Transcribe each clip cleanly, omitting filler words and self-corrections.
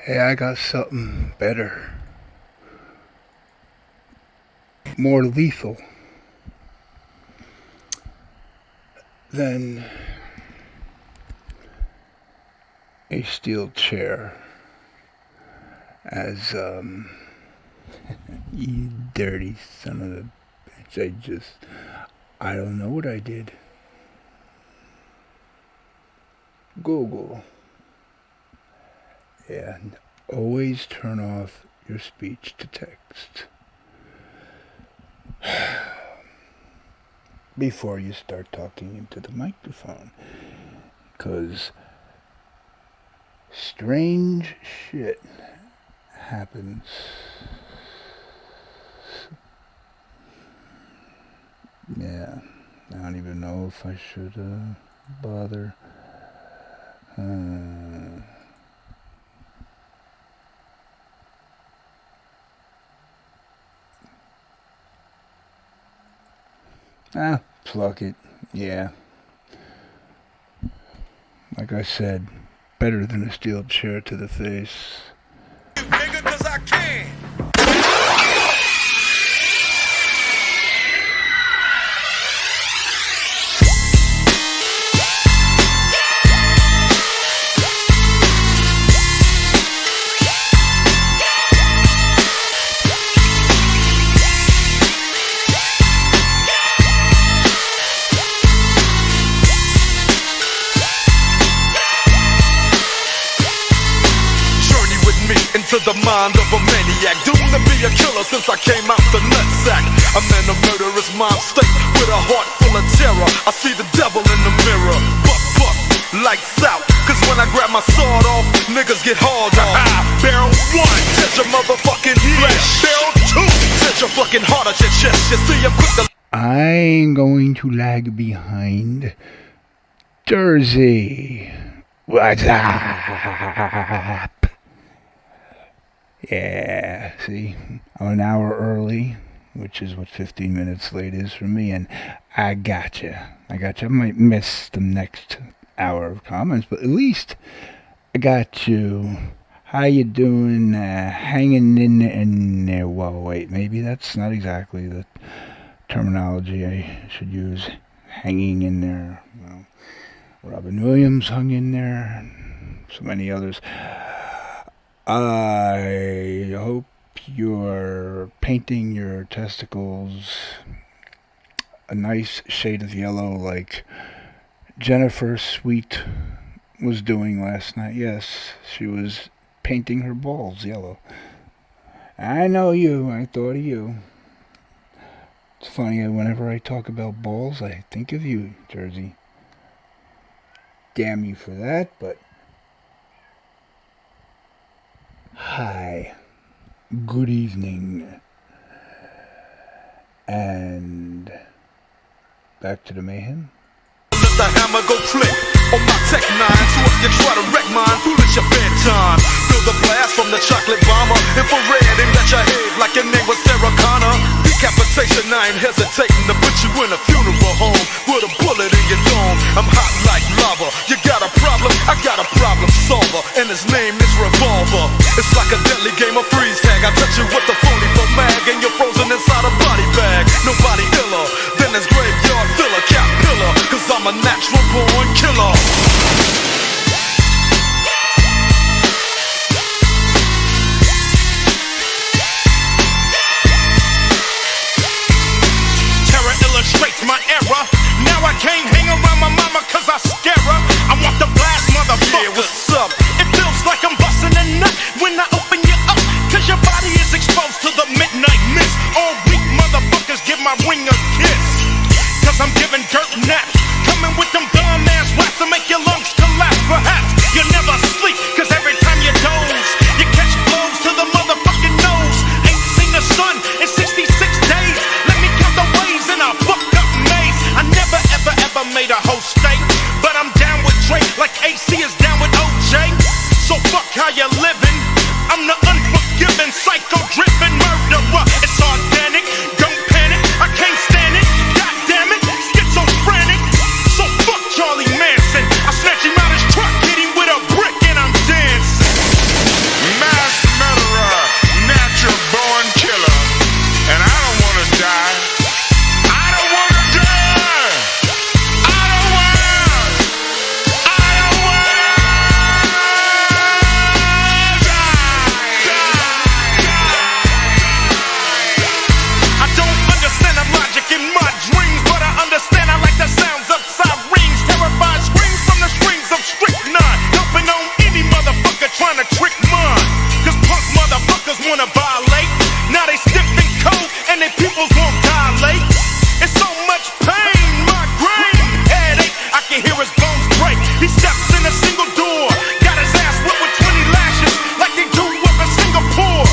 Hey, I got something better. More lethal than a steel chair. As, you dirty son of a bitch. I don't know what I did. Google. Yeah, and always turn off your speech to text before you start talking into the microphone, because strange shit happens. Yeah, I don't even know if I should bother. Fuck it. Yeah. Like I said, better than a steel chair to the face. Nigga, 'cause I can. Into the mind of a maniac, doomed to be a killer since I came out the nutsack. I'm in a murderous mind state with a heart full of terror. I see the devil in the mirror. Buck, lights out. Cause when I grab my sword off, niggas get hauled off. Barrel 1, set your motherfucking flesh. Barrel 2, set your fucking heart at your chest. You see, I'm quick to... I'm going to lag behind Jersey. What's up? Yeah, see, I'm an hour early, which is what 15 minutes late is for me, and I gotcha. I might miss the next hour of comments, but at least I got you. How you doing? Hanging in there. Well, wait, maybe that's not exactly the terminology I should use. Hanging in there. Well, Robin Williams hung in there, and so many others. I hope you're painting your testicles a nice shade of yellow like Jennifer Sweet was doing last night. Yes, she was painting her balls yellow. I know you. I thought of you. It's funny, whenever I talk about balls, I think of you, Jersey. Damn you for that, but... Hi, good evening, and back to the mayhem. Let the hammer go click on my tech 9. So if you try to wreck mine, foolish your bedtime. Feel the blast from the chocolate bomber. Infrared aimed at your head like your name was Sarah Connor. Decapitation, I ain't hesitating to put you in a funeral home with a bullet in your dome. I'm hot like lava. You got a problem? I got a problem solver, and his name is Revolver. It's like a deadly game of freeze tag. I touch you with the phony mag, and you're frozen inside a body bag. Nobody iller than this graveyard filler, cat pillar. Cause I'm a natural born killer. Terror illustrates my error. Now I can't hang around my mama cause I scare her. I want the blast, motherfucker. Yeah, what's up? It feels like I'm busting a nut when I open you up. Cause your body is exposed to the midnight mist. All weak motherfuckers give my ring a kiss. Cause I'm giving dirt naps. Coming with them dumb ass raps to make your lungs collapse. Perhaps you never sleep, cause every time you doze, you catch blows to the motherfucking nose. Ain't seen the sun in 66 days. Let me count the ways in a fucked up maze. I never ever made a whole state, but I'm down with Drake like AC is down with OJ. So fuck how you living. I'm the unforgiving, psycho-driven murderer. It's organic, don't panic, I can't stand it. God damn it, schizophrenic. So fuck Charlie Manson. I snatch him out his truck, hit him with a brick, and I'm dead. lungs won't dilate. It's so much pain, migraine, headache. I can hear his bones break. He steps in a single door, got his ass whipped with 20 lashes, like they do up in Singapore.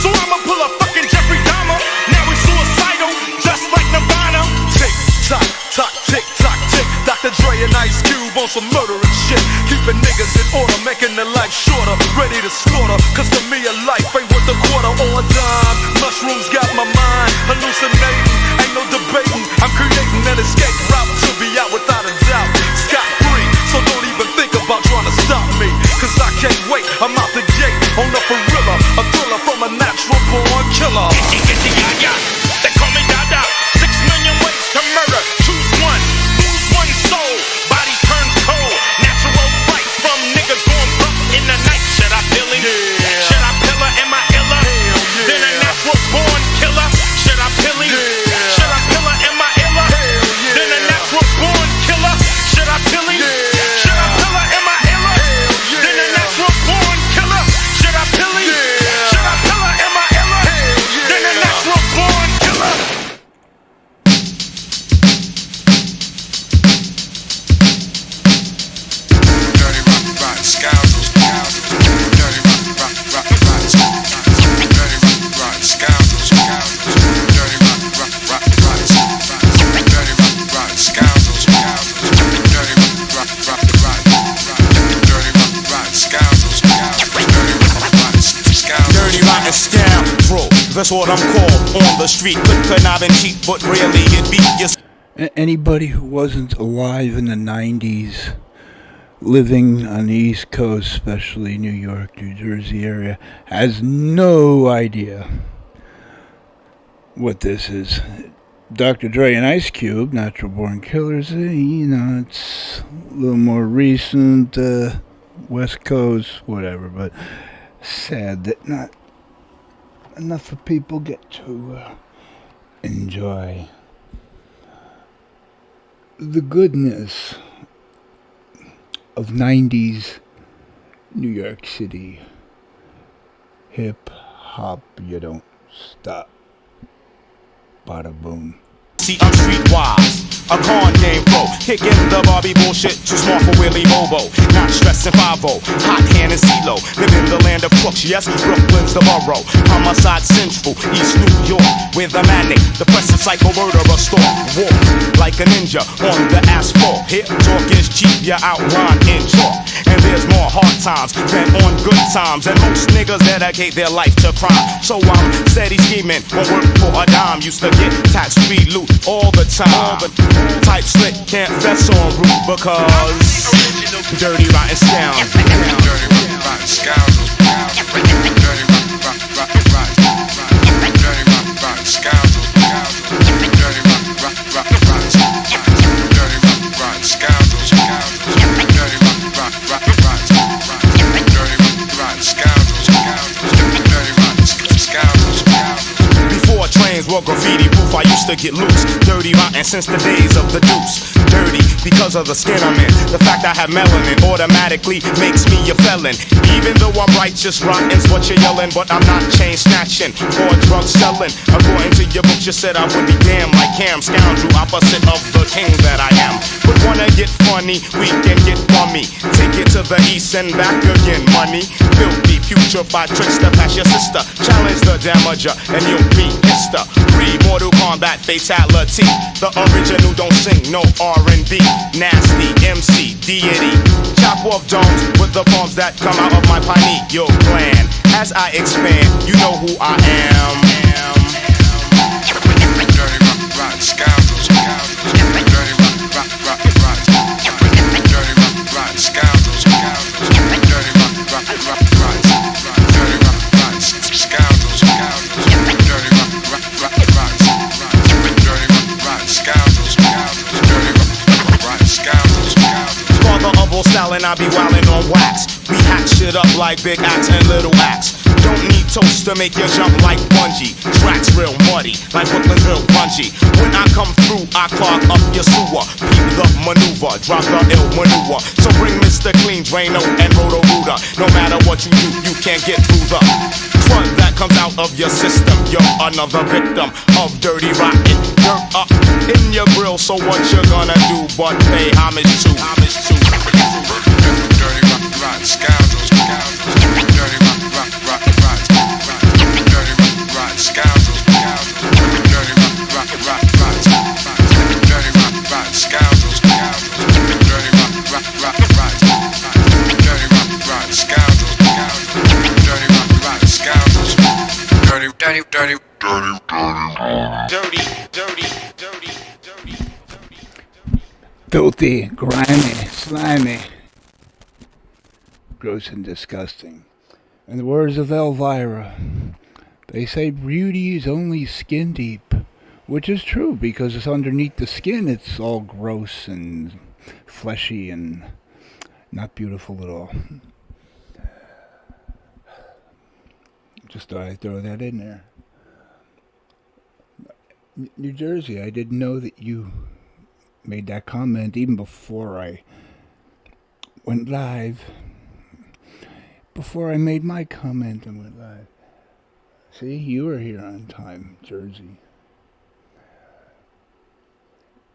So I'ma pull a fucking Jeffrey Dahmer. Now he's suicidal, just like Nirvana. Tick tock, tock, tick tock, tick. Dr. Dre and Ice Cube on some murderous shit, keeping niggas in order, making their life shorter, ready to slaughter. Cause to me a life ain't worth a quarter or a dime. Mushrooms got my mind hallucinating, ain't no debating. I'm creating an escape route to be out without a doubt, scot free. So don't even think about trying to stop me, cause I can't wait. I'm out the gate on a gorilla, a thriller from a natural born killer. They call me Dada. 6 million ways to murder. Choose one. Lose one soul. Body turns cold. Natural fight from niggas going bump in the night. Should I pill him? Yeah. Should I pill her? Am I iller? Yeah. Then a natural born killer. Should I pill him? Yeah. Should I pill her? Am I iller? Yeah. Then a natural born killer. Should I pill him? Yeah. Should I pill her? Am I iller? Yeah. Then a natural born killer. Should I pill him? Yeah. Should I pill her? Am I iller? Yeah. Then a natural born killer. Scoundrels, dirty rock, scoundrels, dirty rock, scoundrels, dirty rock, scoundrel. That's what I'm called on the street. Good conniving cheap, but really it be just. Anybody who wasn't alive in the 90s, living on the East Coast, especially New York, New Jersey area, has no idea what this is. Dr. Dre and Ice Cube, Natural Born Killers, it's a little more recent, West Coast, whatever, but sad that not enough of people get to enjoy the goodness of 90s New York City hip hop. You don't stop. Bada boom. See, I'm streetwise, a con game pro, kicking the Barbie bullshit, too smart for Willie Bobo. Not stressing 5-0, hot hand and CeeLo. Live in the land of crooks, yes, Brooklyn's the borough. Homicide central, East New York, where the manic, depressive psycho murderer stalk. Walk like a ninja on the asphalt. Here, talk is cheap, you outline in chalk. And there's more hard times than on good times. And most niggas dedicate their life to crime. So I'm steady scheming, won't work for a dime. Used to get tax-free loot all the time. Type slick, can't fess on route because dirty rotten scoundrels. Dirty rotten scoundrels. Dirty rotten scoundrels. Dirty rotten scoundrels. Before trains were graffiti proof, I used to get loose. Dirty rotten since the days of the deuce. Dirty because of the skin I'm in. The fact I have melanin automatically makes me a felon. Even though I'm righteous, rotten's what you're yelling. But I'm not chain snatching or drug selling. According to your book, you said I would be damned like Cam. Scoundrel, opposite of the king that I am. But wanna get funny, we can get bummy. Take it to the east and back again, money. Filthy, putrefied tricks to pass your sister. Challenge the damager and you'll be Mr. Mortal Kombat fatality. The original don't sing no R&B. Nasty MC deity. Chop off domes with the palms that come out of my pineal gland. As I expand, you know who I am. Dirty rock scoundrels. Dirty rock scoundrels. Dirty rock Father of all stylin', I be wildin' on wax. We hack shit up like big axe and little axe. Don't need toast to make you jump like bungee. Tracks real muddy, like Brooklyn's real grungy. When I come through, I clog up your sewer. Peep the maneuver, drop the ill maneuver. So bring Mr. Clean, Drano, and Roto Rooter. No matter what you do, you can't get through the Each one that comes out of your system, you're another victim of dirty rotten dirt up in your grill. So what you gonna do but pay homage to? Dirty rotten scoundrels, dirty rotten scoundrels, dirty rotten scoundrels, Filthy, grimy, slimy, gross and disgusting. In the words of Elvira, they say beauty is only skin deep, which is true because it's underneath the skin. It's all gross and fleshy and not beautiful at all. Just thought I'd throw that in there. New Jersey, I didn't know that you made that comment even before I went live. Before I made my comment and went live. See, you were here on time, Jersey.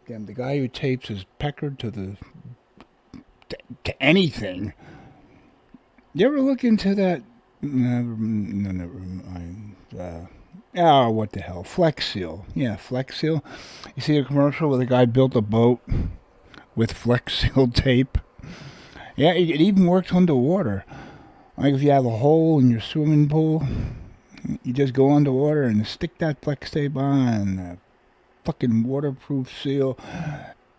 Damn, the guy who tapes his pecker to anything. You ever look into that? Never mind. What the hell? Flex Seal. Yeah, Flex Seal. You see a commercial where the guy built a boat with Flex Seal tape? Yeah, it even works underwater. Like if you have a hole in your swimming pool, you just go underwater and stick that Flex tape on. Fucking waterproof seal.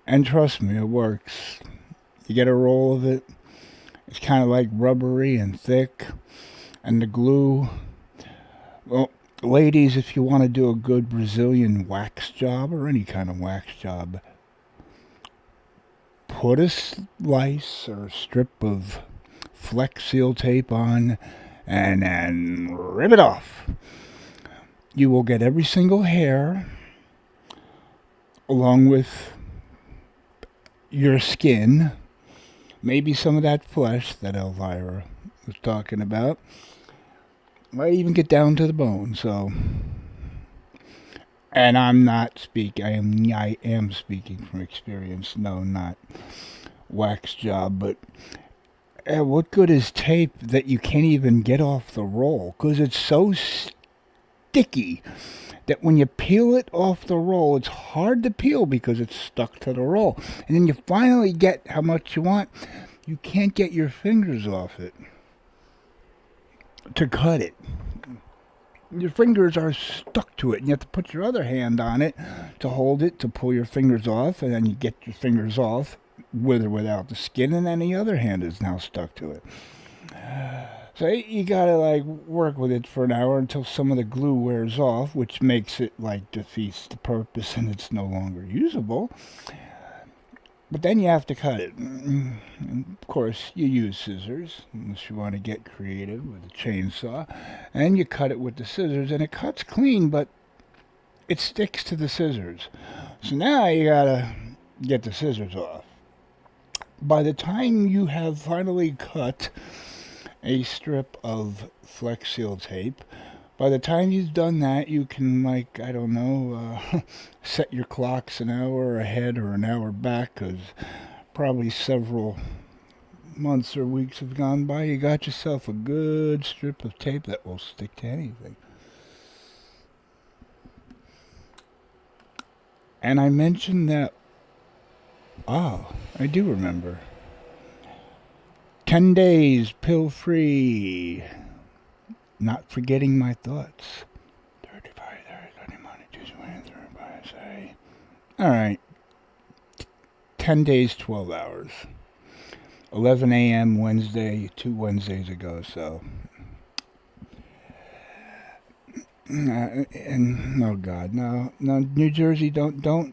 And trust me, it works. You get a roll of it. It's kind of like rubbery and thick. And the glue. Well, ladies, if you want to do a good Brazilian wax job or any kind of wax job, put a slice or a strip of Flex Seal tape on and rip it off. You will get every single hair along with your skin, maybe some of that flesh that Elvira was talking about. Might even get down to the bone, so. And I'm not speaking, I am speaking from experience. No, not wax job, but what good is tape that you can't even get off the roll? Because it's so sticky that when you peel it off the roll, it's hard to peel because it's stuck to the roll. And then you finally get how much you want. You can't get your fingers off it to cut it. Your fingers are stuck to it, and you have to put your other hand on it to hold it, to pull your fingers off, and then you get your fingers off with or without the skin, and then the other hand is now stuck to it. So you gotta work with it for an hour until some of the glue wears off, which makes it defeats the purpose and it's no longer usable. But then you have to cut it. And of course, you use scissors, unless you want to get creative with a chainsaw. And you cut it with the scissors, and it cuts clean, but it sticks to the scissors. So now you gotta get the scissors off. By the time you have finally cut a strip of Flex Seal tape, by the time you've done that, you can, set your clocks an hour ahead or an hour back, because probably several months or weeks have gone by. You got yourself a good strip of tape that will stick to anything. And I mentioned that, I do remember. 10 days pill-free. Not forgetting my thoughts. 35, 30, 20, 22, 23, alright. 10 days, 12 hours. 11 a.m. Wednesday, 2 Wednesdays ago, so. And, oh God, no, New Jersey, don't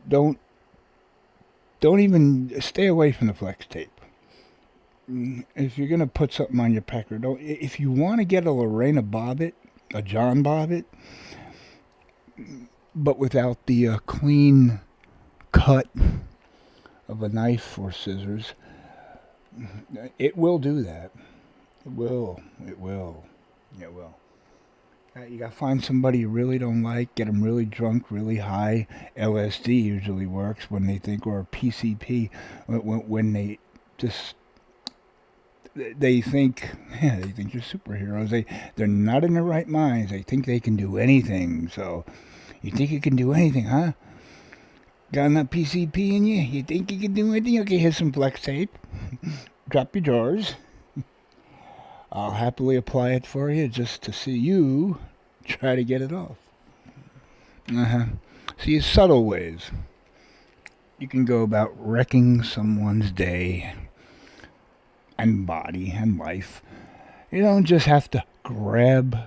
even stay away from the Flex tape. If you're going to put something on your pecker, if you want to get a Lorena Bobbitt, a John Bobbitt, but without the clean cut of a knife or scissors, it will do that. It will. You gotta find somebody you really don't like, get them really drunk, really high. LSD usually works when they think, or PCP, when just they think, yeah, they think you're superheroes. They're not in their right minds. They think they can do anything. So, you think you can do anything, huh? Got enough PCP in you? You think you can do anything? Okay, here's some flex tape. Drop your drawers. I'll happily apply it for you just to see you try to get it off. See, subtle ways you can go about wrecking someone's day and body and life. You don't just have to grab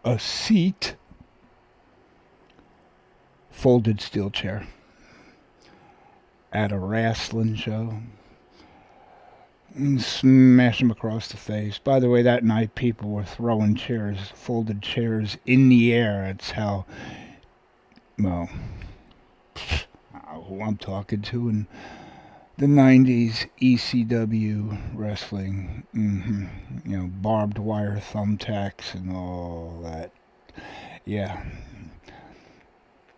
a seat, folded steel chair at a wrestling show and smash him across the face. By the way, that night people were throwing chairs, folded chairs, in the air. That's how, well, who I'm talking to in the 90s, ECW wrestling, you know, barbed wire thumbtacks and all that. Yeah.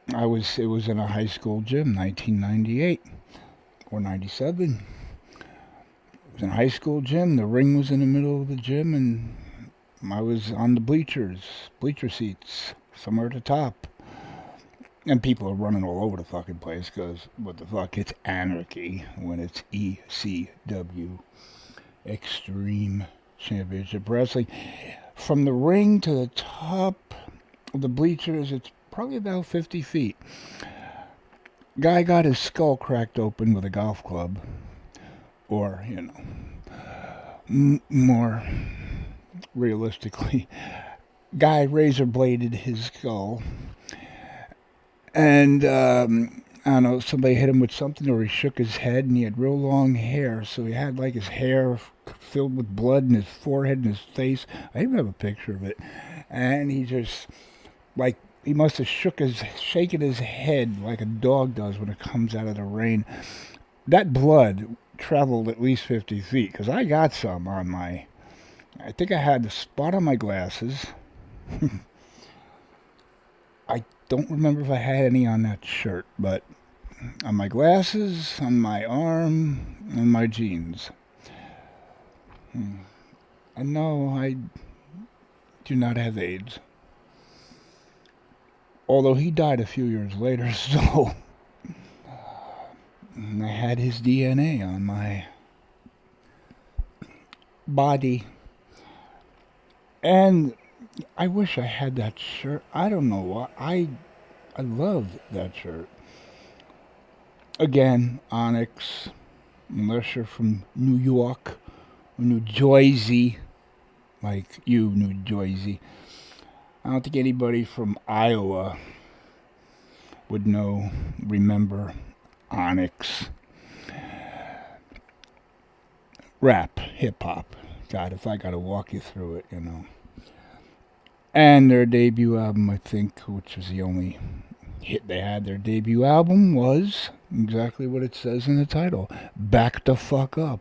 It was in a high school gym, 1998 or 97. It was in a high school gym. The ring was in the middle of the gym, and I was on the bleacher seats, somewhere at the top. And people are running all over the fucking place because, what the fuck, it's anarchy when it's ECW, Extreme Championship Wrestling. From the ring to the top of the bleachers, it's probably about 50 feet. Guy got his skull cracked open with a golf club. Or, you know, more realistically, guy razor bladed his skull. And, I don't know, somebody hit him with something, or he shook his head, and he had real long hair, so he had like his hair filled with blood in his forehead and his face. I even have a picture of it. And he just, like, he must have shaken his head like a dog does when it comes out of the rain. That blood traveled at least 50 feet, because I got some on my, I think I had the spot on my glasses. I don't remember if I had any on that shirt, but on my glasses, on my arm, and my jeans. I know I do not have AIDS. Although he died a few years later, so I had his DNA on my body. And I wish I had that shirt. I don't know why. I loved that shirt. Again, Onyx, unless you're from New York or New Jersey, like you, New Jersey. I don't think anybody from Iowa would remember Onyx. Rap, hip-hop. God, if I gotta walk you through it, you know. And their debut album, I think, which was the only hit they had, their debut album was exactly what it says in the title, Bacdafucup.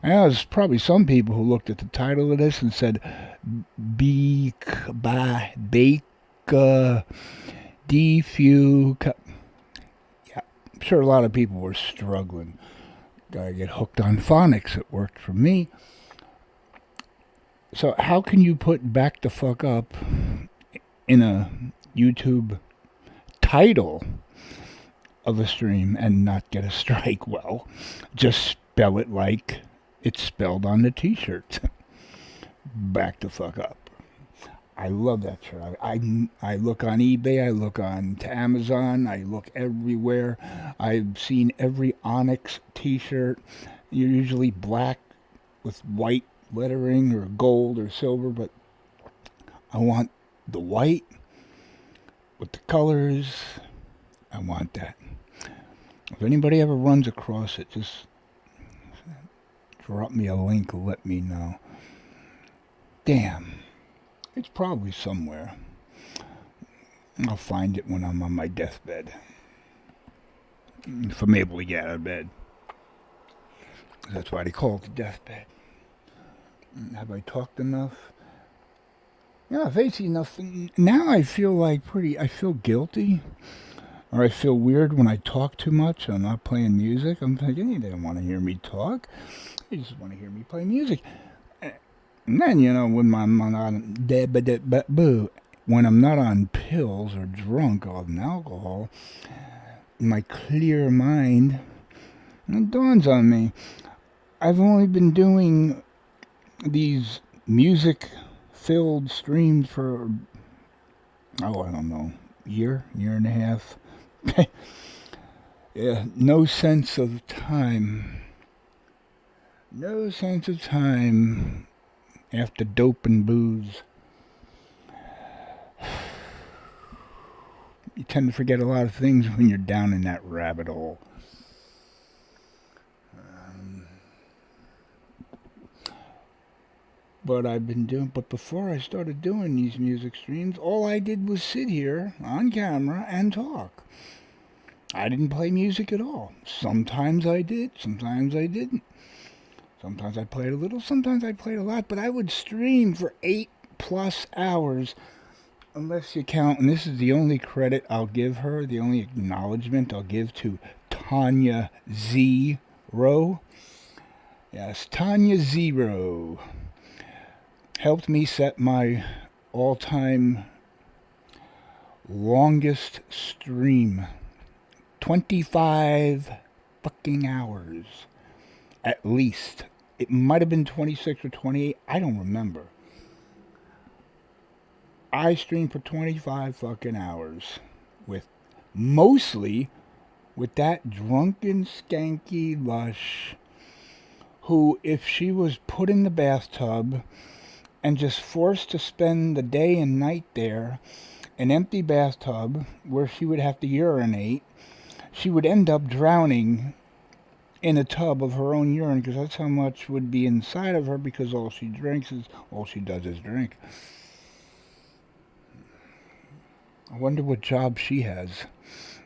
And there's probably some people who looked at the title of this and said, Bacdafucup. Yeah, I'm sure a lot of people were struggling. Gotta get hooked on phonics. It worked for me. So how can you put Bacdafucup in a YouTube title of a stream and not get a strike? Well, just spell it like it's spelled on the t-shirt. Bacdafucup. I love that shirt. I look on eBay, I look on to Amazon, I look everywhere. I've seen every Onyx t-shirt. You're usually black with white lettering or gold or silver, but I want the white with the colors. I want that. If anybody ever runs across it, just drop me a link, let me know. Damn. It's probably somewhere. I'll find it when I'm on my deathbed. If I'm able to get out of bed. That's why they call it the deathbed. Have I talked enough? Yeah, face enough. Now I feel like I feel guilty, or I feel weird when I talk too much. I'm not playing music. I'm thinking, they don't want to hear me talk. They just want to hear me play music. And then, when I'm on when I'm not on pills or drunk on alcohol, my clear mind, it dawns on me. I've only been doing these music-filled streams for, I don't know, year and a half. Yeah, no sense of time. No sense of time after dope and booze. You tend to forget a lot of things when you're down in that rabbit hole. But before I started doing these music streams, all I did was sit here on camera and talk. I didn't play music at all. Sometimes I did, sometimes I didn't. Sometimes I played a little, sometimes I played a lot, but I would stream for 8+ hours, unless you count, and this is the only credit I'll give her, the only acknowledgement I'll give to Tanya Zero. Yes, Tanya Zero helped me set my all-time longest stream. 25 fucking hours. At least. It might have been 26 or 28. I don't remember. I streamed for 25 fucking hours. Mostly with that drunken, skanky lush who, if she was put in the bathtub and just forced to spend the day and night there, an empty bathtub where she would have to urinate, she would end up drowning in a tub of her own urine, because that's how much would be inside of her, because all she does is drink. I wonder what job she has,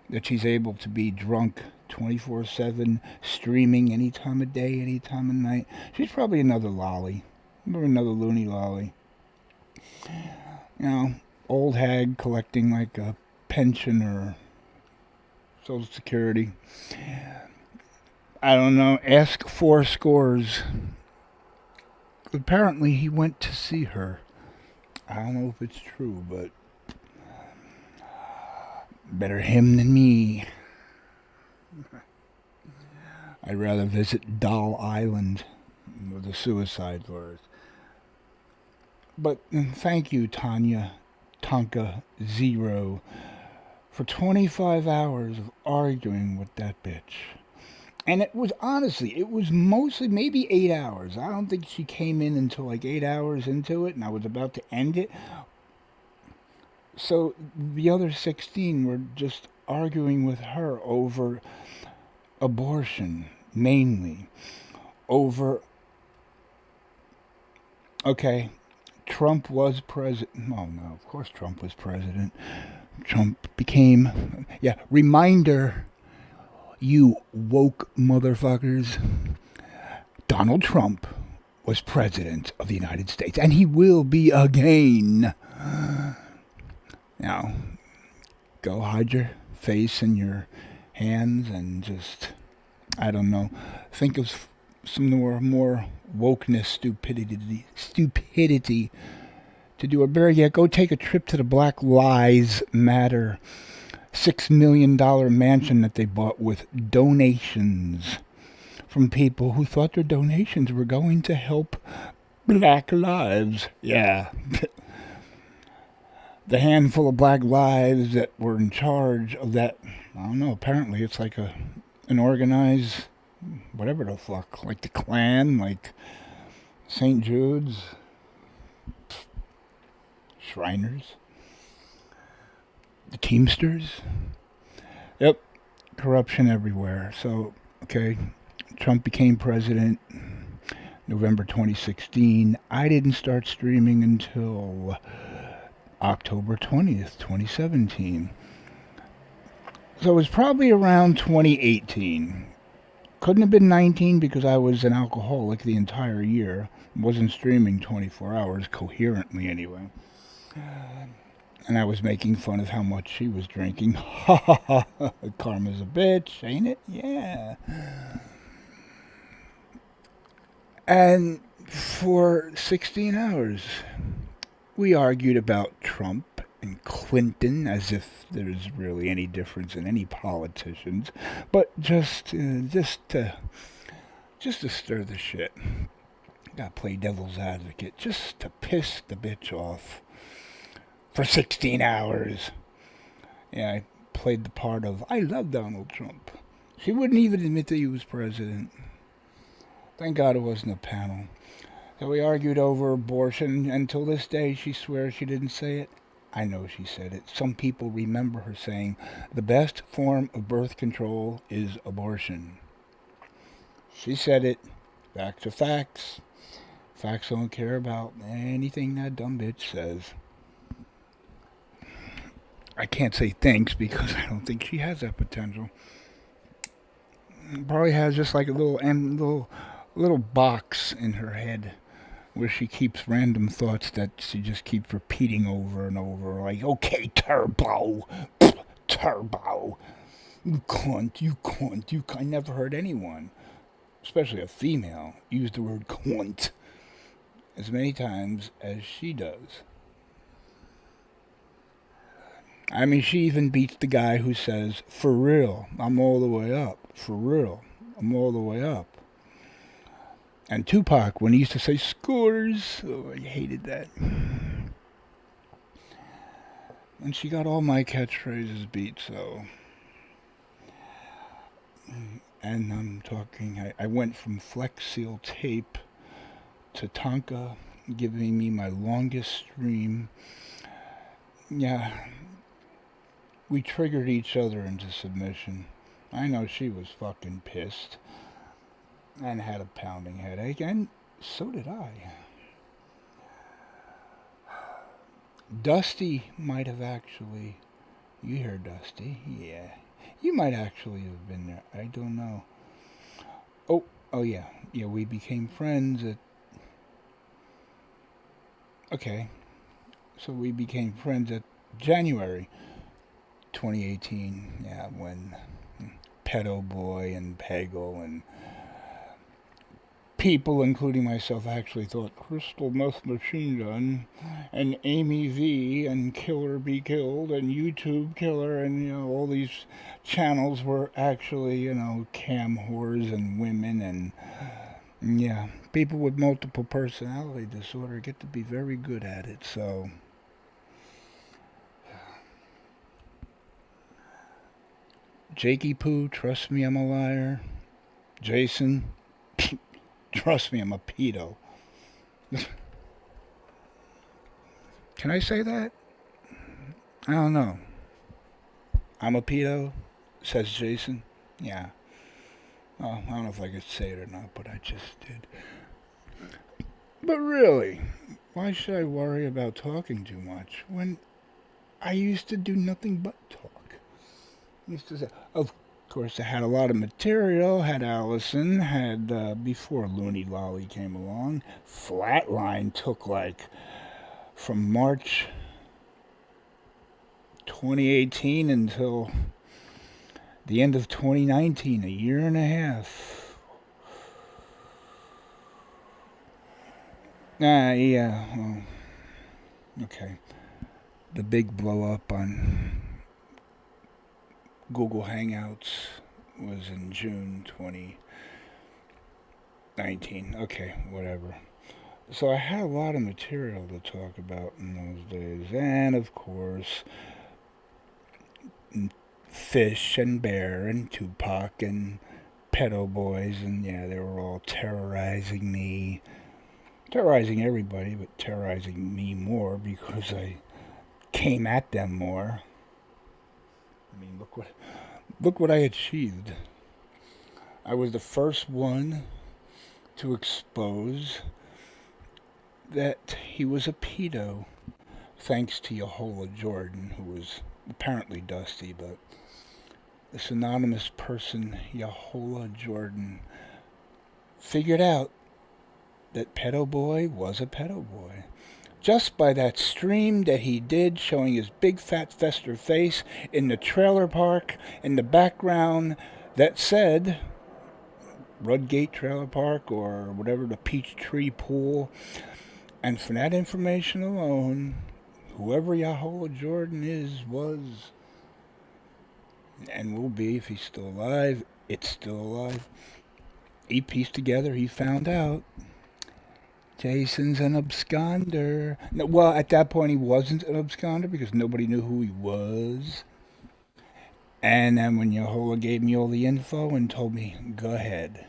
that she's able to be drunk 24/7, streaming any time of day, any time of night. She's probably another lolly, or another loony lolly. Old hag collecting like a pension or Social Security. I don't know. Ask Four Scores. Apparently he went to see her. I don't know if it's true, but better him than me. I'd rather visit Doll Island with a suicide forest. But thank you, Tonka Zero, for 25 hours of arguing with that bitch. And it was mostly maybe 8 hours. I don't think she came in until like 8 hours into it, and I was about to end it. So the other 16 were just arguing with her over abortion, mainly. Okay, Trump was president. Oh no, of course Trump was president. Trump became, reminder, you woke motherfuckers. Donald Trump was president of the United States, and he will be again. Now, go hide your face in your hands and just, I don't know, think of some more wokeness, stupidity to do. Or better yet, go take a trip to the Black Lives Matter $6 million mansion that they bought with donations from people who thought their donations were going to help black lives. Yeah. The handful of black lives that were in charge of that, I don't know, apparently it's like an organized, whatever the fuck, like the Klan, like St. Jude's, Shriners, the Teamsters. Yep, corruption everywhere. So, okay, Trump became president November 2016. I didn't start streaming until October 20th, 2017. So it was probably around 2018. Couldn't have been 19 because I was an alcoholic the entire year. Wasn't streaming 24 hours coherently anyway. And I was making fun of how much she was drinking. Ha ha ha. Karma's a bitch, ain't it? Yeah. And for 16 hours, we argued about Trump and Clinton as if there's really any difference in any politicians, but just to stir the shit. Gotta play devil's advocate just to piss the bitch off for 16 hours. Yeah, I played the part of I love Donald Trump. She wouldn't even admit that he was president. Thank God it wasn't a panel. So we argued over abortion. Until this day, she swears she didn't say it. I know she said it. Some people remember her saying, the best form of birth control is abortion. She said it. Back to facts. Facts don't care about anything that dumb bitch says. I can't say thanks because I don't think she has that potential. Probably has just like a little box in her head where she keeps random thoughts that she just keeps repeating over and over. Like, okay, turbo, turbo, you cunt. I never heard anyone, especially a female, use the word cunt as many times as she does. I mean, she even beats the guy who says, for real, I'm all the way up. For real, I'm all the way up. And Tupac, when he used to say scores, oh, I hated that. And she got all my catchphrases beat, so. And I'm talking, I went from Flex Seal tape to Tonka, giving me my longest stream. Yeah. We triggered each other into submission. I know she was fucking pissed and had a pounding headache, and so did I. Dusty might have actually... You hear Dusty? Yeah. You might actually have been there. I don't know. Oh yeah. Yeah, we became friends at... Okay. So we became friends at January 2018, yeah, when Pedo Boy and Peggle and people, including myself, actually thought Crystal Meth Machine Gun and Amy V and Killer Be Killed and YouTube Killer and, all these channels were actually, cam whores and women and, yeah, people with multiple personality disorder get to be very good at it, so... Jakey Poo, trust me, I'm a liar. Jason, trust me, I'm a pedo. Can I say that? I don't know. I'm a pedo, says Jason. Yeah. Well, I don't know if I could say it or not, but I just did. But really, why should I worry about talking too much when I used to do nothing but talk? Used to say, of course, I had a lot of material. Had Allison, had before Looney Lolly came along. Flatline took from March 2018 until the end of 2019, a year and a half. Yeah, well, okay. The big blow up on Google Hangouts was in June 2019. Okay, whatever. So I had a lot of material to talk about in those days. And, of course, Fish and Bear and Tupac and Pedo Boys. And, yeah, they were all terrorizing me. Terrorizing everybody, but terrorizing me more because I came at them more. I mean, look what I achieved. I was the first one to expose that he was a pedo, thanks to Yahola Jordan, who was apparently Dusty, but this anonymous person, Yahola Jordan, figured out that Pedo Boy was a Pedo Boy. just by that stream that he did showing his big fat fester face in the trailer park in the background that said Rudgate Trailer Park or whatever, the Peachtree Pool. And for that information alone, whoever Yahola Jordan is, was, and will be if he's still alive, it's still alive. He pieced together, he found out Jason's an absconder. No, well, at that point he wasn't an absconder because nobody knew who he was. And then when Yahola gave me all the info and told me, go ahead,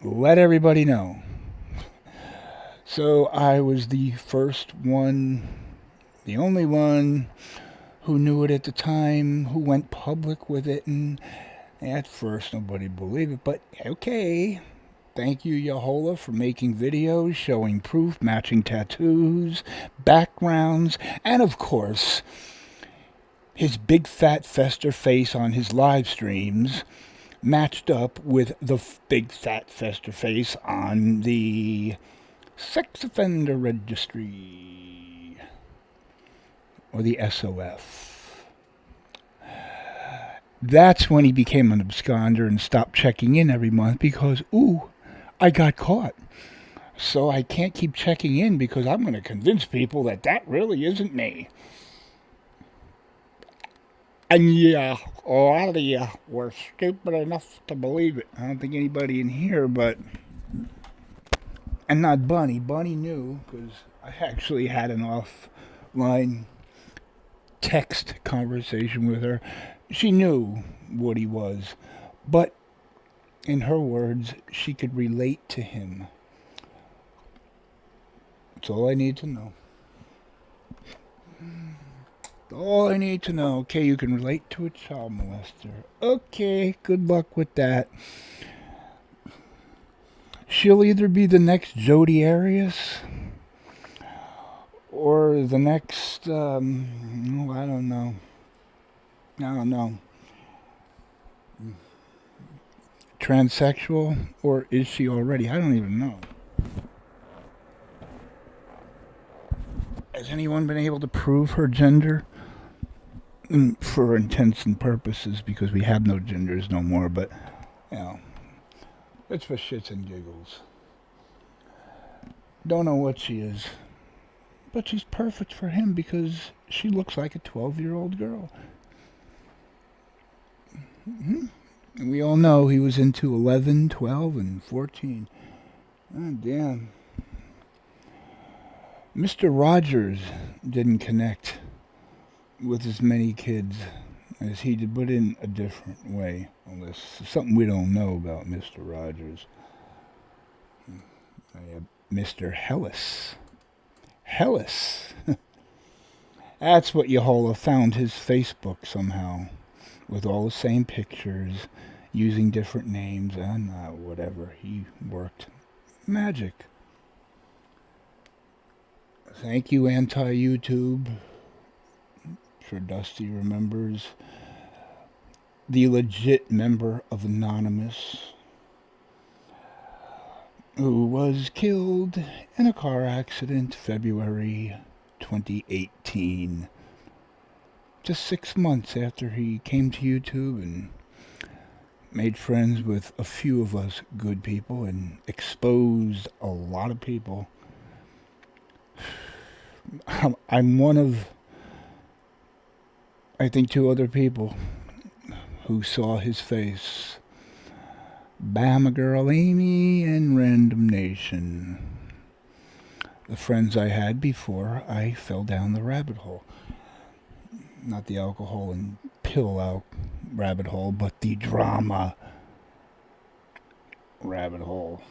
let everybody know. So I was the first one, the only one who knew it at the time, who went public with it, and at first nobody believed it, but okay. Thank you, Yahola, for making videos, showing proof, matching tattoos, backgrounds, and of course, his big fat fester face on his live streams matched up with the big fat fester face on the sex offender registry, or the SOF. That's when he became an absconder and stopped checking in every month because, I got caught. So I can't keep checking in because I'm going to convince people that that really isn't me. And yeah, a lot of you were stupid enough to believe it. I don't think anybody in here, but... And not Bunny. Bunny knew because I actually had an offline text conversation with her. She knew what he was. But in her words, she could relate to him. That's all I need to know. All I need to know. Okay, you can relate to a child molester. Okay, good luck with that. She'll either be the next Jodi Arias or the next, I don't know. Transsexual, or is she already? I don't even know. Has anyone been able to prove her gender? For intents and purposes, because we have no genders no more, but, it's for shits and giggles. Don't know what she is. But she's perfect for him because she looks like a 12-year-old girl. Mm-hmm. And we all know he was into 11, 12, and 14. Oh, damn. Mr. Rogers didn't connect with as many kids as he did, but in a different way. Unless something we don't know about Mr. Rogers. Mr. Hellis. That's what Yahola found his Facebook somehow. With all the same pictures, using different names, and whatever. He worked magic. Thank you, anti-YouTube. Sure Dusty remembers. The legit member of Anonymous, who was killed in a car accident February 2018. Just 6 months after he came to YouTube and made friends with a few of us good people and exposed a lot of people. I'm one of, I think, 2 other people who saw his face. Bama Girl Amy and Random Nation. The friends I had before I fell down the rabbit hole. Not the alcohol and pill out rabbit hole, but the drama rabbit hole,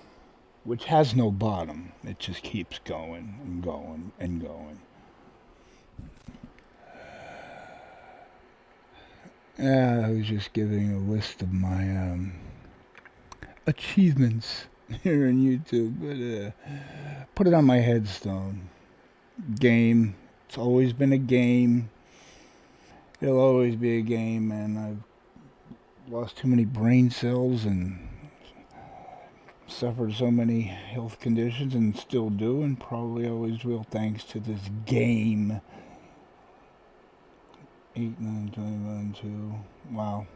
which has no bottom. It just keeps going and going and going. I was just giving a list of my achievements here on YouTube, but put it on my headstone. Game. It's always been a game. It'll always be a game, and I've lost too many brain cells and suffered so many health conditions and still do, and probably always will, thanks to this game. 8, 9, 21, 2. Wow.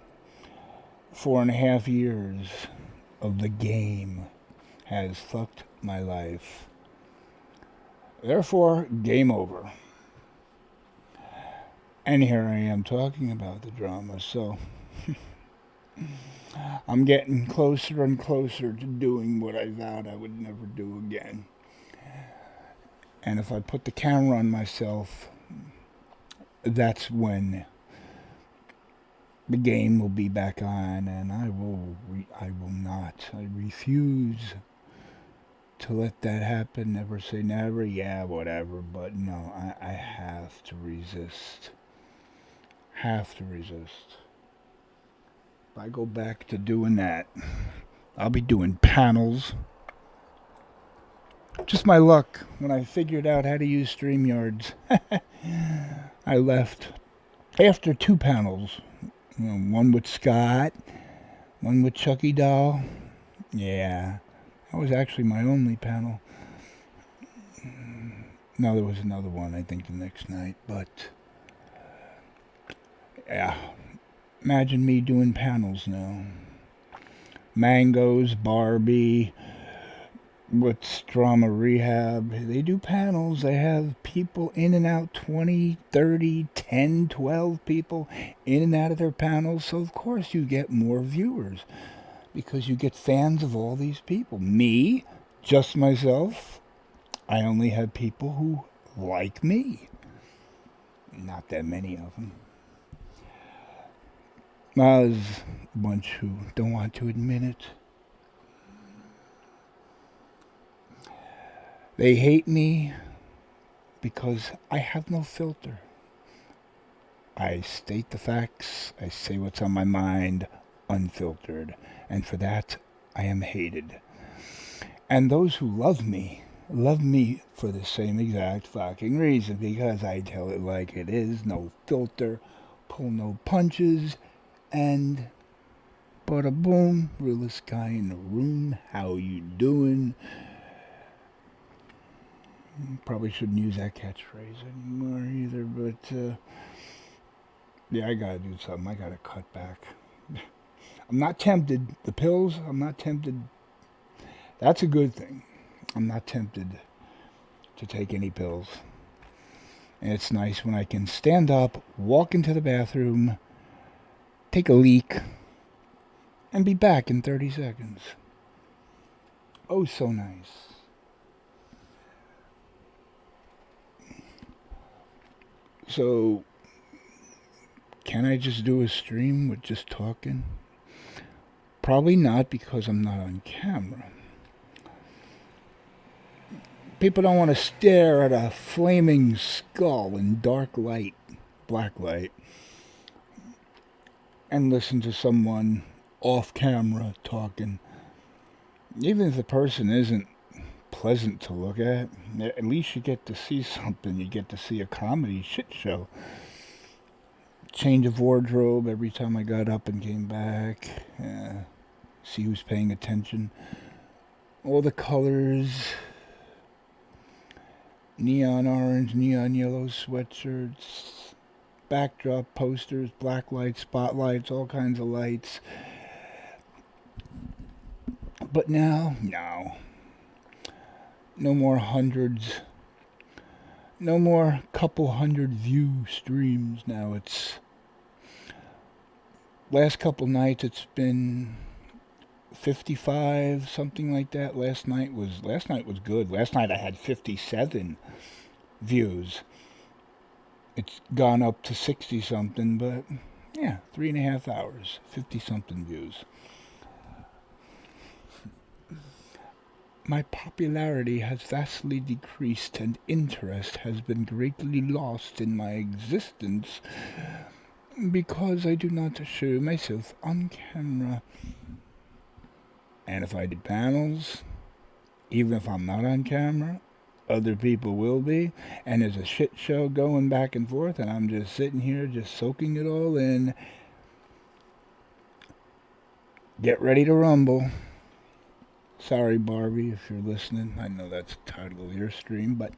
4.5 years of the game has fucked my life. Therefore, game over. And here I am talking about the drama, so I'm getting closer and closer to doing what I vowed I would never do again. And if I put the camera on myself, that's when the game will be back on, and I will not. I refuse to let that happen. Never say never. Yeah, whatever. But no, I have to resist. Have to resist. If I go back to doing that, I'll be doing panels. Just my luck. When I figured out how to use StreamYards, I left after 2 panels. One with Scott, one with Chucky Doll. Yeah, that was actually my only panel. No, there was another one, I think, the next night. But, yeah, imagine me doing panels now. Mangoes, Barbie, what's Drama Rehab. They do panels. They have people in and out, 20, 30, 10, 12 people in and out of their panels. So, of course, you get more viewers because you get fans of all these people. Me, just myself, I only have people who like me. Not that many of them. Well, there's a bunch who don't want to admit it. They hate me because I have no filter. I state the facts. I say what's on my mind, unfiltered. And for that, I am hated. And those who love me for the same exact fucking reason. Because I tell it like it is. No filter. Pull no punches. And bada boom. Realest guy in the room. How you doing? Probably shouldn't use that catchphrase anymore either, but yeah, I gotta do something. I gotta cut back. I'm not tempted. The pills, I'm not tempted. That's a good thing. I'm not tempted to take any pills. And it's nice when I can stand up, walk into the bathroom, take a leak, and be back in 30 seconds. Oh, so nice. So, can I just do a stream with just talking? Probably not, because I'm not on camera. People don't want to stare at a flaming skull in dark light, black light, and listen to someone off camera talking. Even if the person isn't pleasant to look at least you get to see something. You get to see a comedy shit show. Change of wardrobe every time I got up and came back. See who's paying attention. All the colors. Neon orange, neon yellow sweatshirts. Backdrop posters, black lights, spotlights, all kinds of lights. But now, no. No more hundreds. No more couple hundred view streams. Now it's... Last couple nights it's been 55, something like that. Last night was good. Last night I had 57 views. It's gone up to 60 something, but yeah, 3.5 hours, 50 something views. My popularity has vastly decreased, and interest has been greatly lost in my existence because I do not show myself on camera. And if I did panels, even if I'm not on camera, other people will be, and there's a shit show going back and forth, and I'm just sitting here just soaking it all in. Get ready to rumble. Sorry, Barbie, if you're listening. I know that's the title of your stream, but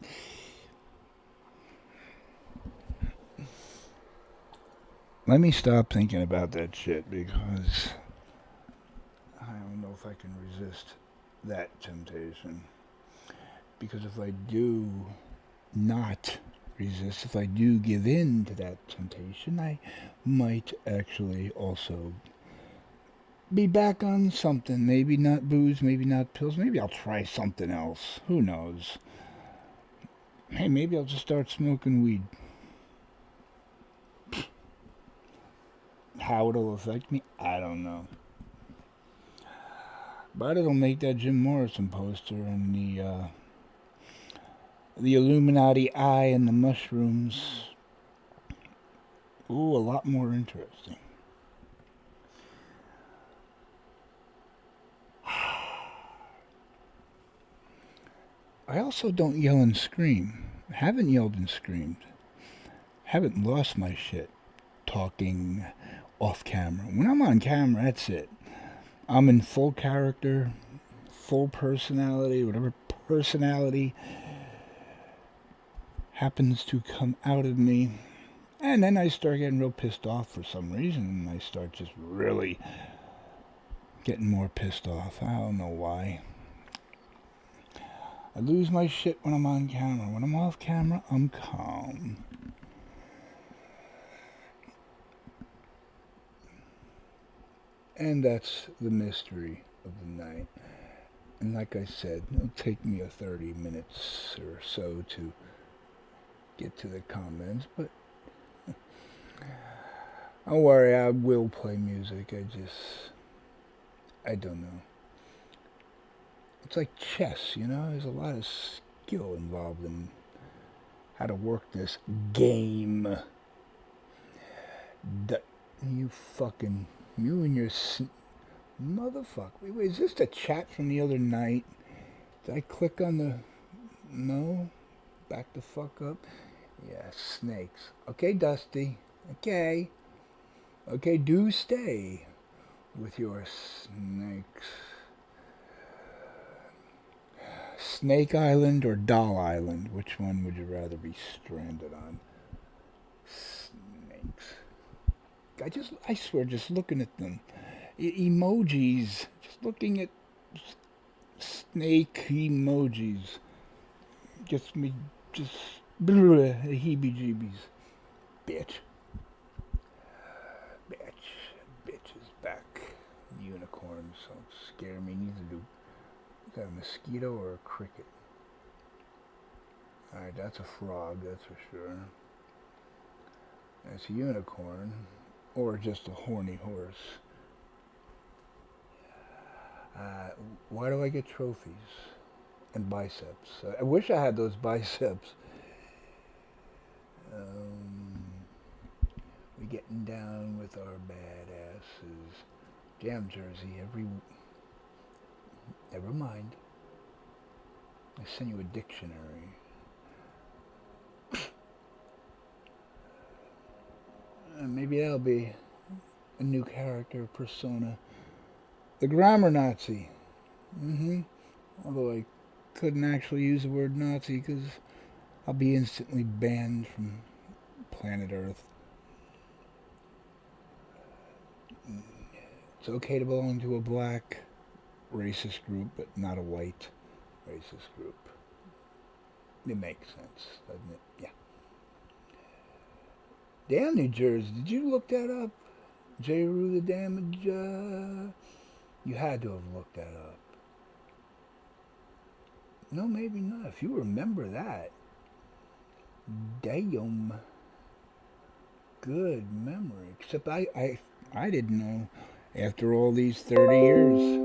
let me stop thinking about that shit because I don't know if I can resist that temptation. Because if I do not resist, if I do give in to that temptation, I might actually also be back on something. Maybe not booze, maybe not pills. Maybe I'll try something else. Who knows? Hey, maybe I'll just start smoking weed. How it'll affect me, I don't know. But it'll make that Jim Morrison poster and the Illuminati eye and the mushrooms, ooh, a lot more interesting. I also don't yell and scream. I haven't yelled and screamed. Haven't lost my shit talking off camera. When I'm on camera, that's it. I'm in full character, full personality, whatever personality happens to come out of me. And then I start getting real pissed off for some reason, and I start just really getting more pissed off. I don't know why. I lose my shit when I'm on camera. When I'm off camera, I'm calm. And that's the mystery of the night. And like I said, it'll take me 30 minutes or so to get to the comments, but don't worry, I will play music. I don't know. It's like chess, you know? There's a lot of skill involved in how to work this game. You and your motherfucker. Wait, is this the chat from the other night? Did I click on the... No? Bacdafucup? Yeah, snakes. Okay, Dusty. Okay. Okay, do stay with your snakes. Snake Island or Doll Island? Which one would you rather be stranded on? Snakes. I swear, just looking at them. Emojis. Just looking at snake emojis. Gets me just... heebie-jeebies. Bitch. Bitch is back. Unicorns don't scare me, neither do... Is that a mosquito or a cricket? Alright, that's a frog, that's for sure. That's a unicorn. Or just a horny horse. Why do I get trophies? And biceps. I wish I had those biceps. We getting down with our badasses. Damn, Jersey, never mind. I sent you a dictionary. Maybe that'll be a new character, persona. The grammar Nazi. Although I couldn't actually use the word Nazi because I'll be instantly banned from planet Earth. It's okay to belong to a black racist group, but not a white racist group. It makes sense, doesn't it? Yeah. Damn, New Jersey, did you look that up? J. Rue the Damage? You had to have looked that up. No, maybe not. If you remember that. Damn. Good memory. Except I didn't know after all these 30 years.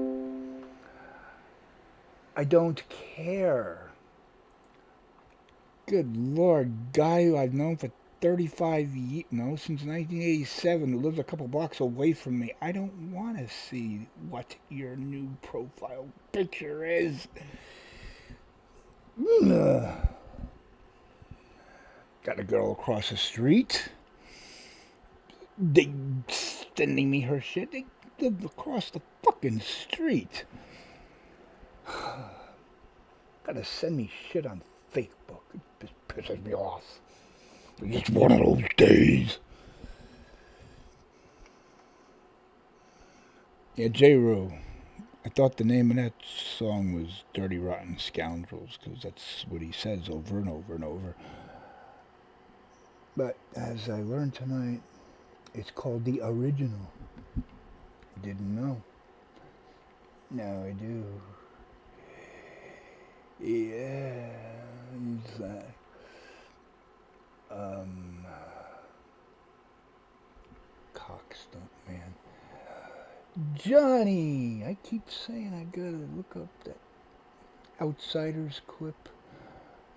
I don't care. Good Lord, guy who I've known for 35 years, since 1987, who lives a couple blocks away from me. I don't want to see what your new profile picture is. Got a girl across the street. They sending me her shit. They live across the fucking street. Gotta send me shit on Facebook. It just pisses me off. It's one of those days. Yeah, J-Ro. I thought the name of that song was Dirty Rotten Scoundrels, because that's what he says over and over and over. But as I learned tonight, it's called the original. Didn't know. Now I do. Yeah, he's that. Cock stunt man. Johnny! I keep saying I gotta look up that Outsiders clip,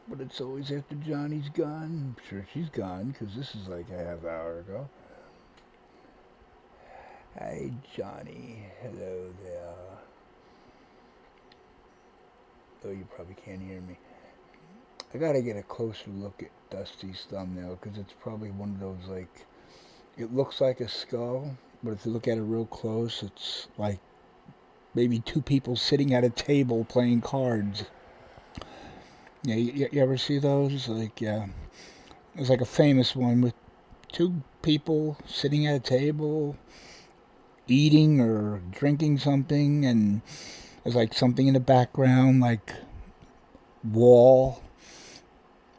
but it's always after Johnny's gone. I'm sure she's gone, because this is like a half hour ago. Hi, Johnny. Hello there. Oh, you probably can't hear me. I gotta get a closer look at Dusty's thumbnail, because it's probably one of those, like, it looks like a skull, but if you look at it real close, it's like maybe two people sitting at a table playing cards. Yeah, you ever see those? Like, yeah. There's like a famous one with two people sitting at a table eating or drinking something, and there's like something in the background, like wall,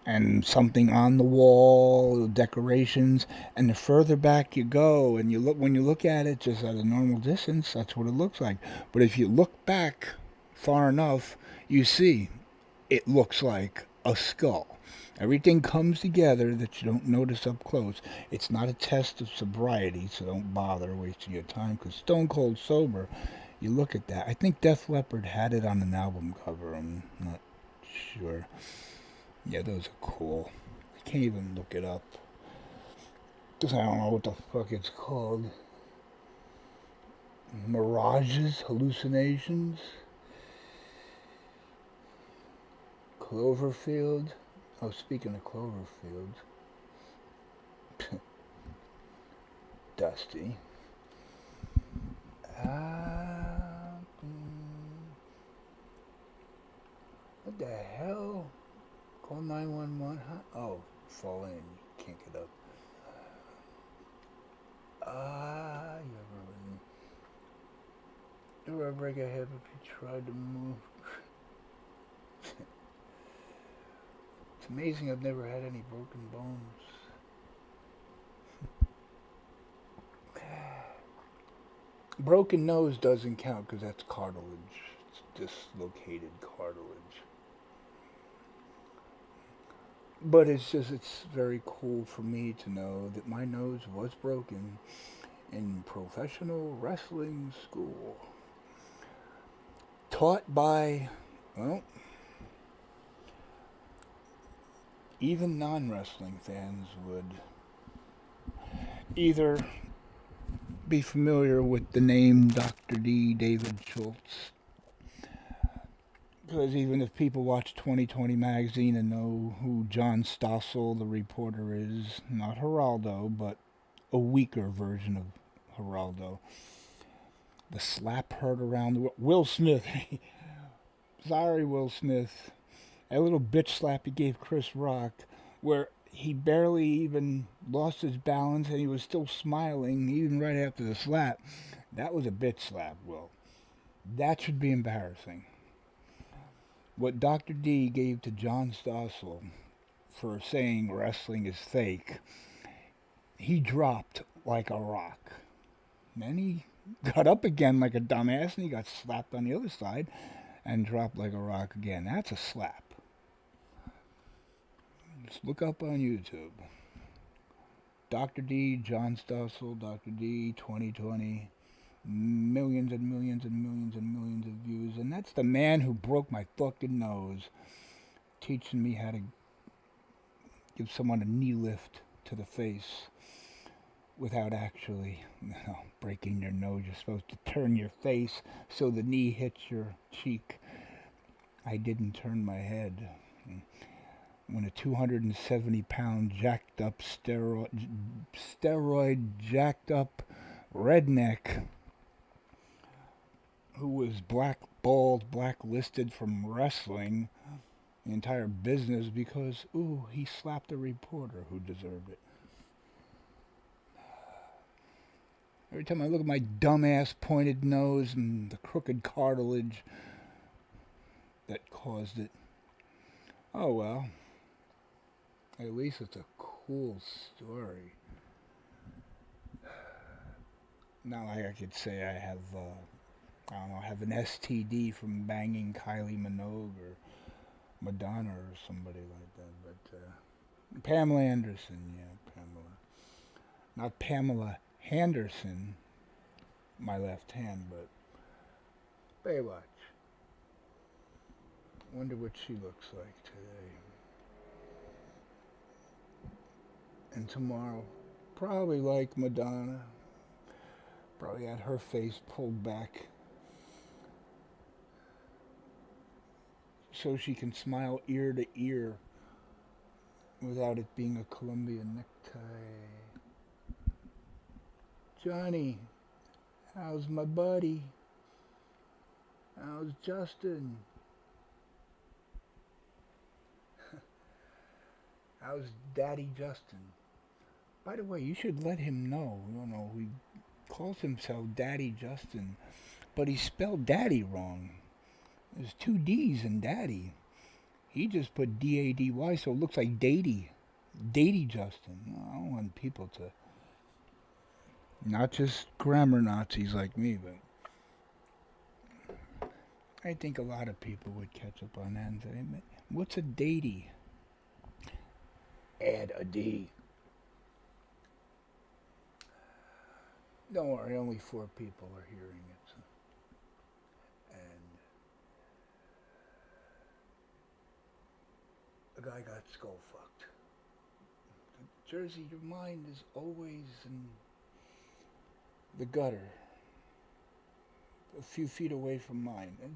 and something on the wall, decorations, and the further back you go, and when you look at it just at a normal distance, that's what it looks like. But if you look back far enough, you see it looks like a skull. Everything comes together that you don't notice up close. It's not a test of sobriety, so don't bother wasting your time, because Stone Cold Sober, you look at that. I think Def Leppard had it on an album cover. I'm not sure. Yeah, those are cool. I can't even look it up, because I don't know what the fuck it's called. Mirages? Hallucinations? Cloverfield? Oh, speaking of Cloverfield. Dusty. What the hell? Call 911, huh? Oh, fall in. Can't get up. You ever break a hip if you tried to move? It's amazing I've never had any broken bones. Broken nose doesn't count because that's cartilage. It's dislocated cartilage. But it's very cool for me to know that my nose was broken in professional wrestling school. Taught by, well, even non-wrestling fans would either be familiar with the name Dr. D. David Schultz, because even if people watch 2020 magazine and know who John Stossel, the reporter, is, not Geraldo, but a weaker version of Geraldo. The slap heard around the world. Will Smith. Sorry, Will Smith. That little bitch slap he gave Chris Rock, where he barely even lost his balance and he was still smiling even right after the slap. That was a bitch slap, Will. That should be embarrassing. What Dr. D gave to John Stossel for saying wrestling is fake, he dropped like a rock. Then he got up again like a dumbass and he got slapped on the other side and dropped like a rock again. That's a slap. Just look up on YouTube. Dr. D, John Stossel, Dr. D, 2020. Millions and millions and millions and millions of views. And that's the man who broke my fucking nose, teaching me how to give someone a knee lift to the face without actually, breaking your nose. You're supposed to turn your face so the knee hits your cheek. I didn't turn my head. When a 270-pound jacked up steroid jacked up redneck who was bald, blacklisted from wrestling, the entire business, because, ooh, he slapped a reporter who deserved it. Every time I look at my dumbass pointed nose and the crooked cartilage that caused it, oh well. At least it's a cool story. Not like I could say I have, I don't know, I have an STD from banging Kylie Minogue or Madonna or somebody like that. But Pamela Anderson, yeah, Pamela. Not Pamela Henderson, my left hand, but Baywatch. Wonder what she looks like today. And tomorrow, probably like Madonna. Probably had her face pulled back so she can smile ear to ear without it being a Columbia necktie. Johnny, how's my buddy? How's Justin? How's Daddy Justin? By the way, you should let him know. You know, he calls himself Daddy Justin, but he spelled Daddy wrong. There's 2 D's in Daddy. He just put D-A-D-Y, so it looks like Daddy. Daddy Justin. I don't want people to, not just grammar Nazis like me, but I think a lot of people would catch up on that and say, what's a Daddy? Add a D. Don't worry, only 4 people are hearing it. So. And a guy got skull fucked. Jersey, your mind is always in the gutter, a few feet away from mine. And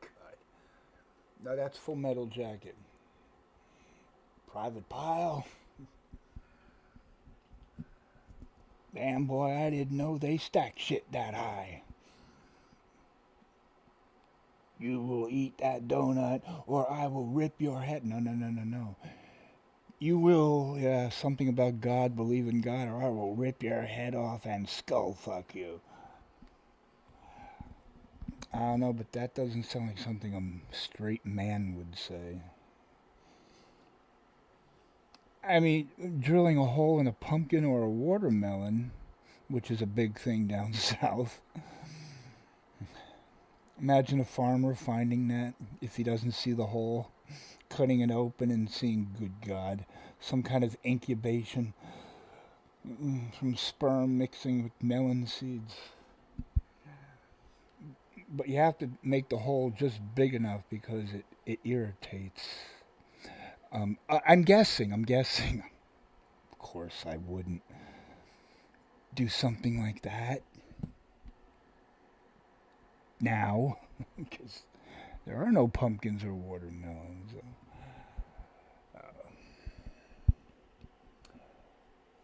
God. Now that's Full Metal Jacket. Private Pile. Damn, boy, I didn't know they stacked shit that high. You will eat that donut, or I will rip your head. No. You will, something about God, believe in God, or I will rip your head off and skull fuck you. I don't know, but that doesn't sound like something a straight man would say. I mean, drilling a hole in a pumpkin or a watermelon, which is a big thing down south. Imagine a farmer finding that, if he doesn't see the hole, cutting it open and seeing, good God, some kind of incubation from sperm mixing with melon seeds. But you have to make the hole just big enough because it irritates. I'm guessing. Of course I wouldn't do something like that now, because there are no pumpkins or watermelons.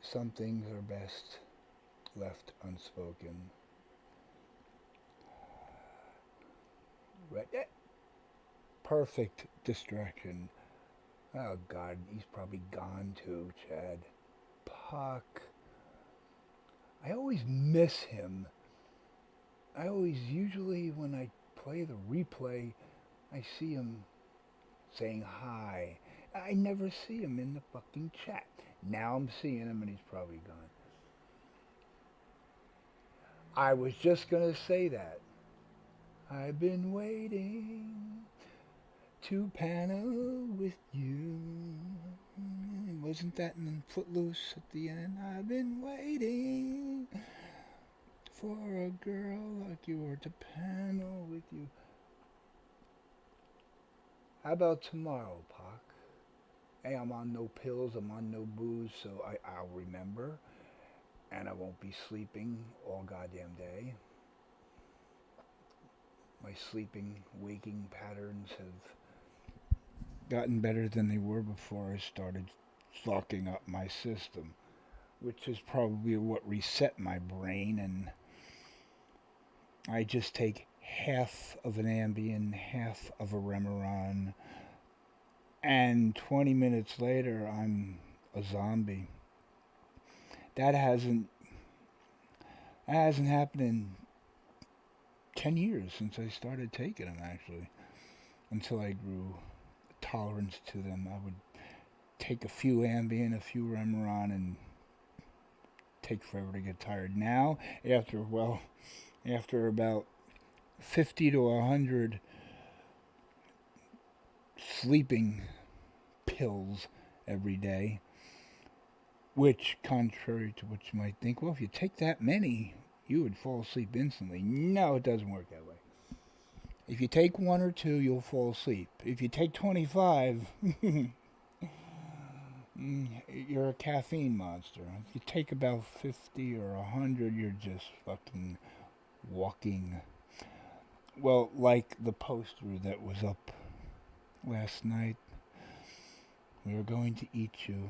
Some things are best left unspoken. Right. Perfect distraction. Oh God, he's probably gone too, Chad. Puck. I always miss him. Usually when I play the replay, I see him saying hi. I never see him in the fucking chat. Now I'm seeing him and he's probably gone. I was just gonna say that. I've been waiting to panel with you. Wasn't that in Footloose at the end? I've been waiting for a girl like you or to panel with you. How about tomorrow, Pac? Hey, I'm on no pills, I'm on no booze, so I'll remember. And I won't be sleeping all goddamn day. My sleeping, waking patterns have gotten better than they were before I started locking up my system, which is probably what reset my brain and I just take half of an Ambien, half of a Remeron, and 20 minutes later, I'm a zombie. That hasn't happened in 10 years since I started taking them, actually. Until I grew tolerance to them. I would take a few Ambien, a few Remeron, and take forever to get tired. Now, after about 50 to 100 sleeping pills every day, which, contrary to what you might think, well, if you take that many, you would fall asleep instantly. No, it doesn't work that way. If you take one or two, you'll fall asleep. If you take 25, you're a caffeine monster. If you take about 50 or 100, you're just fucking walking. Well, like the poster that was up last night, we are going to eat you.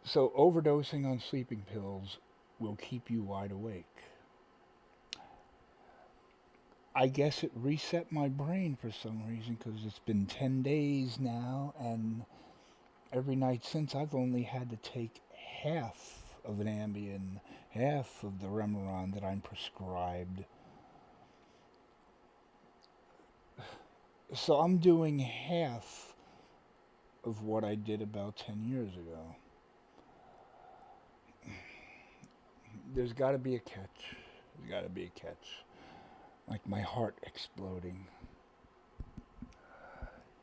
So overdosing on sleeping pills will keep you wide awake. I guess it reset my brain for some reason because it's been 10 days now, and every night since I've only had to take half of an Ambien, half of the Remeron that I'm prescribed. So I'm doing half of what I did about 10 years ago. There's got to be a catch. There's got to be a catch. Like my heart exploding.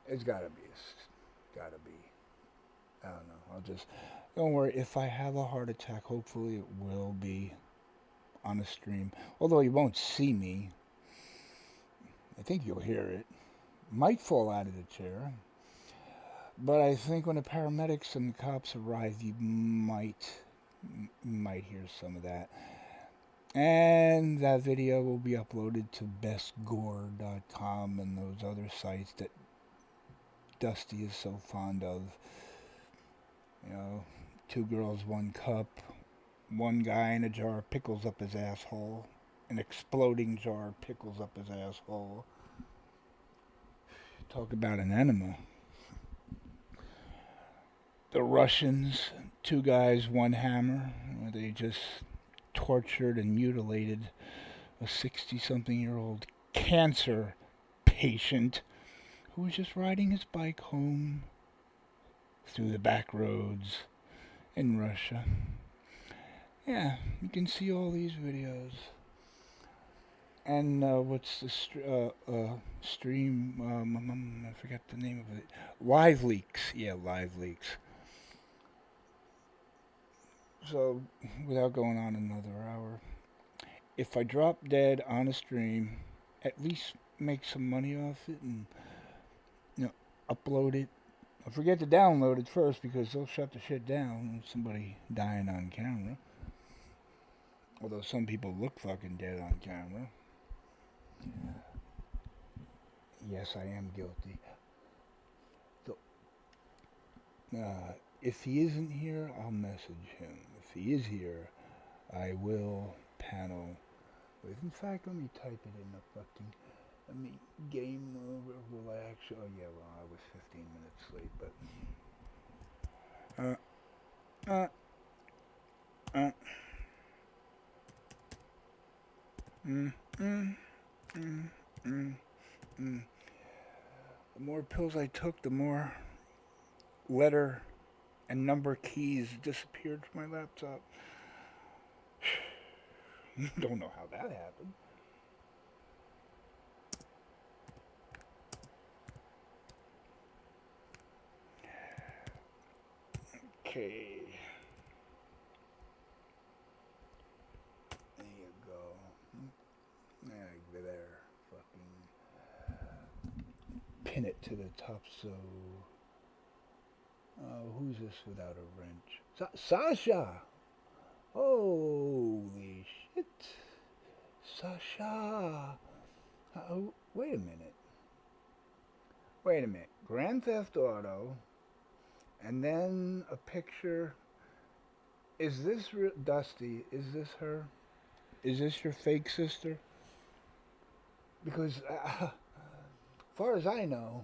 It's got to be. Got to be. I don't know. Don't worry. If I have a heart attack, hopefully it will be on a stream. Although you won't see me. I think you'll hear it. Might fall out of the chair. But I think when the paramedics and the cops arrive, you might hear some of that. And that video will be uploaded to bestgore.com and those other sites that Dusty is so fond of. You know, 2 girls, 1 cup, 1 guy in a jar of pickles up his asshole, an exploding jar of pickles up his asshole. Talk about an enema. The Russians, 2 guys, 1 hammer, where they just tortured and mutilated a 60-something-year-old cancer patient who was just riding his bike home through the back roads in Russia. Yeah, you can see all these videos. And what's the stream? I forgot the name of it. Live Leaks. Yeah, Live Leaks. So, without going on another hour, if I drop dead on a stream, at least make some money off it and, upload it. Don't forget to download it first because they'll shut the shit down with somebody dying on camera. Although some people look fucking dead on camera. Yes, I am guilty. So, if he isn't here, I'll message him. If he is here, I will panel with. In fact, let me type it in the fucking. Let me game over. Will I actually? Oh yeah, well I was 15 minutes late, but. The more pills I took, the more letter and number keys disappeared from my laptop. Don't know how that happened. Okay. There you go. There. Fucking pin it to the top so... who's this without a wrench? Sasha! Holy shit. Sasha! Wait a minute. Grand Theft Auto, and then a picture Is this Dusty? Is this her? Is this your fake sister? Because, far as I know,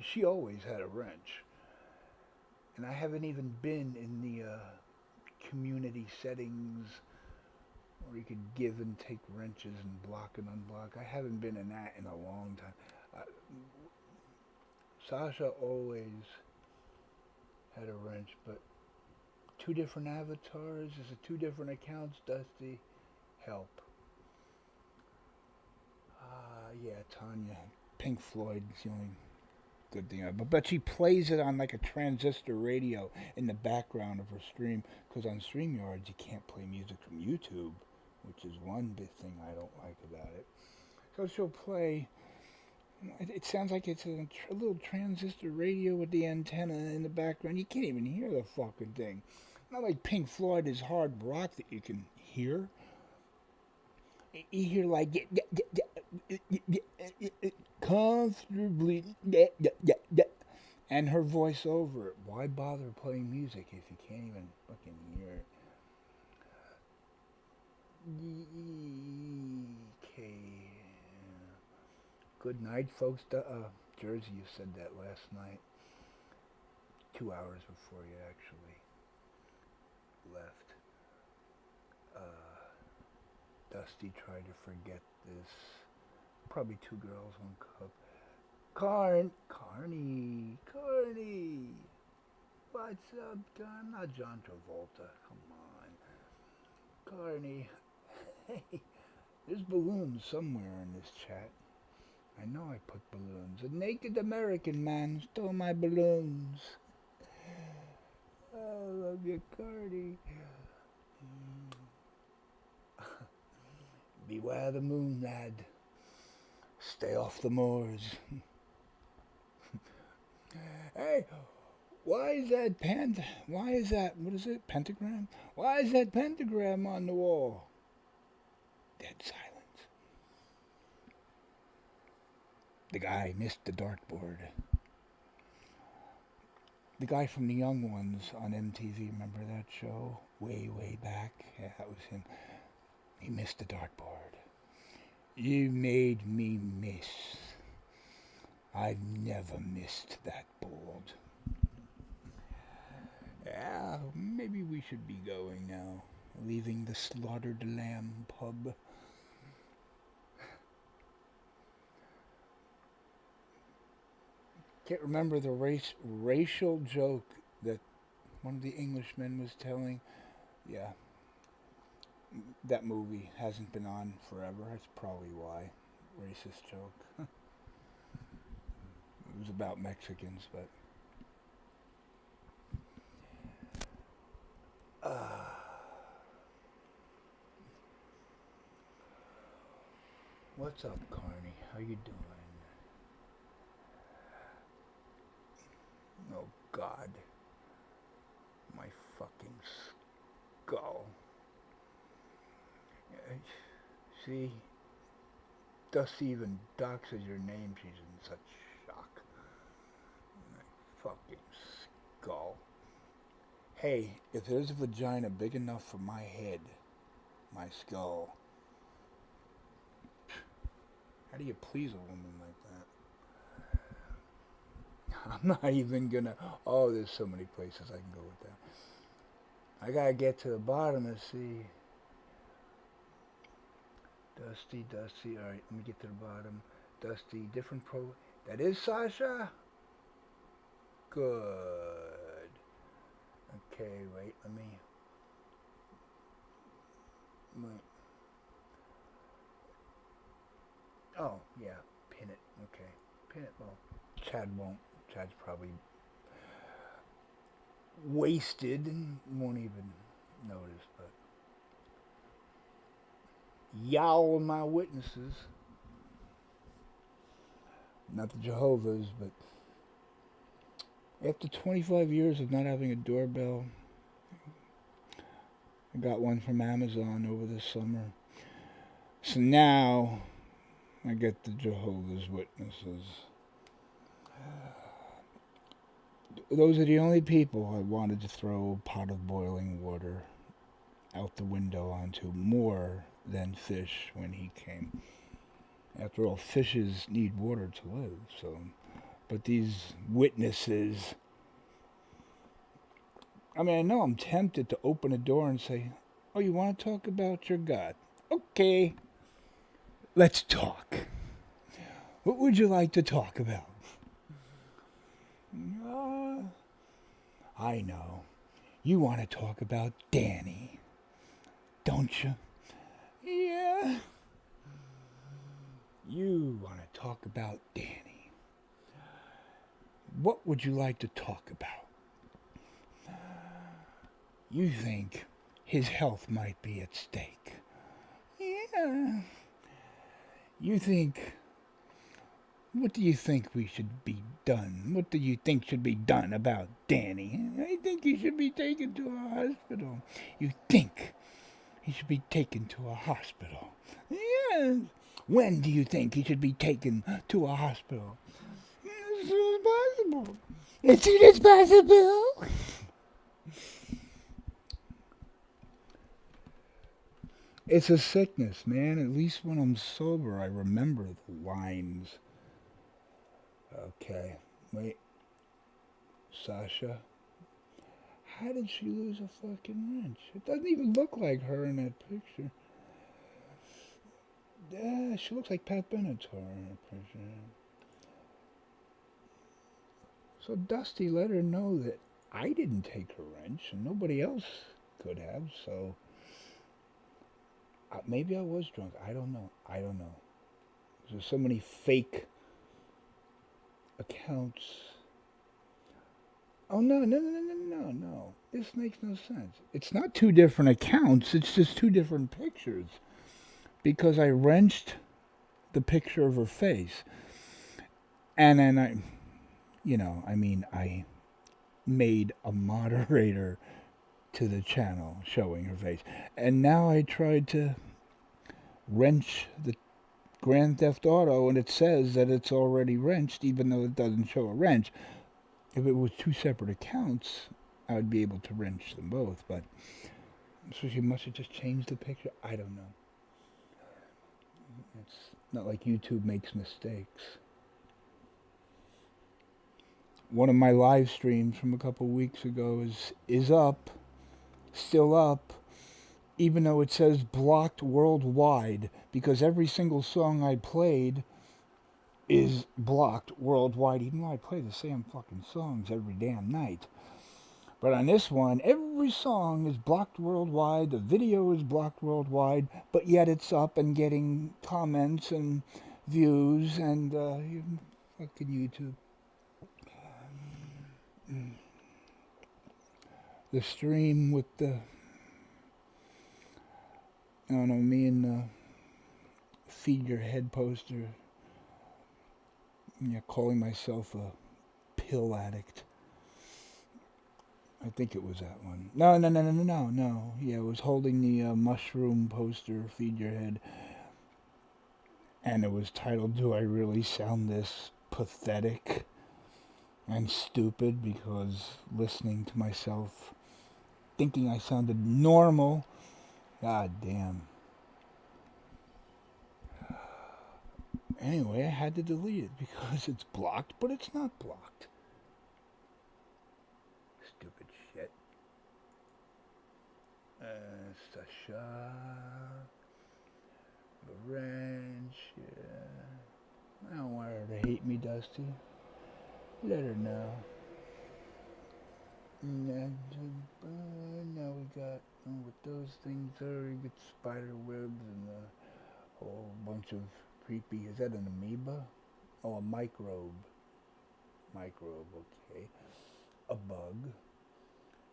she always had a wrench. And I haven't even been in the community settings where you could give and take wrenches and block and unblock. I haven't been in that in a long time. Sasha always had a wrench, but two different avatars? Is it two different accounts, Dusty? Help. Yeah, Tanya. Pink Floyd is the only good thing. But she plays it on like a transistor radio in the background of her stream. Because on StreamYards, you can't play music from YouTube, which is one big thing I don't like about it. So she'll play. It sounds like it's a little transistor radio with the antenna in the background. You can't even hear the fucking thing. Not like Pink Floyd is hard rock that you can hear. You hear like comfortably, and her voice over it. Why bother playing music if you can't even fucking hear it? Okay. Good night, folks. Jersey, you said that last night. 2 hours before you actually left. Dusty tried to forget this. Probably two girls, one cup. Carney. What's up, Don? Not John Travolta. Come on. Carney. Hey, there's balloons somewhere in this chat. I know I put balloons. A naked American man stole my balloons. I love you, Carney. Beware the moon, lad. Stay off the moors. Hey, why is that what is it, pentagram? Why is that pentagram on the wall? Dead silence. The guy missed the dartboard. The guy from The Young Ones on MTV, remember that show? Way back? Yeah, that was him. He missed the dartboard. You made me miss. I've never missed that board. Yeah, maybe we should be going now. Leaving the Slaughtered Lamb pub. Can't remember the racial joke that one of the Englishmen was telling. Yeah. That movie hasn't been on forever. That's probably why. Racist joke. It was about Mexicans, but... What's up, Carney? How you doing? Oh, God. My fucking skull. See, Dusty even doxes your name. She's in such shock. My fucking skull. Hey, if there's a vagina big enough for my head, my skull, how do you please a woman like that? I'm not even gonna... Oh, there's so many places I can go with that. I gotta get to the bottom and see... Dusty. Alright, let me get to the bottom. Dusty, different pro... That is Sasha? Good. Okay, wait, let me... Wait. Oh, yeah, pin it. Okay, pin it. Well, Chad won't. Chad's probably wasted and won't even notice, but... Y'all my witnesses. Not the Jehovah's, but after 25 years of not having a doorbell, I got one from Amazon over the summer. So now I get the Jehovah's Witnesses. Those are the only people I wanted to throw a pot of boiling water out the window onto more than fish when he came. After all, fishes need water to live, so. But these witnesses, I mean, I know I'm tempted to open a door and say, "Oh, you want to talk about your God? Okay, let's talk. What would you like to talk about?" Uh, I know. You want to talk about Danny, don't you? Yeah. You want to talk about Danny. What would you like to talk about? You think his health might be at stake. Yeah. You think. What do you think we should be done? What do you think should be done about Danny? I think he should be taken to a hospital. You think he should be taken to a hospital? Yeah. When do you think he should be taken to a hospital? As soon as possible. As soon as possible. It's a sickness, man. At least when I'm sober, I remember the lines. Okay, wait. Sasha? How did she lose a fucking wrench? It doesn't even look like her in that picture. Yeah, she looks like Pat Benatar in that picture. So Dusty let her know that I didn't take her wrench and nobody else could have, so maybe I was drunk. I don't know. There's so many fake accounts. Oh, no. This makes no sense. It's not two different accounts, it's just two different pictures. Because I wrenched the picture of her face. And then I made a moderator to the channel showing her face. And now I tried to wrench the Grand Theft Auto and it says that it's already wrenched even though it doesn't show a wrench. If it was two separate accounts, I would be able to wrench them both, but so she must have just changed the picture. I don't know. It's not like YouTube makes mistakes. One of my live streams from a couple weeks ago is up, still up, even though it says blocked worldwide, because every single song I played is blocked worldwide, even though I play the same fucking songs every damn night. But on this one, every song is blocked worldwide, the video is blocked worldwide, but yet it's up and getting comments and views and fucking YouTube. The stream with the, I don't know, me and Feed Your Head poster, calling myself a pill addict. I think it was that one. No. Yeah, it was holding the mushroom poster, Feed Your Head. And it was titled, "Do I Really Sound This Pathetic and Stupid?" Because listening to myself, thinking I sounded normal. God damn. Anyway, I had to delete it because it's blocked, but it's not blocked. Stupid shit. Sasha. The wrench. Yeah. I don't want her to hate me, Dusty. Let her know. Now we got, with those things there, you get spider webs and a whole bunch of creepy, is that an amoeba? Oh, a microbe. Microbe, okay. A bug.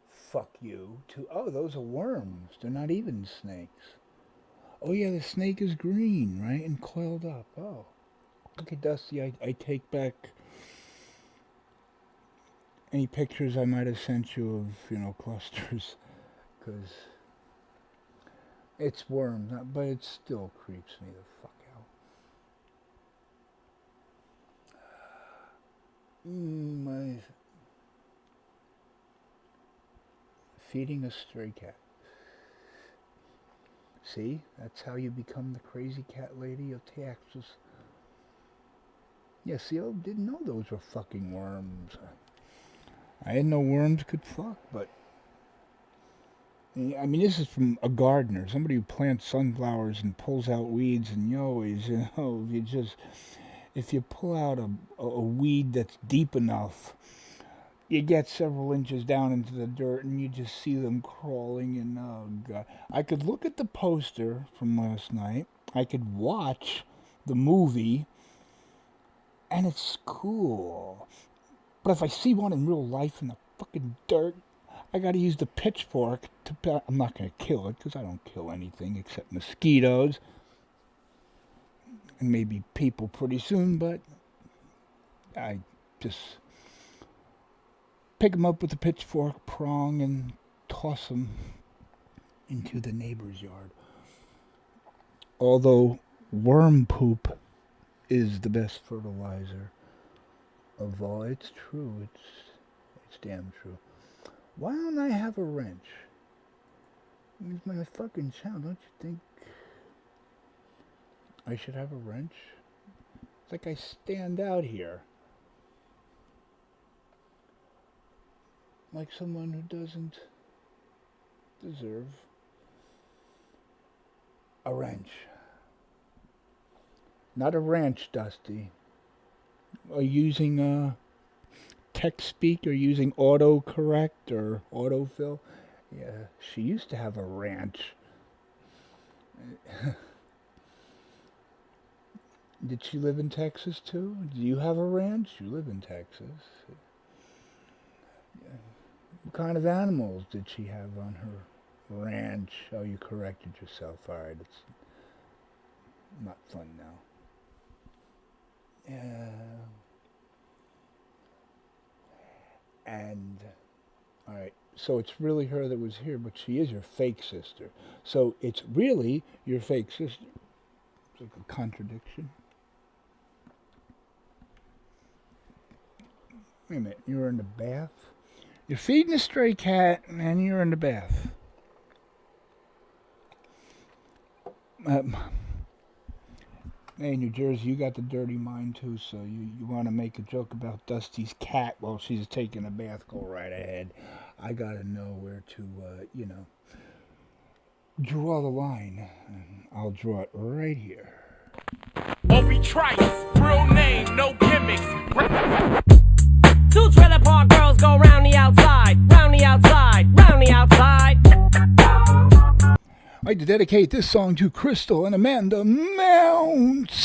Fuck you. Oh, those are worms. They're not even snakes. Oh yeah, the snake is green, right? And coiled up. Oh. Okay, Dusty, I take back any pictures I might have sent you of, clusters. Because it's worms, but it still creeps me the fuck out. feeding a stray cat. See? That's how you become the crazy cat lady of Texas. Yeah, see, I didn't know those were fucking worms. I didn't know worms could fuck, but... I mean, this is from a gardener, somebody who plants sunflowers and pulls out weeds, and you always, if you pull out a weed that's deep enough, you get several inches down into the dirt and you just see them crawling, and oh god. I could look at the poster from last night, I could watch the movie, and it's cool. But if I see one in real life in the fucking dirt, I gotta use the pitchfork to... I'm not gonna kill it, because I don't kill anything except mosquitoes. And maybe people pretty soon, but I just pick them up with a pitchfork, prong, and toss them into the neighbor's yard. Although worm poop is the best fertilizer of all. It's true. It's damn true. Why don't I have a wrench? It's my fucking child. Don't you think I should have a wrench? It's like I stand out here like someone who doesn't deserve a wrench. Not a wrench, Dusty. Are you using text speak, or using autocorrect or autofill? Yeah, she used to have a ranch. Did she live in Texas too? Do you have a ranch? You live in Texas. Yeah. What kind of animals did she have on her ranch? Oh, you corrected yourself. All right, it's not fun now. Yeah. And, all right, so it's really her that was here, but she is your fake sister. So it's really your fake sister. It's like a contradiction. Wait a minute, you were in the bath? You're feeding a stray cat, and you're in the bath. Hey, New Jersey, you got the dirty mind too, so you want to make a joke about Dusty's cat while she's taking a bath, go right ahead. I gotta know where to, draw the line. And I'll draw it right here. Obi Trice, real name, no gimmicks. Two trailer park girls go round the outside, round the outside, round the outside. I'd like to dedicate this song to Crystal and Amanda Mounts.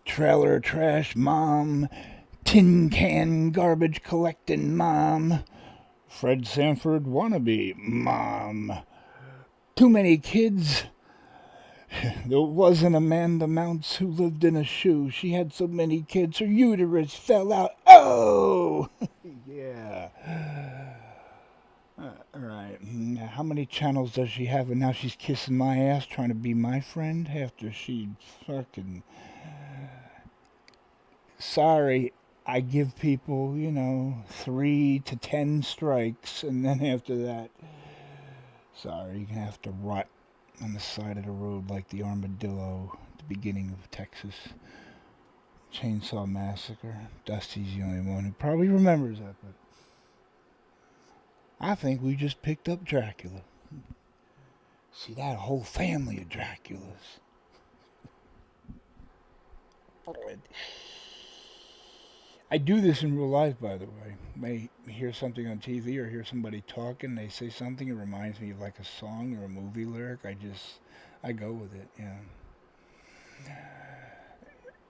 Trailer trash mom, tin can garbage collecting mom, Fred Sanford wannabe mom. Too many kids. There was an Amanda Mounts who lived in a shoe. She had so many kids, her uterus fell out. Oh! Yeah. All right. How many channels does she have? And now she's kissing my ass trying to be my friend after she fucking... Sorry, I give people, 3 to 10 strikes, and then after that, sorry, you're going to have to rot on the side of the road like the armadillo at the beginning of Texas Chainsaw Massacre. Dusty's the only one who probably remembers that, but I think we just picked up Dracula. See, that whole family of Draculas. I do this in real life, by the way. I hear something on TV or hear somebody talking, they say something, it reminds me of like a song or a movie lyric. I go with it, yeah.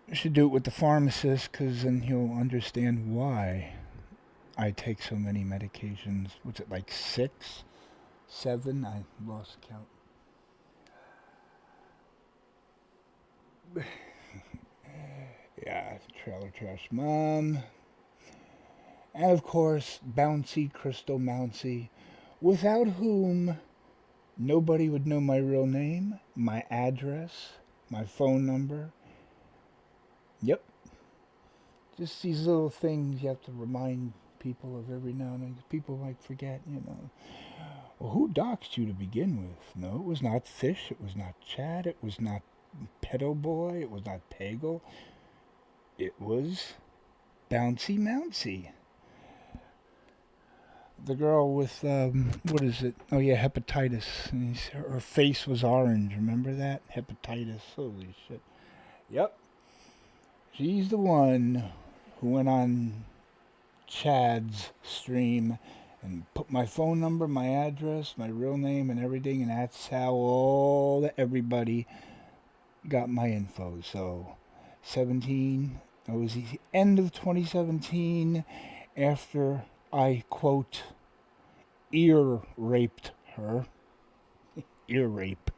I should do it with the pharmacist, because then he'll understand why I take so many medications. What's it, like 6? 7? I lost count. Yeah, trailer trash mom. And of course, bouncy Crystal Mouncy, without whom nobody would know my real name, my address, my phone number. Yep. Just these little things you have to remind people of every now and then. People might forget, Well, who doxed you to begin with? No, it was not Fish. It was not Chad. It was not Pedo Boy. It was not Pagel. It was Bouncy Mouncy. The girl with, what is it? Oh, yeah, hepatitis. And her face was orange. Remember that? Hepatitis. Holy shit. Yep. She's the one who went on Chad's stream and put my phone number, my address, my real name, and everything, and that's how everybody got my info. So, 17, it was the end of 2017, after I, quote, ear raped her. Ear rape.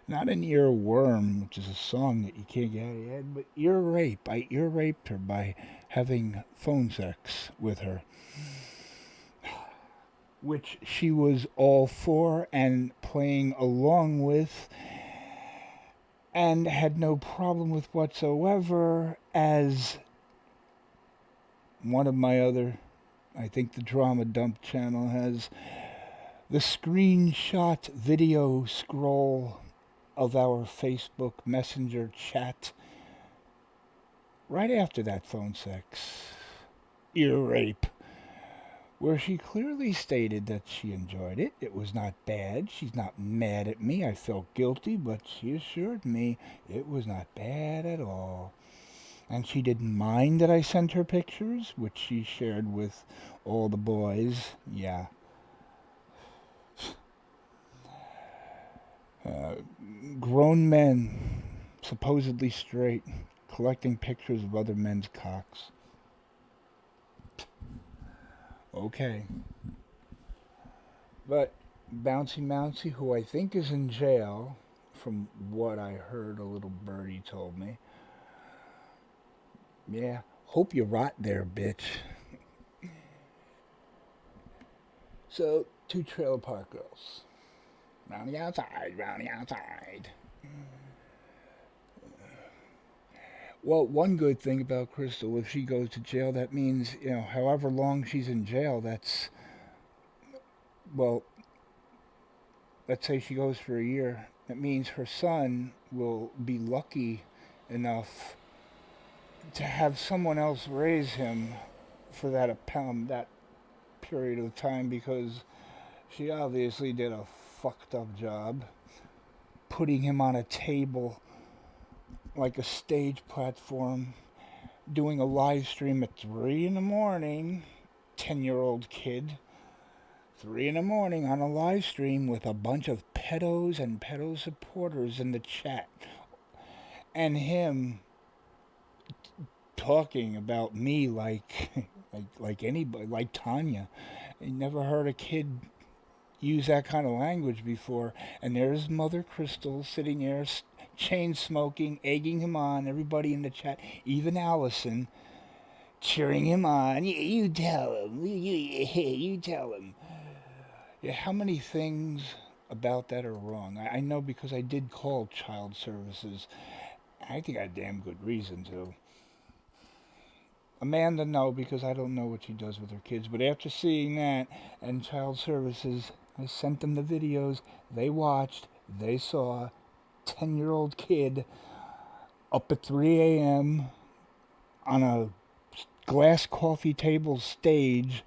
Not an earworm, which is a song that you can't get out of your head, but ear rape. I ear raped her by having phone sex with her, which she was all for and playing along with, and had no problem with whatsoever, as one of my other, I think the Drama Dump channel has the screenshot video scroll of our Facebook Messenger chat right after that phone sex, ear rape, where she clearly stated that she enjoyed it. It was not bad. She's not mad at me. I felt guilty, but she assured me it was not bad at all. And she didn't mind that I sent her pictures, which she shared with all the boys. Yeah. Grown men, supposedly straight, collecting pictures of other men's cocks. Okay. But Bouncy Mouncy, who I think is in jail, from what I heard a little birdie told me. Yeah, hope you rot there, bitch. So, 2 trailer park girls. Round the outside, round the outside. Well, one good thing about Crystal, if she goes to jail, that means, however long she's in jail, that's, well, let's say she goes for a year, that means her son will be lucky enough to have someone else raise him for that period of time, because she obviously did a fucked up job putting him on a table like a stage platform, doing a live stream at 3 in the morning, 10-year-old kid, 3 in the morning on a live stream with a bunch of pedos and pedo supporters in the chat, and him talking about me like anybody, like Tanya. I never heard a kid use that kind of language before. And there's Mother Crystal sitting there, chain smoking, egging him on. Everybody in the chat, even Allison, cheering him on. You tell him. You tell him. Yeah, how many things about that are wrong? I know, because I did call child services. I think I had damn good reason to. Amanda, no, because I don't know what she does with her kids. But after seeing that and child services, I sent them the videos. They watched. They saw 10-year-old kid up at 3 a.m. on a glass coffee table stage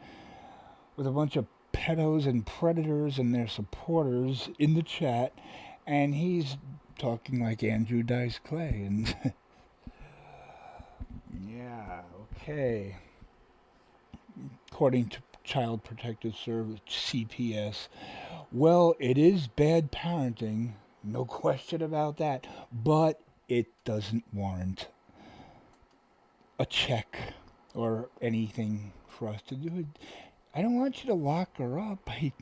with a bunch of pedos and predators and their supporters in the chat. And he's talking like Andrew Dice Clay. And yeah, okay. According to Child Protective Service, CPS, well, it is bad parenting, no question about that, but it doesn't warrant a check or anything for us to do. I don't want you to lock her up. I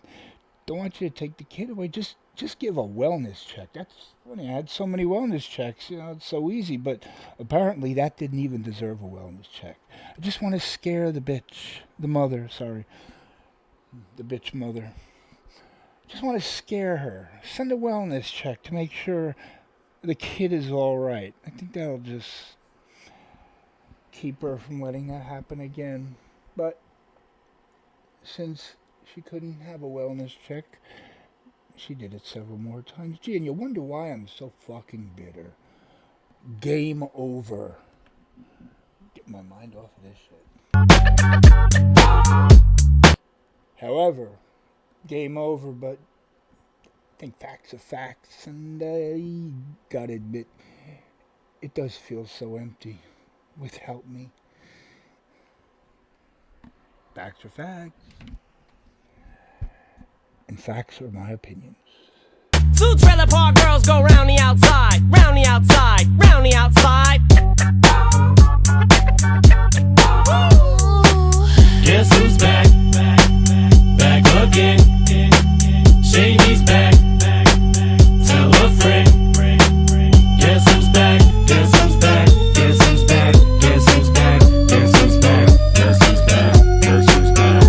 don't want you to take the kid away. Just give a wellness check. That's funny. I had so many wellness checks. It's so easy. But apparently that didn't even deserve a wellness check. I just want to scare the bitch, the mother. Sorry, the bitch mother. Just want to scare her. Send a wellness check to make sure the kid is all right. I think that'll just keep her from letting that happen again. But since she couldn't have a wellness check, she did it several more times. Gee, and you wonder why I'm so fucking bitter. Game over. Get my mind off of this shit. However, game over, but I think facts are facts, and I gotta admit, it does feel so empty without me. Facts are facts, and facts are my opinions. Two trailer park girls go round the outside, round the outside, round the outside. Guess who's back? Back again. Shady's back. Tell a friend. Guess who's back? Guess who's back? Guess who's back? Guess who's back? Guess who's back? Guess who's back? Guess who's back?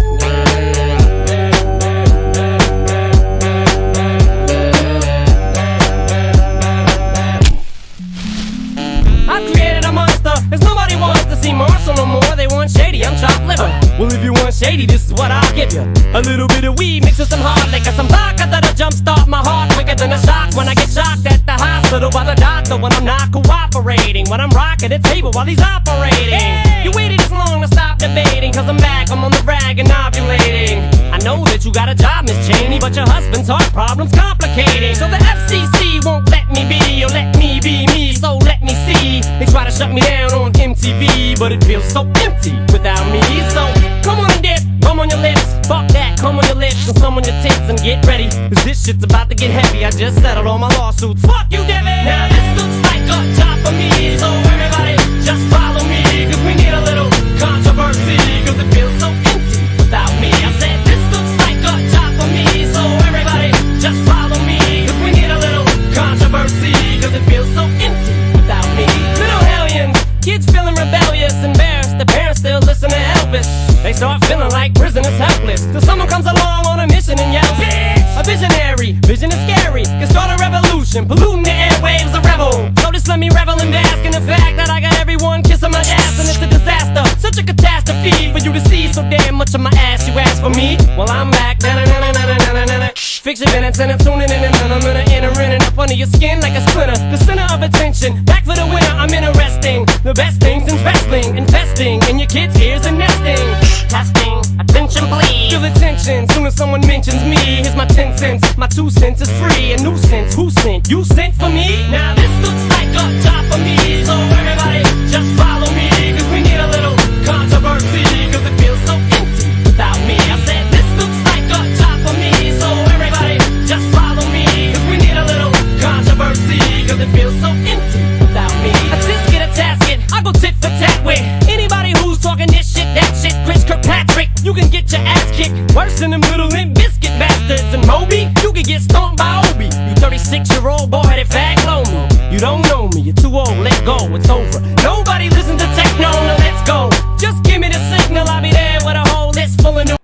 I've created a monster, cause nobody wants to see Marshall no more. They want Shady, I'm chopped liver. Well, if you want Shady, this is what I'll give you. A little bit of weed mixed with some hard liquor, some vodka that'll jumpstart my heart quicker than a shock when I get shocked at the hospital by the doctor when I'm not cooperating. When I'm rocking the table while he's operating. Hey! You waited this long to stop debating, cause I'm back, I'm on the rag and ovulating. I know that you got a job, Miss Cheney, but your husband's heart problem's complicating. So the FCC won't let me be, or let me be me, so let me see. They try to shut me down on MTV, but it feels so empty without me. So come on and dip, come on your lips. Fuck that, come on your lips and some on your tits and get ready, cause this shit's about to get heavy. I just settled all my lawsuits. Fuck you, Devin. Now this looks like a job for me, so everybody just follow me, cause we need a little controversy, cause it feels so empty without me. I said this looks like a job for me, so everybody just follow me, cause we need a little controversy, cause it feels so empty without me. Little hellions, kids feeling rebellious, embarrassed, the parents still listen to Elvis. They start feeling like prisoners helpless, till someone comes along on a mission and yells, bitch! A visionary, vision is scary, can start a revolution, polluting the airwaves, a rebel. So just let me revel and bask in the fact that I got everyone kissing my ass, and it's a disaster, such a catastrophe for you to see so damn much of my ass. You ask for me? Well, I'm back. Fix your minutes and I'm tuning in, and I'm gonna enter in and up under your skin like a splinter. The center of attention, back for the winner. I'm interesting. The best things in wrestling, investing in your kids' ears and nesting. Testing, attention please. Feel the tension soon as someone mentions me. Here's my 10 cents, my 2 cents is free. A nuisance, who sent? You sent for me? Now this looks like a job for me, so everybody just follow me, cause we need a little controversy, cause it feels so empty without me. I said this looks like a job for me, so everybody just follow me, cause we need a little controversy, cause it feels so empty without me. I just get a tasket, I go tit for tat with anybody who's talking this shit, that shit. Chris Kirkpatrick, you can get your ass kicked worse than them little Limp Biscuit bastards. And Moby, you can get stomped by Obi. You 36-year-old boy that fag blow me. You don't know me, you're too old, let go, it's over. Nobody listen to techno, now let's go. Just give me the signal, I'll be there with a whole list full of new.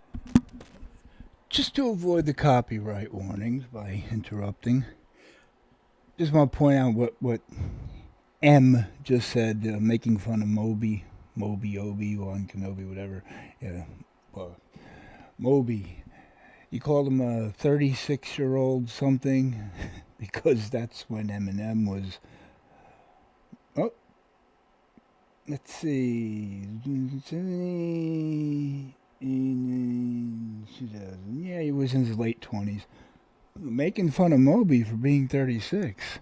Just to avoid the copyright warnings by interrupting, just want to point out what M just said, making fun of Moby, Obi-Wan Kenobi, whatever. Yeah, well, Moby. You called him a 36-year-old something because that's when Eminem was. Oh, let's see. Yeah, he was in his late 20s. Making fun of Moby for being 36.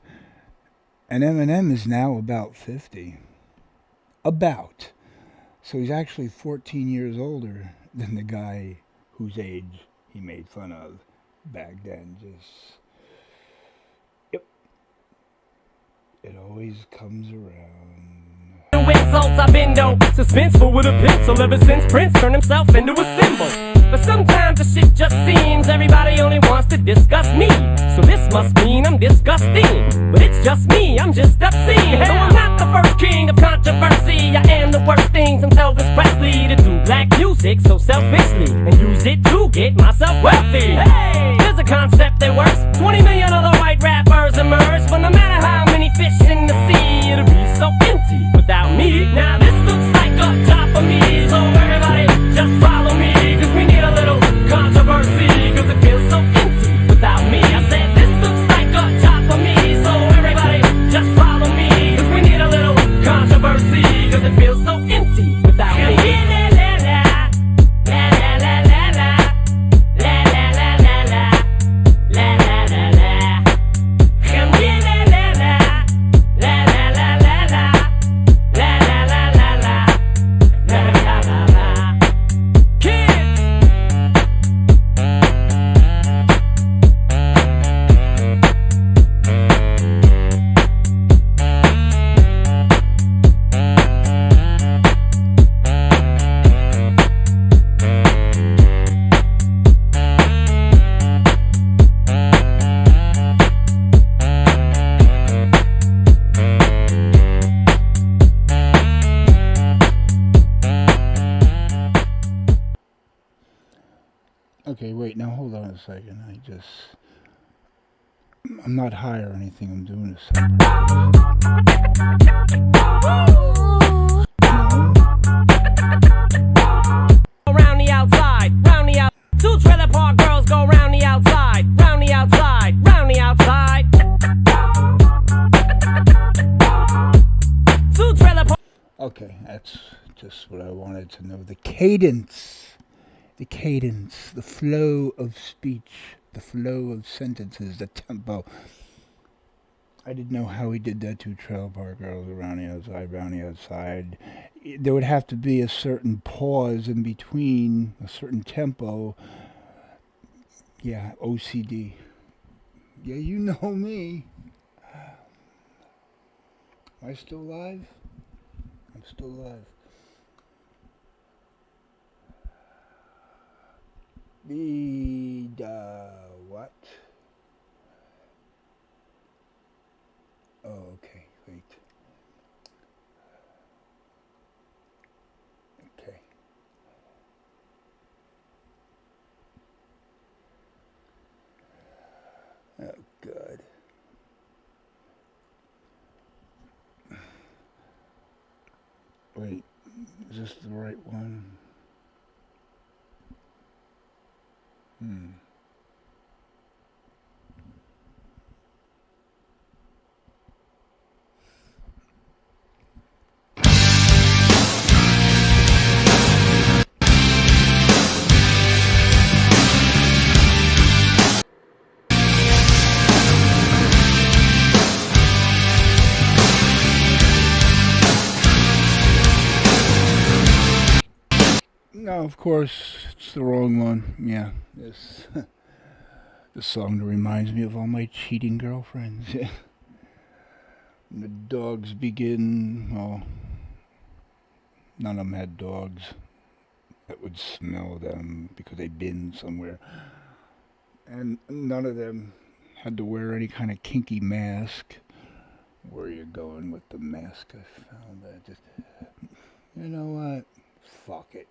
And Eminem is now about 50. About. So he's actually 14 years older than the guy whose age he made fun of back then. Just, yep. It always comes around. Insults I've been though, suspenseful with a pencil ever since Prince turned himself into a symbol. But sometimes the shit just seems everybody only wants to discuss me. So this must mean I'm disgusting, but it's just me, I'm just obscene. So I'm not the first king of controversy. I am the worst thing since Elvis Presley to do black music so selfishly and use it to get myself wealthy. Hey, there's a concept that works. 20 million other white rappers emerge, but no matter how many fish in the sea, it'll be so empty without me. Now this looks like a Okay, wait, now hold on a second. I'm not high or anything. I'm doing this on Around the outside, round the out. Two trailer park girls go round the outside, round the outside, round the outside. Two trailer park. Okay, that's just what I wanted to know. The cadence, the flow of speech, the flow of sentences, the tempo. I didn't know how he did that to Trailer Park Girls around the outside, round the outside. There would have to be a certain pause in between, a certain tempo. Yeah, OCD. Yeah, you know me. Am I still alive? I'm still alive. What? Oh, okay, wait. Okay. Oh, God. Wait, is this the right one? No, of course, it's the wrong one. Yeah, this this song that reminds me of all my cheating girlfriends. Yeah. When the dogs begin, well, none of them had dogs that would smell them because they'd been somewhere. And none of them had to wear any kind of kinky mask. Where are you going with the mask? I found that. Just, you know what? Fuck it.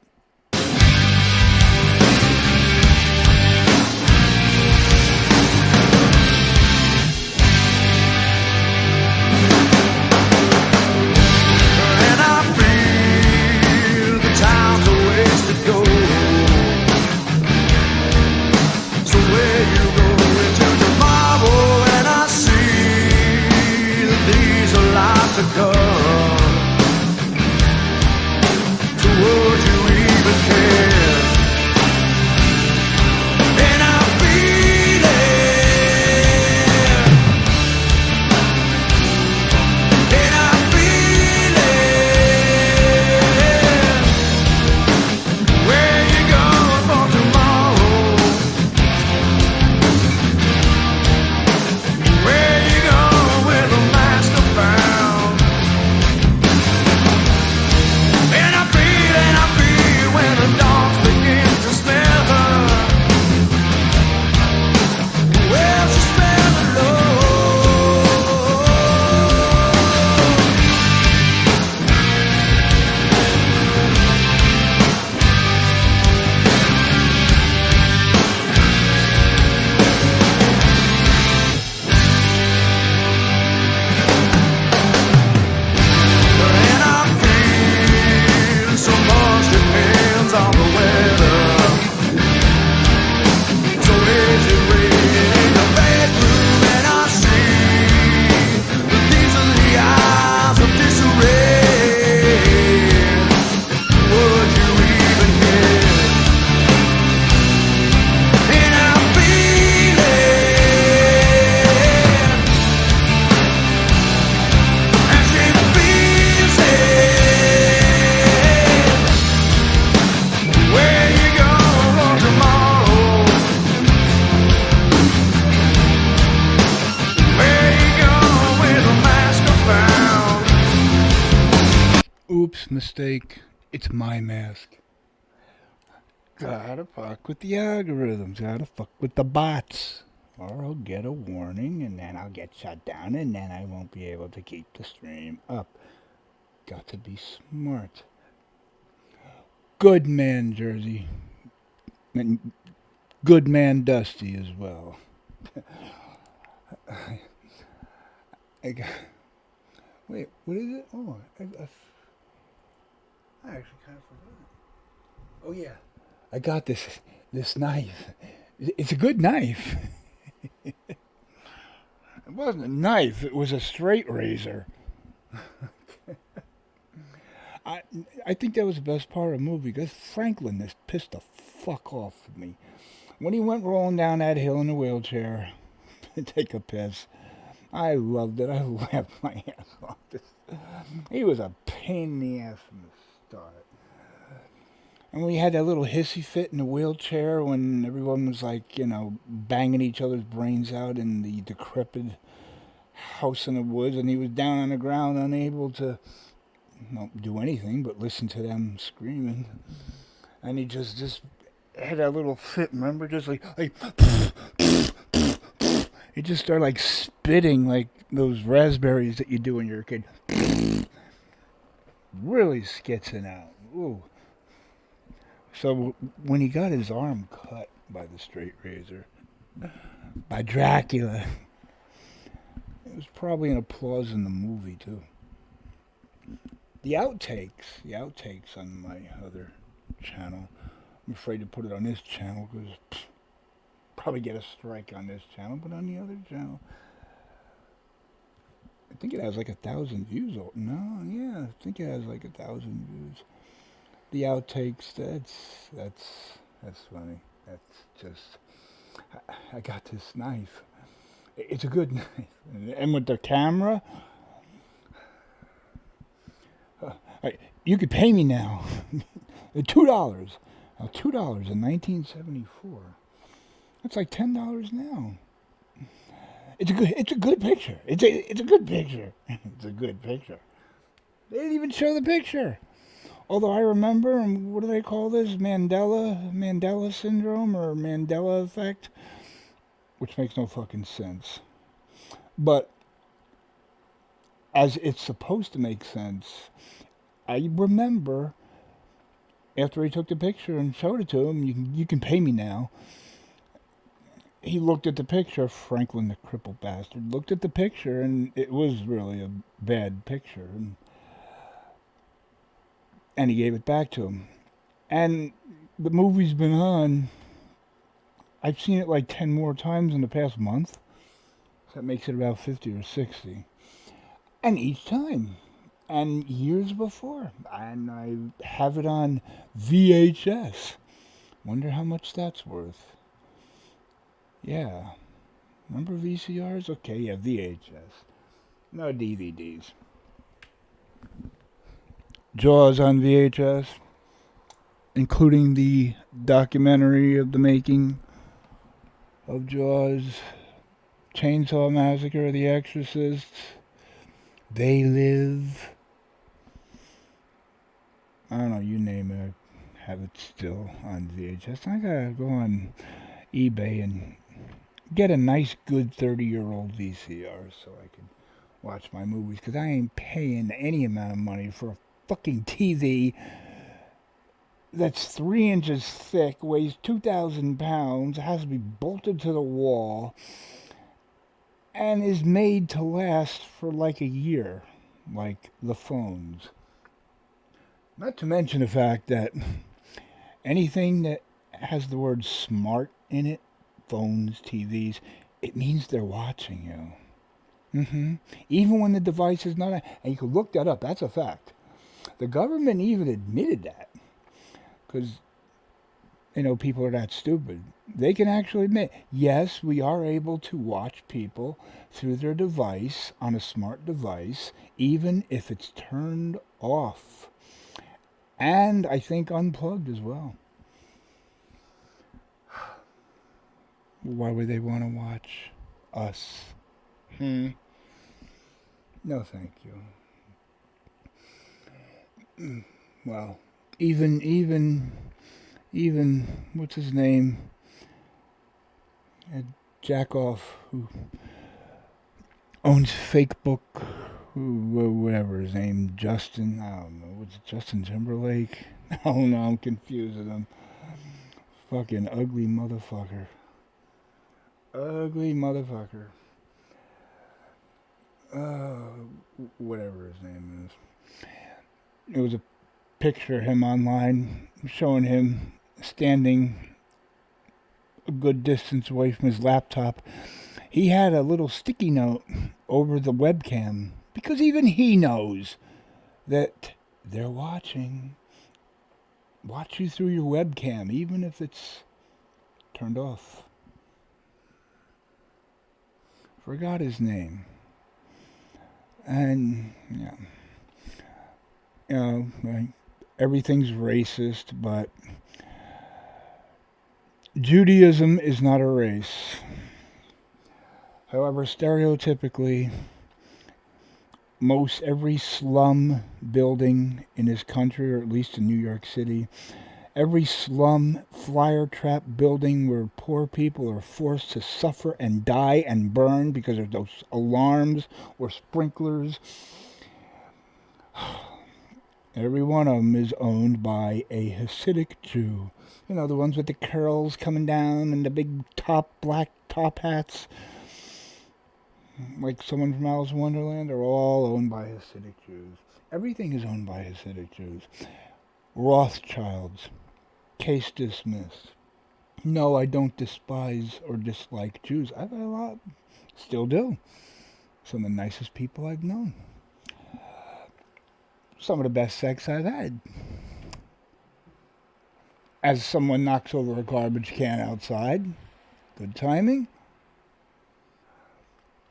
And I feel the time's a ways to go. So where you go into tomorrow, and I see that these are lives to come. So would you even care? And I feel it. And I feel it. Where you going for tomorrow? Where you going with a master found? And I feel when the dogs begin to smell her. Well, she smell alone. And I feel so much depends on the weather. So is it raining in the bedroom? And I see that these are the eyes of disarray. Would you even care? And I feel it. And she feels it. Where you going for tomorrow? Where you going with a mask found? Oops, mistake. It's my mask. Gotta fuck with the algorithms. Gotta fuck with the bots. Or I'll get a warning and then I'll get shut down and then I won't be able to keep the stream up. Got to be smart. Good man, Jersey. And Good Man Dusty as well. I got, wait, what is it? Oh, I actually kind of forgot. Oh yeah, I got this knife. It's a good knife. It wasn't a knife. It was a straight razor. I I think that was the best part of the movie because Franklin just pissed the fuck off at me when he went rolling down that hill in a wheelchair to take a piss. I loved it. I laughed my ass off. He was a pain in the ass from the start. And we had that little hissy fit in the wheelchair when everyone was like, banging each other's brains out in the decrepit house in the woods, and he was down on the ground, unable to do anything but listen to them screaming. And he just had that little fit, remember? Just like he just started like spitting like those raspberries that you do when you're a kid. Really skitzing out. Ooh. So when he got his arm cut by the straight razor, by Dracula, it was probably an applause in the movie too. The outtakes on my other channel. I'm afraid to put it on this channel because probably get a strike on this channel, but on the other channel, I think it has like 1,000 views. No, yeah, I think it has like 1,000 views. The outtakes, that's funny. That's just, I got this knife. It's a good knife, and with the camera, you could pay me now, $2. $2 in 1974. That's like $10 now. It's a good picture. It's a good picture. It's a good picture. They didn't even show the picture. Although I remember, what do they call this? Mandela syndrome or Mandela effect? Which makes no fucking sense. But as it's supposed to make sense, I remember after he took the picture and showed it to him, you can pay me now. He looked at the picture, Franklin the crippled bastard, looked at the picture, and it was really a bad picture. And he gave it back to him. And the movie's been on. I've seen it like 10 more times in the past month. So that makes it about 50 or 60. And each time. And years before. And I have it on VHS. Wonder how much that's worth. Yeah. Remember VCRs? Okay, yeah, VHS. No DVDs. Jaws on VHS, including the documentary of the making of Jaws, Chainsaw Massacre, The Exorcist, They Live. I don't know, you name it, I have it still on VHS. I gotta go on eBay and get a nice, good 30-year-old VCR so I can watch my movies, because I ain't paying any amount of money for a fucking TV that's 3 inches thick, weighs 2,000 pounds, has to be bolted to the wall, and is made to last for like a year, like the phones. Not to mention the fact that anything that has the word smart in it, phones, TVs, it means they're watching you. Even when the device is not, and you can look that up, that's a fact. The government even admitted that, because, people are that stupid. They can actually admit, yes, we are able to watch people through their device, on a smart device, even if it's turned off. And I think unplugged as well. Why would they want to watch us? No, thank you. Well, even, what's his name? Jackoff, who owns Fake Book, whatever his name, Justin, I don't know, what's it, Justin Timberlake? Oh no, I'm confusing him. Fucking ugly motherfucker. Ugly motherfucker. Whatever his name is. There was a picture of him online showing him standing a good distance away from his laptop. He had a little sticky note over the webcam because even he knows that they're watching. Watch you through your webcam, even if it's turned off. Forgot his name. And, yeah. You know, like, everything's racist, but Judaism is not a race. However, stereotypically, most every slum building in this country, or at least in New York City, every slum flyer trap building where poor people are forced to suffer and die and burn because of those alarms or sprinklers, every one of them is owned by a Hasidic Jew. You know, the ones with the curls coming down and the big black top hats, like someone from Alice in Wonderland, are all owned by Hasidic Jews. Everything is owned by Hasidic Jews. Rothschilds. Case dismissed. No, I don't despise or dislike Jews. I've had a lot. Still do. Some of the nicest people I've known. Some of the best sex I've had. As someone knocks over a garbage can outside. Good timing.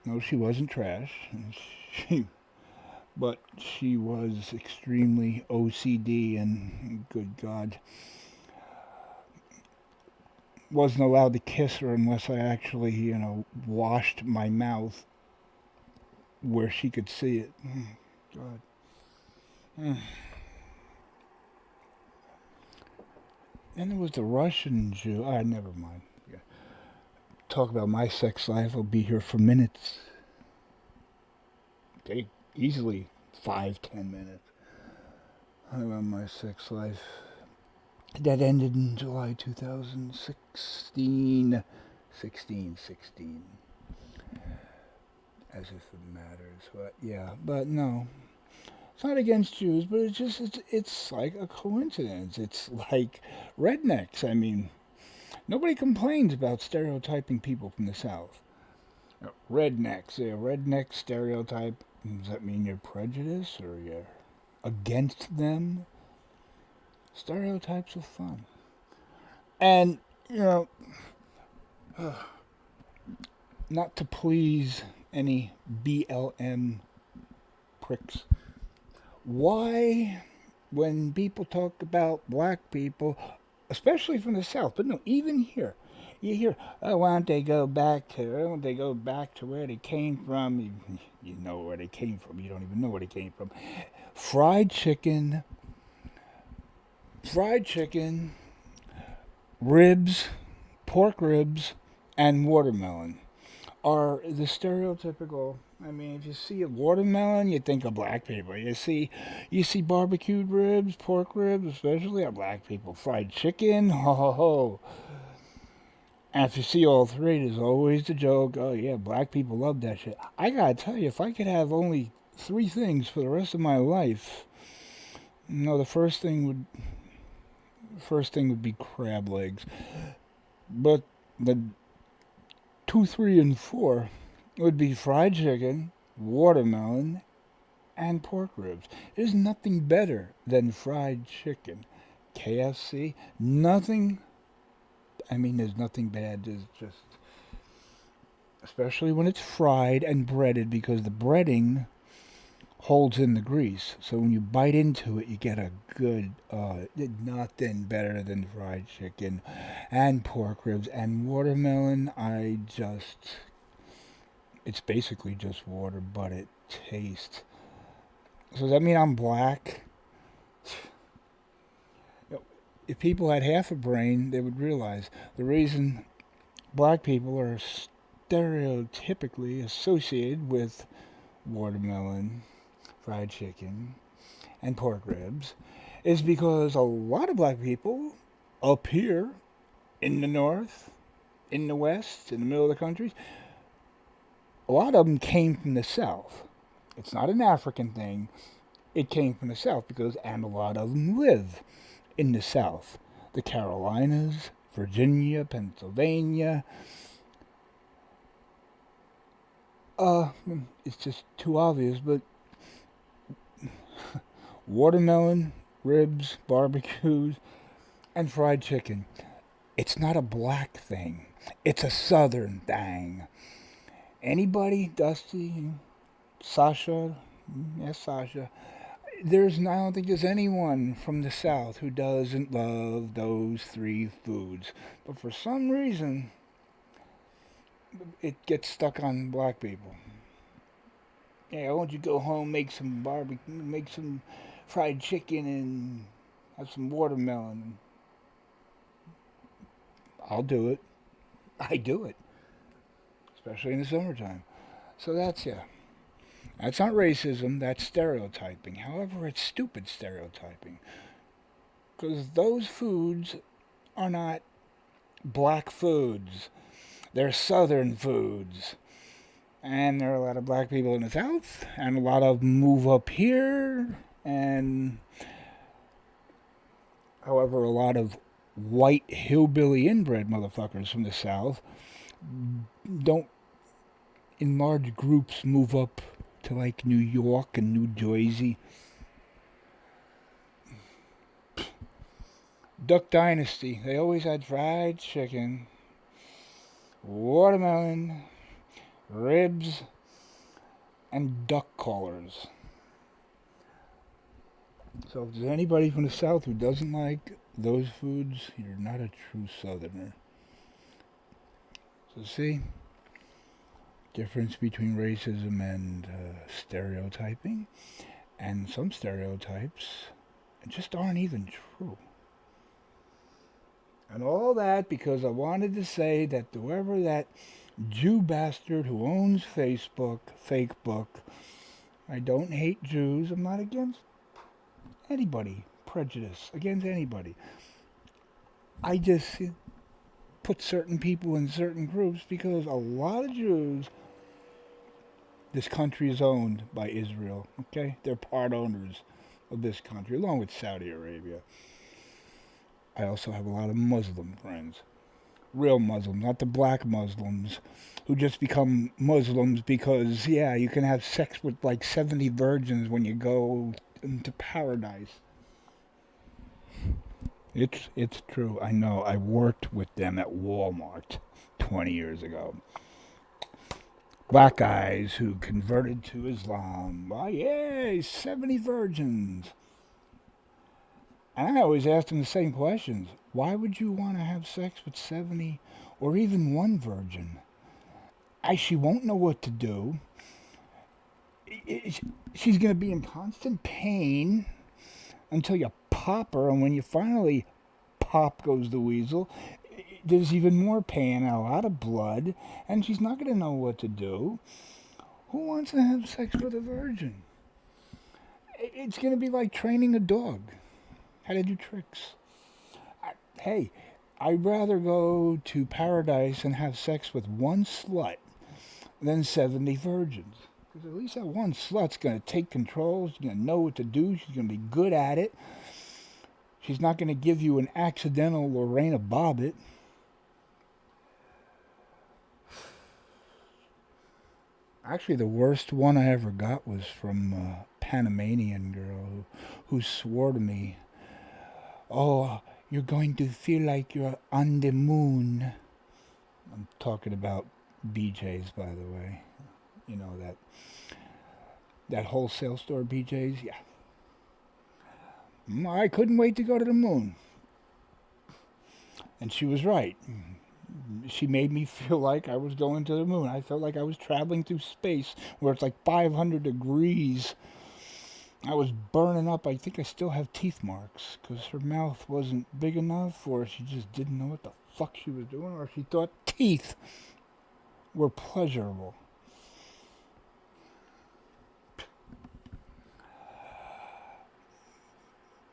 No, she wasn't trash. But she was extremely OCD and, good God, wasn't allowed to kiss her unless I actually, washed my mouth where she could see it. God. And there was the Russian Jew. Never mind. Yeah. Talk about my sex life. I'll be here for minutes. Take easily 5-10 minutes. About my sex life. That ended in July 2016. 16. As if it matters. But yeah, but no. It's not against Jews, but it's like a coincidence. It's like rednecks. I mean, nobody complains about stereotyping people from the South. Rednecks. A redneck stereotype. Does that mean you're prejudiced or you're against them? Stereotypes are fun. And, not to please any BLM pricks, why, when people talk about black people, especially from the South, but no, even here, you hear, why don't they go back to where they came from? You know where they came from. You don't even know where they came from. Fried chicken, ribs, pork ribs, and watermelon are the stereotypical. I mean, if you see a watermelon, you think of black people. You see barbecued ribs, pork ribs, especially are black people. Fried chicken, ho ho ho. And if you see all three, there's always the joke, oh yeah, black people love that shit. I gotta tell you, if I could have only 3 things for the rest of my life, the first thing would be crab legs. But the 2, 3, and 4 would be fried chicken, watermelon, and pork ribs. There's nothing better than fried chicken. KFC, nothing. I mean, there's nothing bad. There's just, especially when it's fried and breaded, because the breading holds in the grease. So when you bite into it, you get a good, nothing better than fried chicken and pork ribs and watermelon. It's basically just water, but it tastes. So does that mean I'm black? If people had half a brain, they would realize the reason black people are stereotypically associated with watermelon, fried chicken, and pork ribs is because a lot of black people up here in the north, in the west, in the middle of the countries, a lot of them came from the south. It's not an African thing. It came from the south and a lot of them live in the south. The Carolinas, Virginia, Pennsylvania. It's just too obvious, but watermelon, ribs, barbecues, and fried chicken. It's not a black thing. It's a southern thing. Anybody, Dusty, Sasha, yes, Sasha, I don't think there's anyone from the South who doesn't love those three foods. But for some reason, it gets stuck on black people. Yeah, why don't you go home, make some barbecue, make some fried chicken, and have some watermelon? I'll do it. I do it. Especially in the summertime. So that's not racism, that's stereotyping. However, it's stupid stereotyping. Because those foods are not black foods. They're southern foods. And there are a lot of black people in the South, and a lot of them move up here, and however, a lot of white hillbilly inbred motherfuckers from the South don't in large groups move up to like New York and New Jersey. Duck Dynasty, they always had fried chicken, watermelon, ribs, and duck collars. So if there's anybody from the South who doesn't like those foods, you're not a true Southerner. So see, difference between racism and stereotyping, and some stereotypes just aren't even true. And all that because I wanted to say that whoever that Jew bastard who owns Facebook, fake book, I don't hate Jews, I'm not against anybody, prejudice against anybody. I just put certain people in certain groups because a lot of Jews, this country is owned by Israel, okay? They're part owners of this country, along with Saudi Arabia. I also have a lot of Muslim friends. Real Muslims, not the black Muslims who just become Muslims because, yeah, you can have sex with like 70 virgins when you go into paradise. It's true. I know. I worked with them at Walmart 20 years ago. Black guys who converted to Islam. Why, yay, 70 virgins. And I always ask them the same questions. Why would you want to have sex with 70 or even one virgin? She won't know what to do. She's going to be in constant pain until you pop her, and when you finally pop goes the weasel, there's even more pain, a lot of blood, and she's not going to know what to do. Who wants to have sex with a virgin? It's going to be like training a dog how to do tricks. I'd rather go to paradise and have sex with one slut than 70 virgins. Because at least that one slut's going to take control. She's going to know what to do. She's going to be good at it. She's not going to give you an accidental Lorena Bobbitt. Actually, the worst one I ever got was from a Panamanian girl who swore to me, "Oh, you're going to feel like you're on the moon." I'm talking about BJ's, by the way. You know, that wholesale store BJ's? Yeah. I couldn't wait to go to the moon. And she was right. She made me feel like I was going to the moon. I felt like I was traveling through space where it's like 500 degrees. I was burning up. I think I still have teeth marks because her mouth wasn't big enough, or she just didn't know what the fuck she was doing, or she thought teeth were pleasurable.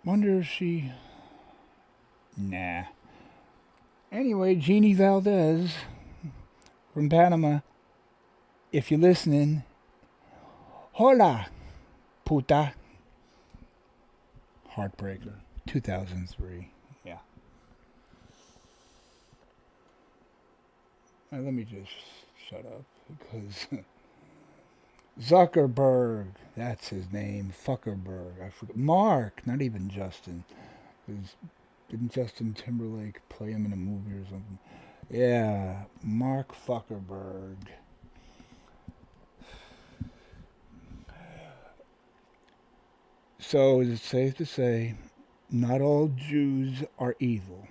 Wonder if she... Nah. Anyway, Jeannie Valdez from Panama, if you're listening, hola, puta. Heartbreaker, 2003. Yeah. Now, let me just shut up because Zuckerberg, that's his name, Fuckerberg. I forgot. Mark, not even Justin. Didn't Justin Timberlake play him in a movie or something? Yeah, Mark Fuckerberg. So is it safe to say not all Jews are evil?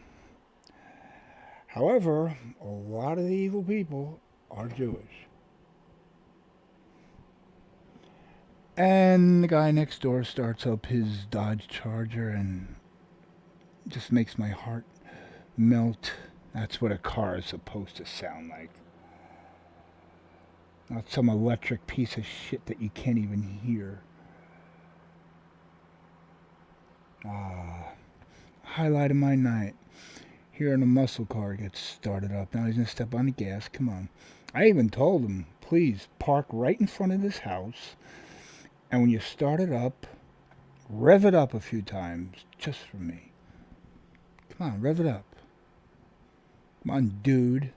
However, a lot of the evil people are Jewish. And the guy next door starts up his Dodge Charger and just makes my heart melt. That's what a car is supposed to sound like. Not some electric piece of shit that you can't even hear. Highlight of my night. Hearing a muscle car get started up. Now he's going to step on the gas. Come on. I even told him, please park right in front of this house. And when you start it up, rev it up a few times just for me. Come on, rev it up. Come on, dude.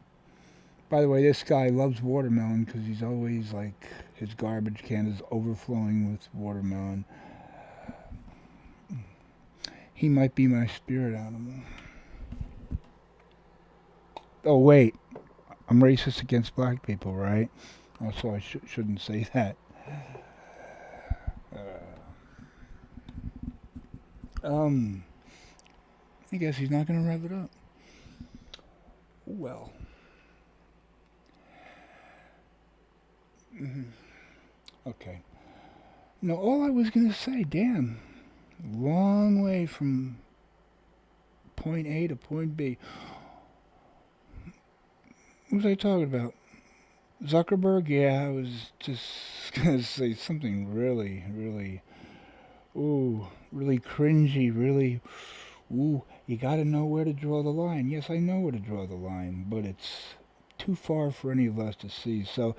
By the way, this guy loves watermelon because he's always like, his garbage can is overflowing with watermelon. He might be my spirit animal. Oh, wait. I'm racist against black people, right? Also, I shouldn't say that. I guess he's not going to rev it up. Well. Okay. No, all I was going to say, damn. Long way from point A to point B. What was I talking about? Zuckerberg? Yeah, I was just going to say something really, really, really cringy, really, you got to know where to draw the line. Yes, I know where to draw the line, but it's too far for any of us to see. So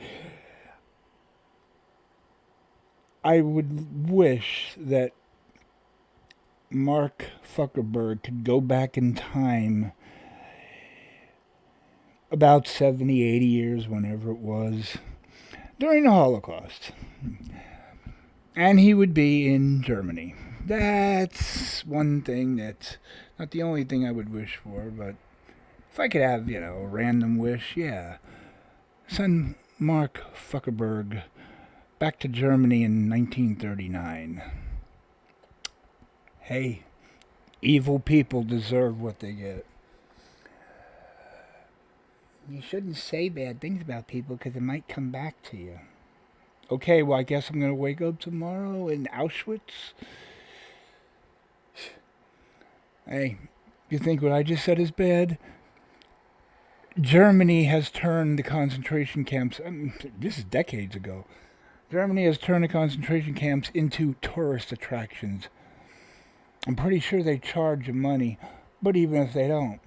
I would wish that Mark Zuckerberg could go back in time about 70, 80 years, whenever it was, during the Holocaust. And he would be in Germany. That's one thing that's not the only thing I would wish for, but if I could have, a random wish, yeah. Send Mark Zuckerberg back to Germany in 1939. Hey, evil people deserve what they get. You shouldn't say bad things about people because it might come back to you. Okay, well, I guess I'm going to wake up tomorrow in Auschwitz. Hey, you think what I just said is bad? Germany has turned the concentration camps, this is decades ago. Germany has turned the concentration camps into tourist attractions. I'm pretty sure they charge you money, but even if they don't.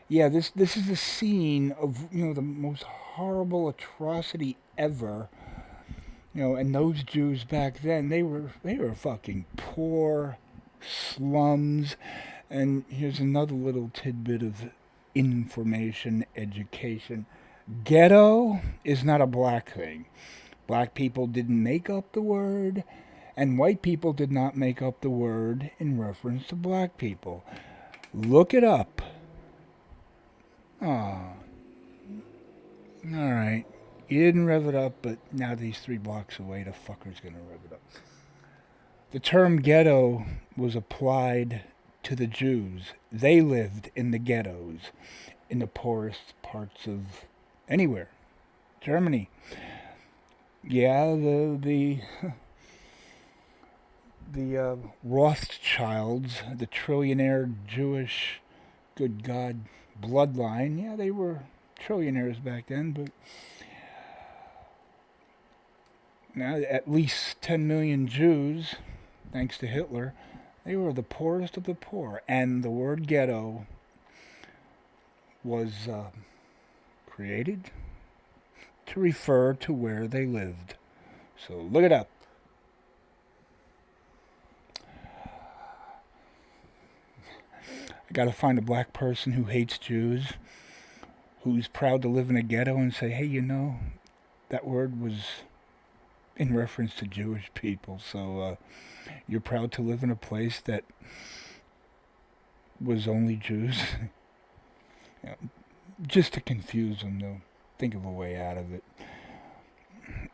Yeah, this is the scene of, the most horrible atrocity ever. And those Jews back then, they were fucking poor slums. And here's another little tidbit of information, education. Ghetto is not a black thing. Black people didn't make up the word, and white people did not make up the word in reference to black people. Look it up. Oh. Alright. You didn't rev it up, but now these 3 blocks away, the fucker's gonna rev it up. The term ghetto was applied to the Jews. They lived in the ghettos, in the poorest parts of anywhere. Germany. Yeah, the Rothschilds, the trillionaire Jewish, good God, bloodline. Yeah, they were trillionaires back then, but now at least 10 million Jews, thanks to Hitler, they were the poorest of the poor. And the word ghetto was created to refer to where they lived. So look it up. I gotta find a black person who hates Jews, who's proud to live in a ghetto, and say, hey, that word was in reference to Jewish people. So you're proud to live in a place that was only Jews. Just to confuse them, they'll think of a way out of it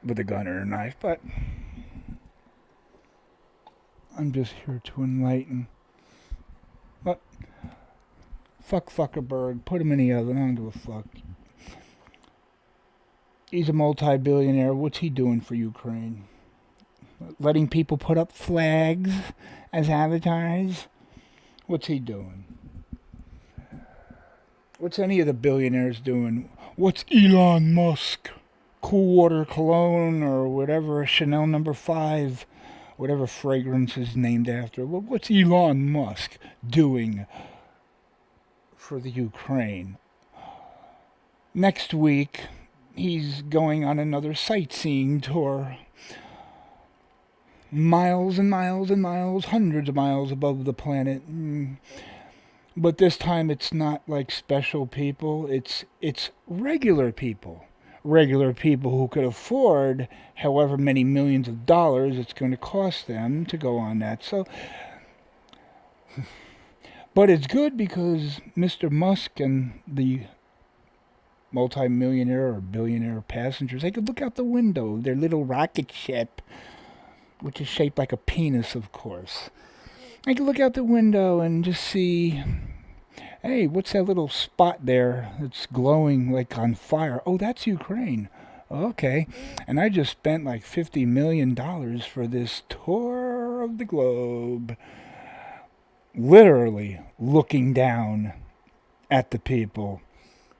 with a gun or a knife. But I'm just here to enlighten. But fuck Zuckerberg, put him in the oven. I don't give a fuck. He's a multi-billionaire. What's he doing for Ukraine? Letting people put up flags as avatars? What's he doing? What's any of the billionaires doing? What's Elon Musk? Cool Water Cologne or whatever, Chanel number 5, whatever fragrance is named after. What's Elon Musk doing for the Ukraine? Next week, he's going on another sightseeing tour. Miles and miles and miles, hundreds of miles above the planet. But this time it's not like special people, it's regular people. Regular people who could afford however many millions of dollars it's going to cost them to go on that. So, but it's good because Mr. Musk and the multi-millionaire or billionaire passengers, they could look out the window, their little rocket ship, which is shaped like a penis, of course. I could look out the window and just see, hey, what's that little spot there that's glowing like on fire? Oh, that's Ukraine. Okay. And I just spent like $50 million for this tour of the globe. Literally looking down at the people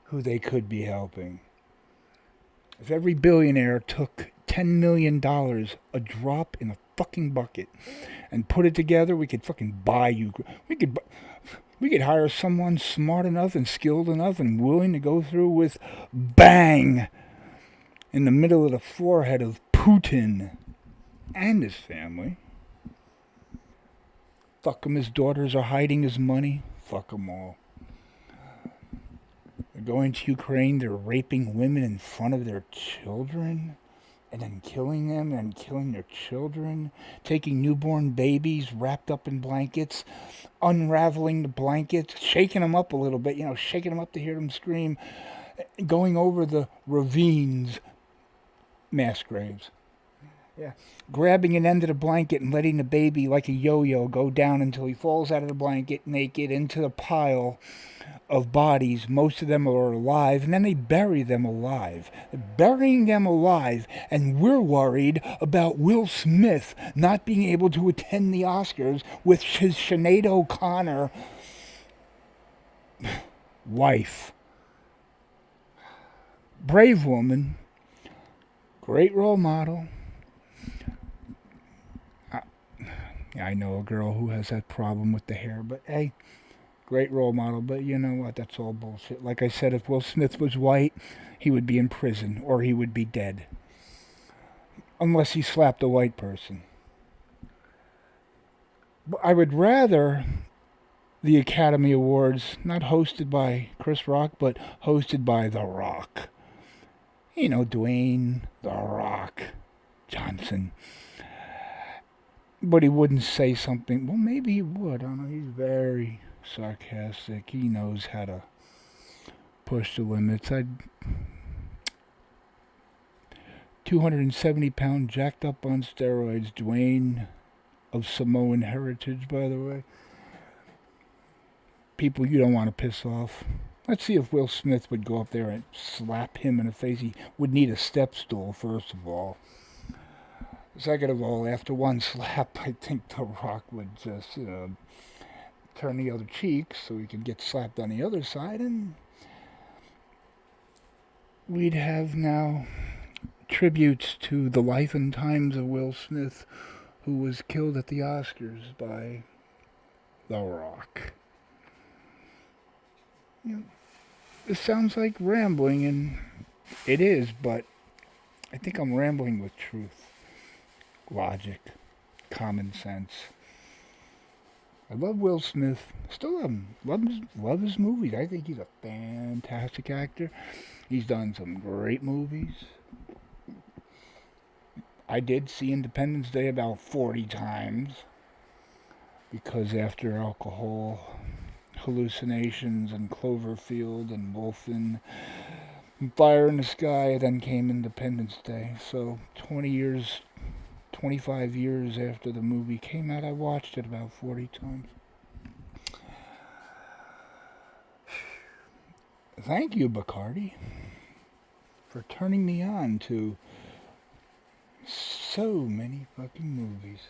who they could be helping. If every billionaire took $10 million, a drop in a fucking bucket, and put it together, we could fucking buy Ukraine. We could hire someone smart enough and skilled enough and willing to go through with bang in the middle of the forehead of Putin and his family. Fuck him, his daughters are hiding his money. Fuck them all. They're going to Ukraine, they're raping women in front of their children. And then killing them and killing their children, taking newborn babies wrapped up in blankets, unraveling the blankets, shaking them up a little bit, shaking them up to hear them scream, going over the ravines, mass graves. Yeah, grabbing an end of the blanket and letting the baby, like a yo-yo, go down until he falls out of the blanket naked into the pile of bodies. Most of them are alive, and then they bury them alive. Burying them alive, and we're worried about Will Smith not being able to attend the Oscars with his Sinead O'Connor wife. Brave woman, great role model. I know a girl who has that problem with the hair, but hey, great role model. But you know what? That's all bullshit. Like I said, if Will Smith was white, he would be in prison or he would be dead. Unless he slapped a white person. But I would rather the Academy Awards not hosted by Chris Rock, but hosted by The Rock. Dwayne The Rock Johnson. But he wouldn't say something. Well, maybe he would. I don't know. He's very sarcastic. He knows how to push the limits. 270-pound, jacked up on steroids. Dwayne, of Samoan heritage, by the way. People you don't want to piss off. Let's see if Will Smith would go up there and slap him in the face. He would need a step stool, first of all. Second of all, after one slap, I think The Rock would just, turn the other cheek so he could get slapped on the other side, and we'd have now tributes to the life and times of Will Smith, who was killed at the Oscars by The Rock. This sounds like rambling, and it is, but I think I'm rambling with truth, logic, common sense. I love Will Smith. Still love his movies. I think he's a fantastic actor. He's done some great movies. I did see Independence Day about 40 times because after alcohol hallucinations and Cloverfield and Wolfen and Fire in the Sky, then came Independence Day. So 20 years, 25 years after the movie came out, I watched it about 40 times. Thank you, Bacardi, for turning me on to so many fucking movies.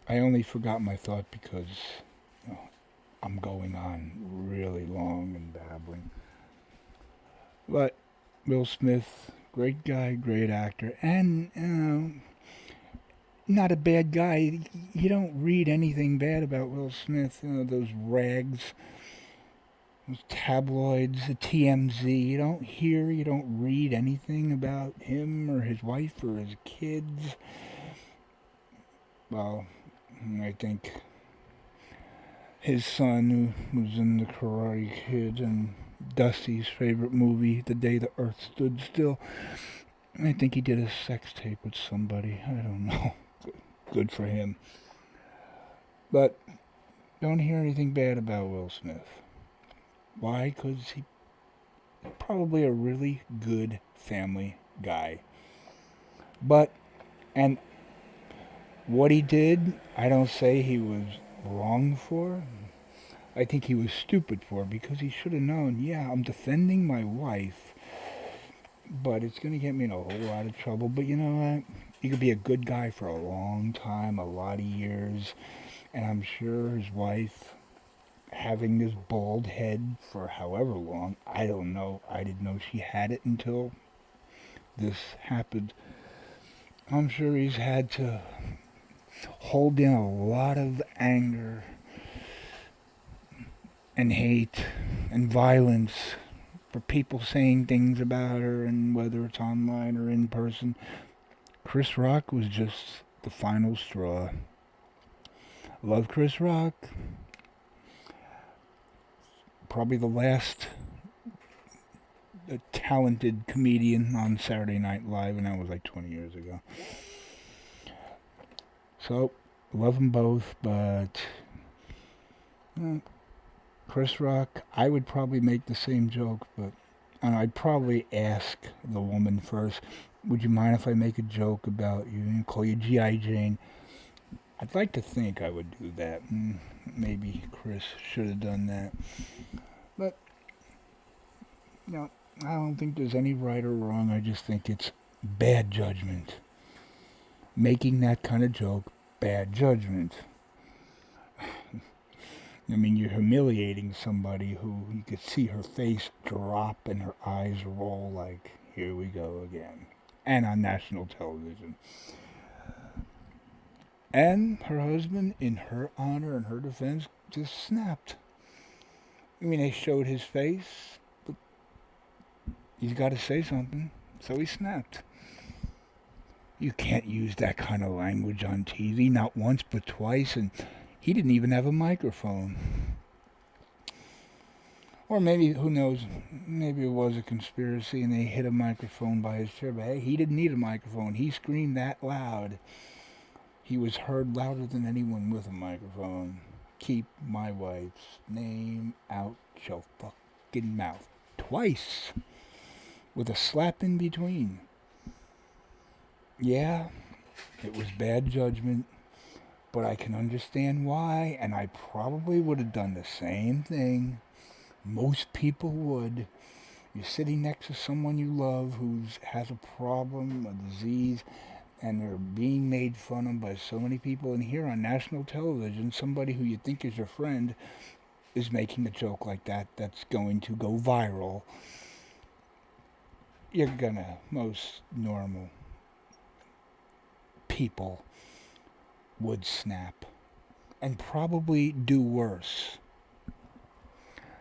I only forgot my thought because I'm going on really long and babbling. But Will Smith, great guy, great actor, and not a bad guy. You don't read anything bad about Will Smith. Those rags, those tabloids, the TMZ. You don't read anything about him or his wife or his kids. Well, I think his son, who was in The Karate Kid and Dusty's favorite movie, The Day the Earth Stood Still, I think he did a sex tape with somebody. I don't know. Good for him. But don't hear anything bad about Will Smith. Why? Because he's probably a really good family guy. And what he did, I don't say he was wrong for. I think he was stupid for, because he should have known, yeah, I'm defending my wife, but it's going to get me in a whole lot of trouble. But you know what? You could be a good guy for a long time, a lot of years, and I'm sure his wife, having this bald head for however long, I don't know, I didn't know she had it until this happened. I'm sure he's had to hold in a lot of anger and hate and violence for people saying things about her, and whether it's online or in person. Chris Rock was just the final straw. Love Chris Rock. Probably the last talented comedian on Saturday Night Live, and that was like 20 years ago. So, love them both, but Chris Rock, I would probably make the same joke, but I'd probably ask the woman first, would you mind if I make a joke about you and call you G.I. Jane? I'd like to think I would do that. Maybe Chris should have done that. But, I don't think there's any right or wrong. I just think it's bad judgment. Making that kind of joke, bad judgment. I mean, you're humiliating somebody who you could see her face drop and her eyes roll like, here we go again. And on national television. And her husband, in her honor and her defense, just snapped. I mean, they showed his face, but he's got to say something, so he snapped. You can't use that kind of language on TV, not once but twice, and he didn't even have a microphone. Or maybe, who knows, maybe it was a conspiracy and they hid a microphone by his chair. But hey, he didn't need a microphone. He screamed that loud. He was heard louder than anyone with a microphone. Keep my wife's name out your fucking mouth. Twice. With a slap in between. Yeah, it was bad judgment. But I can understand why, and I probably would have done the same thing. Most people would. You're sitting next to someone you love who has a problem, a disease, and they're being made fun of by so many people. And here on national television, somebody who you think is your friend is making a joke like that that's going to go viral. You're gonna, most normal people would snap and probably do worse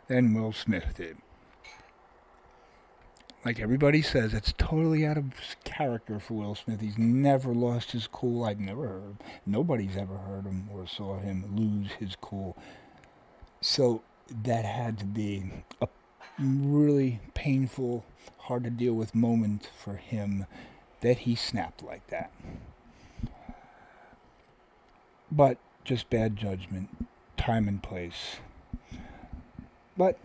than Will Smith did. Like everybody says, it's totally out of character for Will Smith. He's never lost his cool. I've never heard. Nobody's ever heard him or saw him lose his cool. So that had to be a really painful, hard to deal with moment for him that he snapped like that. But just bad judgment, time and place. But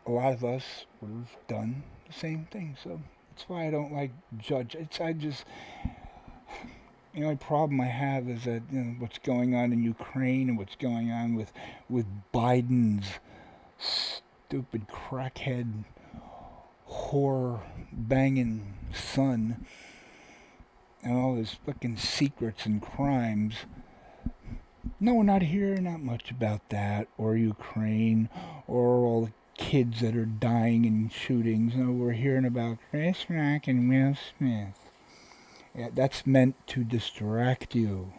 a lot of us would have done the same thing, so that's why I don't like judge. The only problem I have is that what's going on in Ukraine and what's going on with Biden's stupid crackhead whore banging son and all his fucking secrets and crimes. No, we're not hearing that much about that, or Ukraine, or all the kids that are dying in shootings. No, we're hearing about Chris Rock and Will Smith. Yeah, that's meant to distract you.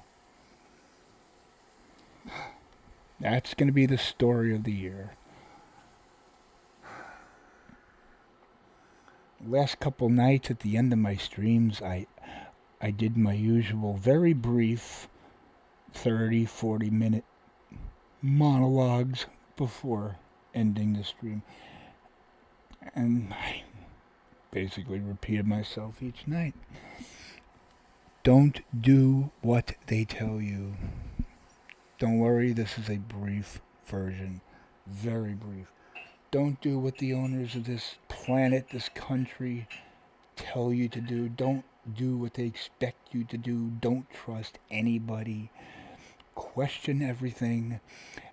That's going to be the story of the year. Last couple nights at the end of my streams, I did my usual very brief 30, 40 minute monologues before ending the stream. And I basically repeated myself each night. Don't do what they tell you. Don't worry, this is a brief version. Very brief. Don't do what the owners of this planet, this country, tell you to do. Don't do what they expect you to do. Don't trust anybody. Question everything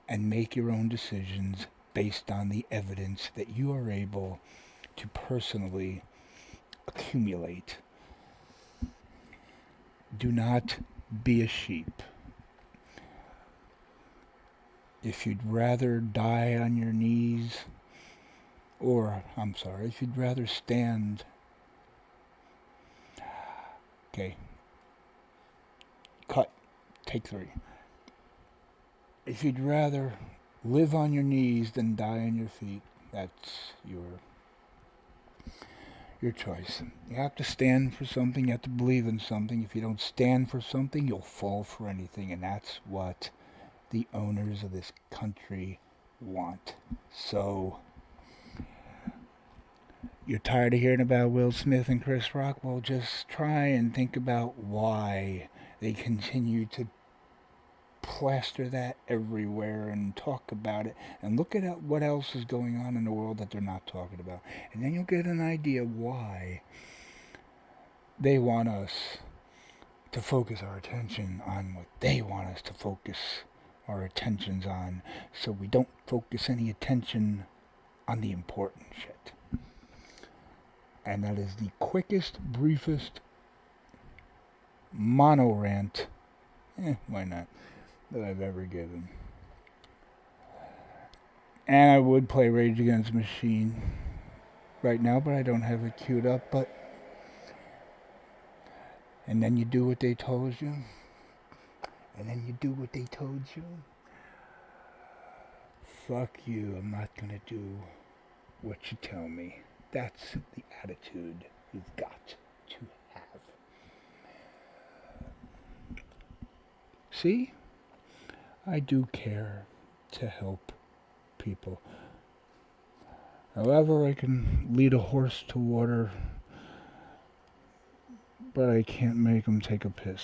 and make your own decisions based on the evidence that you are able to personally accumulate. Do not be a sheep. If you'd rather die on your knees, if you'd rather stand. Okay. Cut. Take 3. If you'd rather live on your knees than die on your feet, that's your choice. You have to stand for something, you have to believe in something. If you don't stand for something, you'll fall for anything, and that's what the owners of this country want. So, you're tired of hearing about Will Smith and Chris Rock? Well, just try and think about why they continue to plaster that everywhere and talk about it, and look at what else is going on in the world that they're not talking about, and then you'll get an idea why they want us to focus our attention on what they want us to focus our attentions on, so we don't focus any attention on the important shit. And that is the quickest, briefest mono rant, why not, that I've ever given. And I would play Rage Against the Machine right now, but I don't have it queued up. And then you do what they told you. And then you do what they told you. Fuck you, I'm not gonna do what you tell me. That's the attitude you've got to have. See? I do care to help people. However, I can lead a horse to water, but I can't make him take a piss.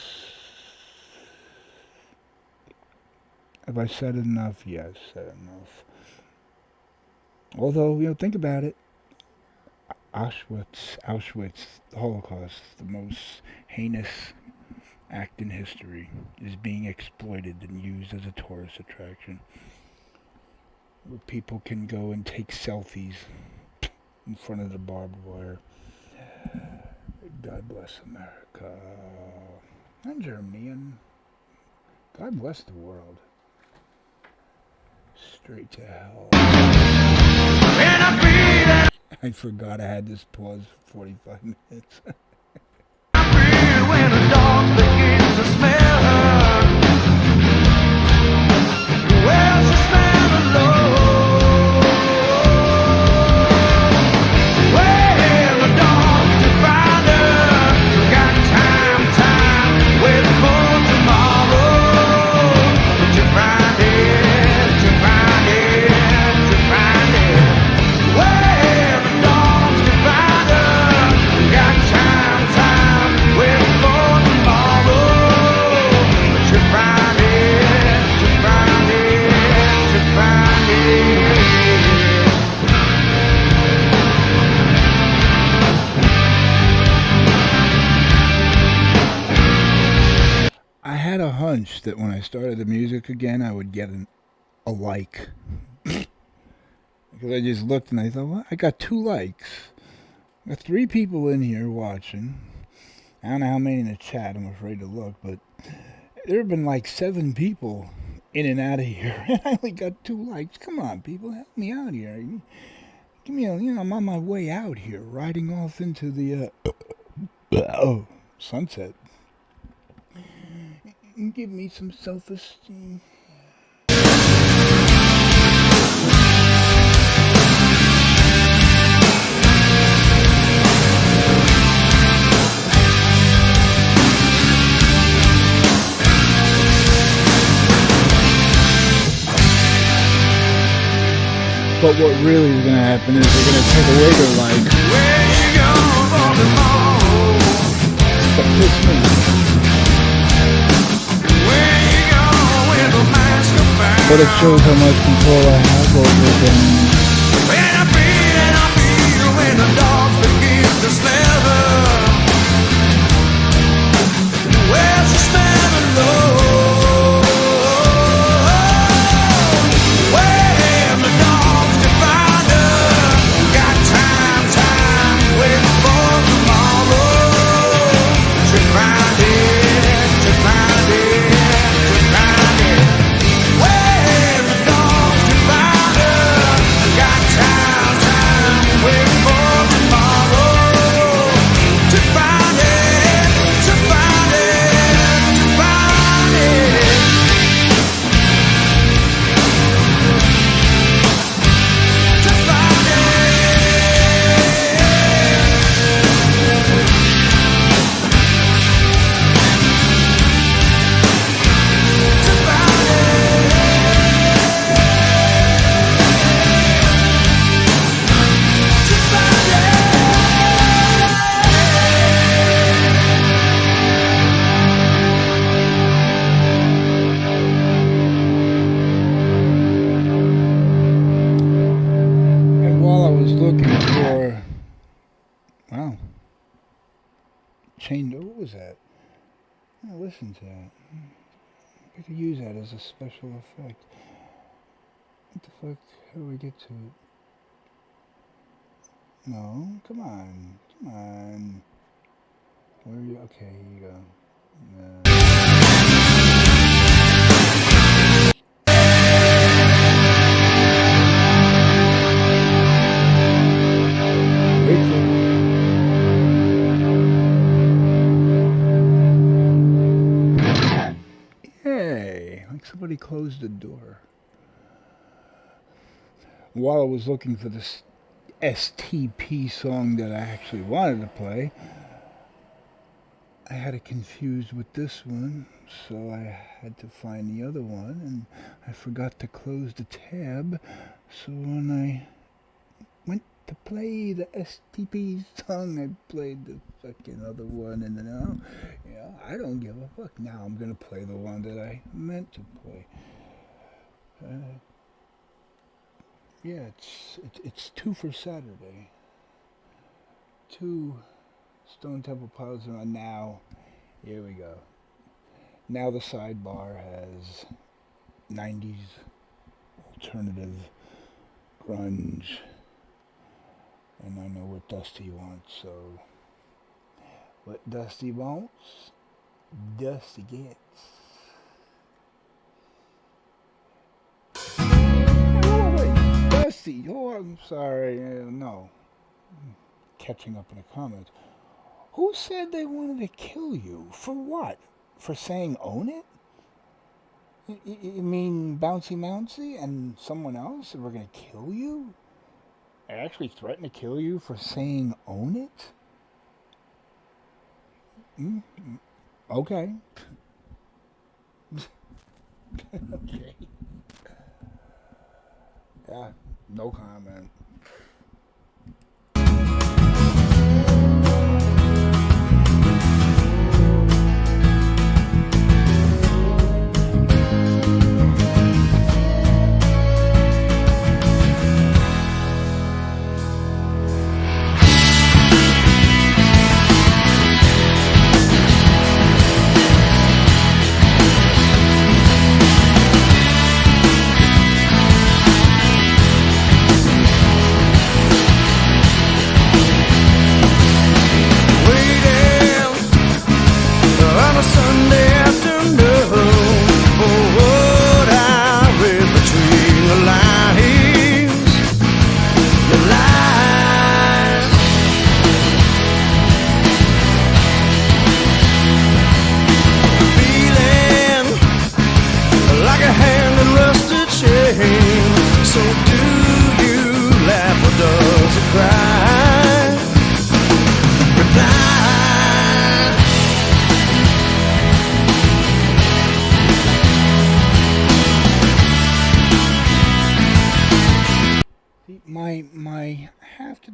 Have I said enough? Yes, said enough. Although, think about it. Auschwitz, the Holocaust, the most heinous act in history, is being exploited and used as a tourist attraction, where people can go and take selfies in front of the barbed wire. God bless America and Germany, and God bless the world. Straight to hell. I forgot I had this pause for 45 minutes. hunch that when I started the music again, I would get a like. Because I just looked and I thought, well, I got 2 likes. I got 3 people in here watching. I don't know how many in the chat, I'm afraid to look, but there have been like 7 people in and out of here, and I only got 2 likes. Come on, people, help me out here. Give me I'm on my way out here, riding off into the, sunset. Give me some self-esteem. But what really is going to happen is they're going to take away their life. Where you going for tomorrow? But piss me. Where you going with a mask about? But it shows how much control I have over them. When I feel when the dogs begin to slither. Where's the smell of love? What was that? Oh, listen to that. I could use that as a special effect. What the fuck? How do we get to it? No, come on. Come on. Where are you? Okay, here you go. Somebody closed the door. While I was looking for this STP song that I actually wanted to play, I had it confused with this one, so I had to find the other one, and I forgot to close the tab, so when I went to play the STP song, I played the fucking other one, and then, I don't give a fuck. Now I'm gonna play the one that I meant to play. Yeah, it's 2 for Saturday. 2 Stone Temple Pilots on now. Here we go. Now the sidebar has 90s alternative grunge, and I know what Dusty wants, so what Dusty wants, Dusty gets. Oh, wait, Dusty, I'm sorry, no. Catching up in the comments. Who said they wanted to kill you? For what? For saying own it? You mean Bouncy Mouncy and someone else were going to kill you? I actually threatened to kill you for saying own it? Okay. Okay. Yeah, no comment.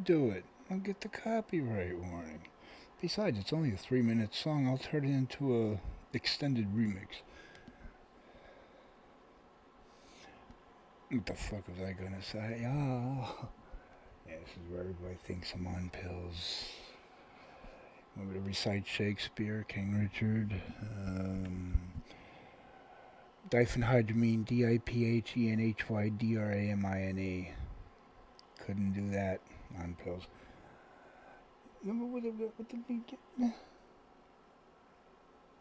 do it. I'll get the copyright warning. Besides, it's only a 3-minute song. I'll turn it into a extended remix. What the fuck was I gonna say? Oh. Yeah, this is where everybody thinks I'm on pills. I'm going to recite Shakespeare, King Richard. Diphenhydramine, Diphenhydramine. Couldn't do that on pills. Remember what did we get?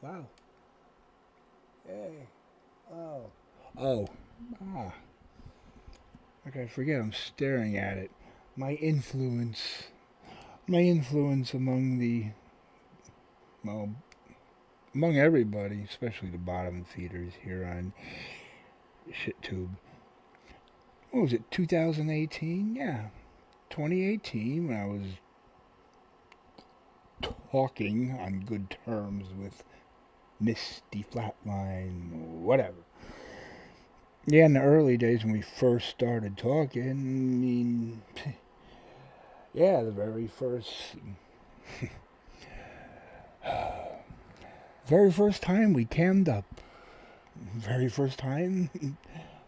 Wow. Hey. Oh. Ah. Okay, I forget, I'm staring at it. My influence among among everybody, especially the bottom feeders here on ShitTube. What was it, 2018? Yeah, 2018, when I was talking on good terms with Misty Flatline, whatever. Yeah, in the early days when we first started talking, I mean, yeah, the very first time we cammed up. Very first time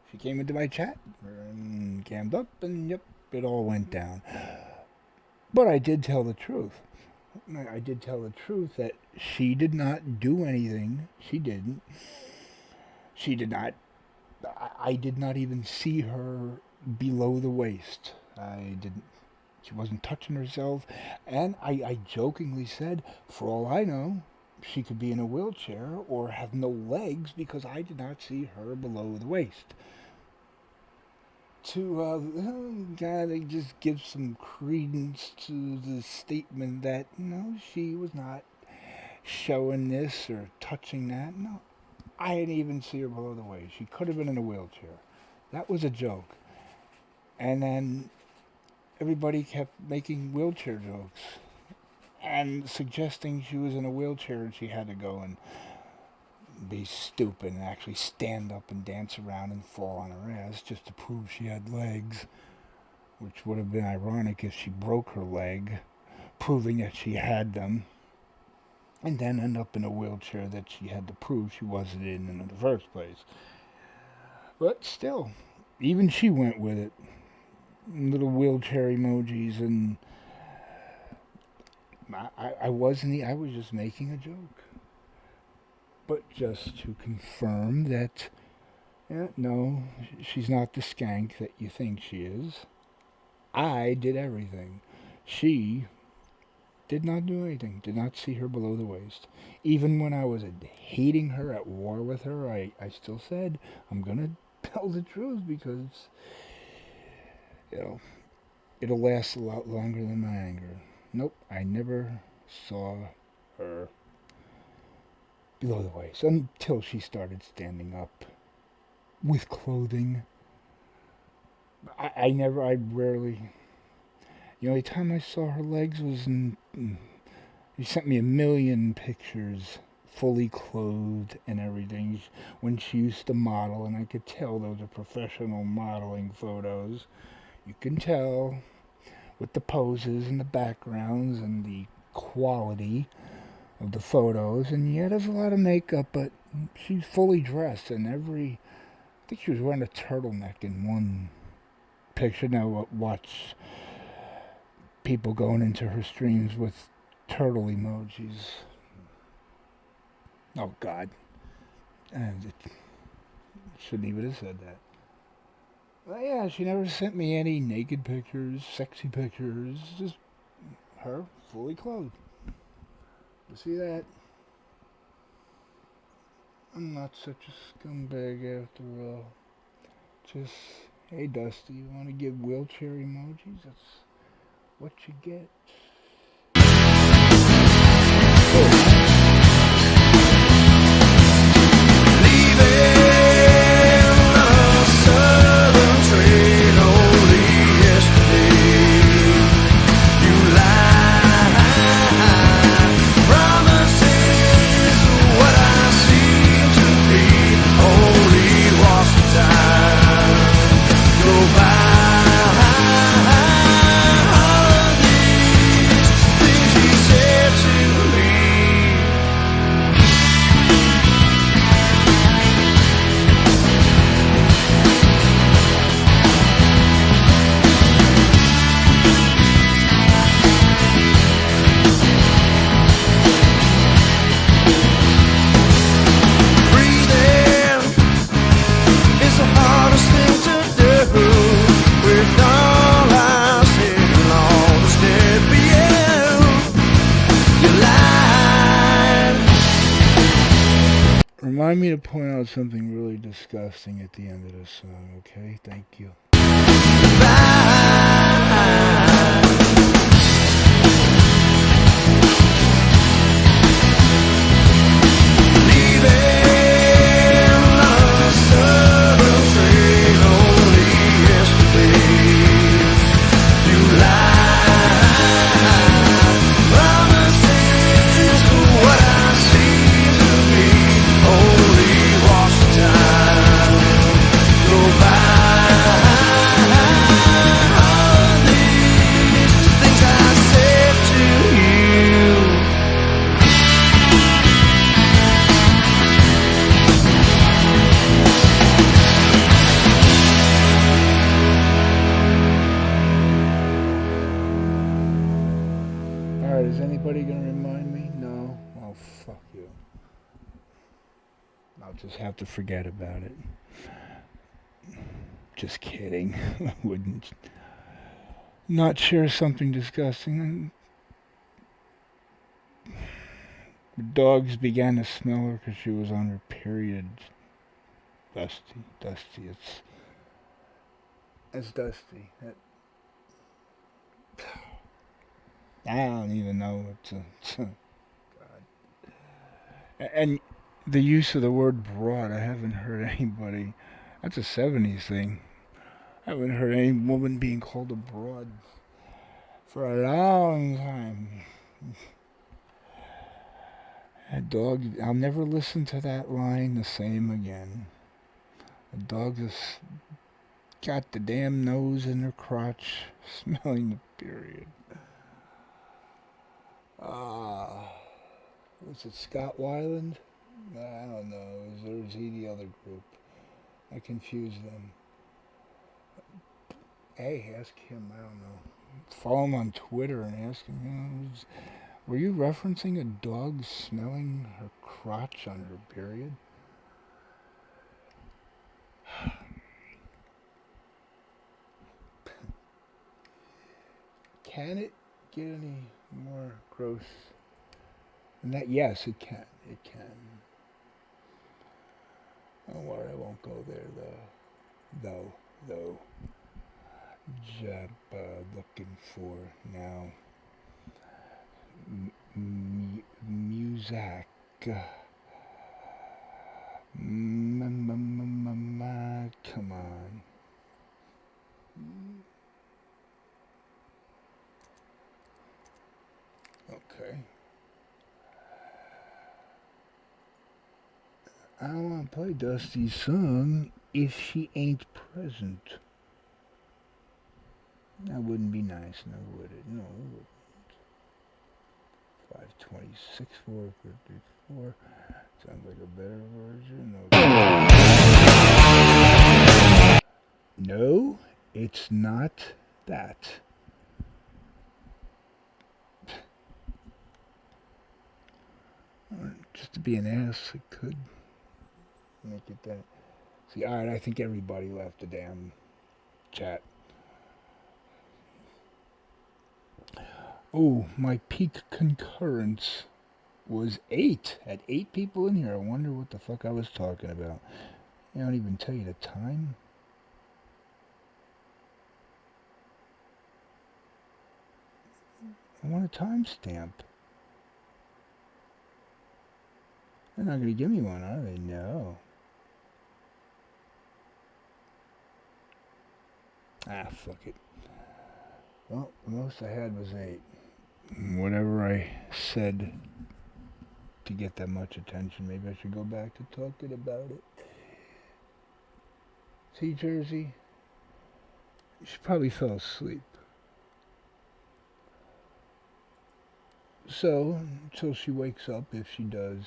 she came into my chat and cammed up, and yep, it all went down. But I did tell the truth. I did tell the truth that she did not do anything. She didn't. She did not. I did not even see her below the waist. I didn't. She wasn't touching herself. And I jokingly said, for all I know, she could be in a wheelchair or have no legs because I did not see her below the waist. To kind of just give some credence to the statement that, no, she was not showing this or touching that. No. I didn't even see her below the waist. She could have been in a wheelchair. That was a joke. And then everybody kept making wheelchair jokes and suggesting she was in a wheelchair and she had to go and be stupid and actually stand up and dance around and fall on her ass just to prove she had legs, which would have been ironic if she broke her leg, proving that she had them, and then end up in a wheelchair that she had to prove she wasn't in the first place. But still, even she went with it. Little wheelchair emojis, and I was just making a joke. But just to confirm that, no, she's not the skank that you think she is. I did everything. She did not do anything, did not see her below the waist. Even when I was hating her, at war with her, I still said, I'm going to tell the truth because, it'll last a lot longer than my anger. Nope, I never saw her below the waist until she started standing up with clothing. I rarely... The only time I saw her legs was he sent me 1 million pictures, fully clothed and everything, when she used to model, and I could tell those are professional modeling photos. You can tell with the poses and the backgrounds and the quality of the photos, and yeah, there's a lot of makeup, but she's fully dressed, and I think she was wearing a turtleneck in one picture. Now watch people going into her streams with turtle emojis. Oh, God. And it shouldn't even have said that. But yeah, she never sent me any naked pictures, sexy pictures, just her fully clothed. You see that? I'm not such a scumbag after all. Just, hey Dusty, you want to give wheelchair emojis? That's what you get. Remind me to point out something really disgusting at the end of the song, okay? Thank you. Is anybody gonna remind me? No? Oh, fuck you. I'll just have to forget about it. Just kidding. I wouldn't not share something disgusting. The dogs began to smell her because she was on her period. Dusty. It's dusty. I don't even know what to God. And the use of the word broad, I haven't heard anybody. That's a 70s thing. I haven't heard any woman being called a broad for a long time. That dog, I'll never listen to that line the same again. The dog just got the damn nose in her crotch, smelling the period. Was it Scott Weiland? I don't know. Or was he the other group? I confused them. Hey, ask him. I don't know. Follow him on Twitter and ask him. Were you referencing a dog smelling her crotch on her period? Can it get any more gross than that? Yes, it can. It can. Don't worry, I won't go there though. Job looking for now. Music. Come on. Okay. I don't want to play Dusty's song if she ain't present. That wouldn't be nice, now would it? No, it wouldn't. 526, 454. Sounds like a better version. No, it's not that. Just to be an ass, it could make it that. See, alright, I think everybody left the damn chat. Oh, my peak concurrence was 8. Had 8 people in here. I wonder what the fuck I was talking about. I don't even tell you the time. I want a timestamp. They're not going to give me one, are they? No. Fuck it. Well, the most I had was 8. Whatever I said to get that much attention, maybe I should go back to talking about it. See, Jersey? She probably fell asleep. So, until she wakes up, if she does.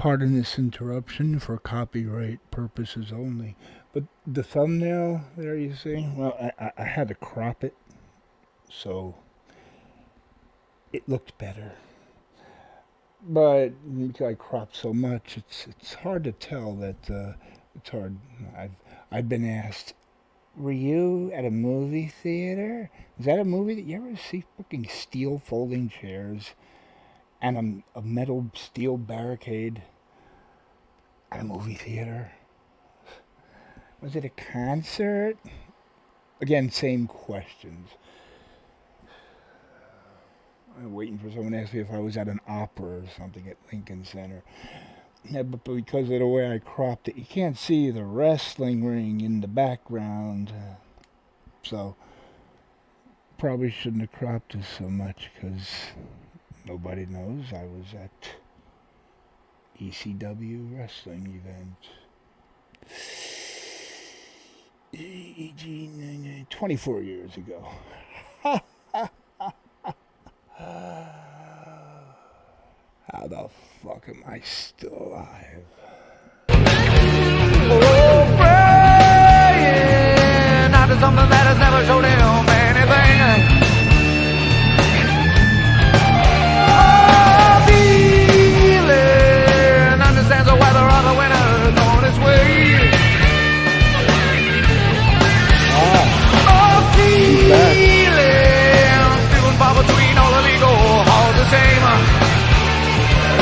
pardon this interruption for copyright purposes only. But the thumbnail there, you see? Well, I had to crop it, so it looked better. But I cropped so much, it's hard to tell that it's hard. I've been asked, were you at a movie theater? Is that a movie that you ever see fucking steel folding chairs and a metal steel barricade at a movie theater? Was it a concert? Again, same questions. I'm waiting for someone to ask me if I was at an opera or something at Lincoln Center. Yeah, but because of the way I cropped it, you can't see the wrestling ring in the background. So, probably shouldn't have cropped it so much because nobody knows I was at ECW wrestling event 24 years ago. How the fuck am I still alive? Oh, praying after something that has never showed him anything. Oh, feeling understands the weather of the winter's on its way. Oh, feeling feeling far between all illegal, all the same.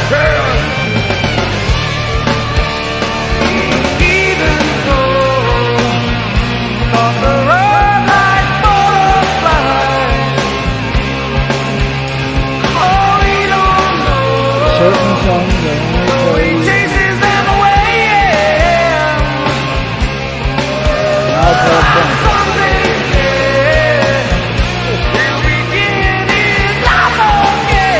Girl. Even though on the road like butterflies, oh, we don't know. Certain songs So he chases them away. Someday he'll begin his life again.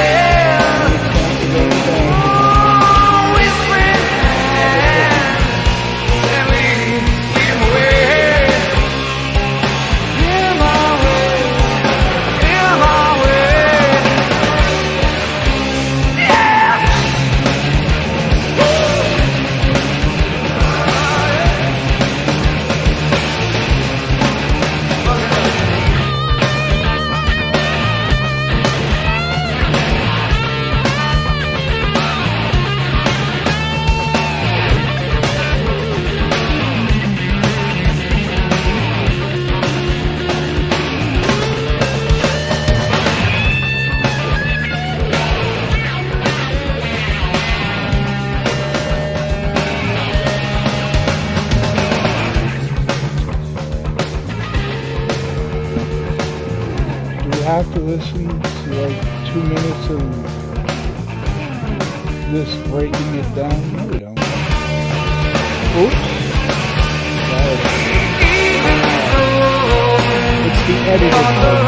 Have to listen to like 2 minutes of this breaking it down? No, we don't. Oops. It's the edited part.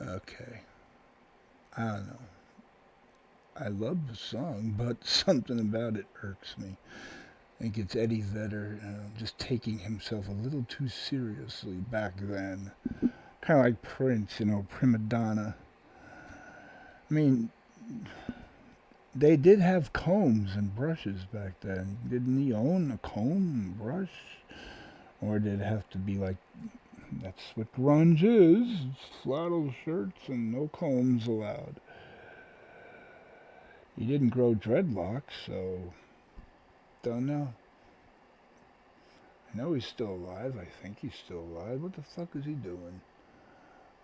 Okay. I don't know. I love the song, but something about it irks me. I think it's Eddie Vedder just taking himself a little too seriously back then. Kind of like Prince, prima donna. I mean, they did have combs and brushes back then. Didn't he own a comb and brush? Or did it have to be like, that's what grunge is, it's flannel shirts and no combs allowed. He didn't grow dreadlocks, so don't know. I know he's still alive. I think he's still alive. What the fuck is he doing?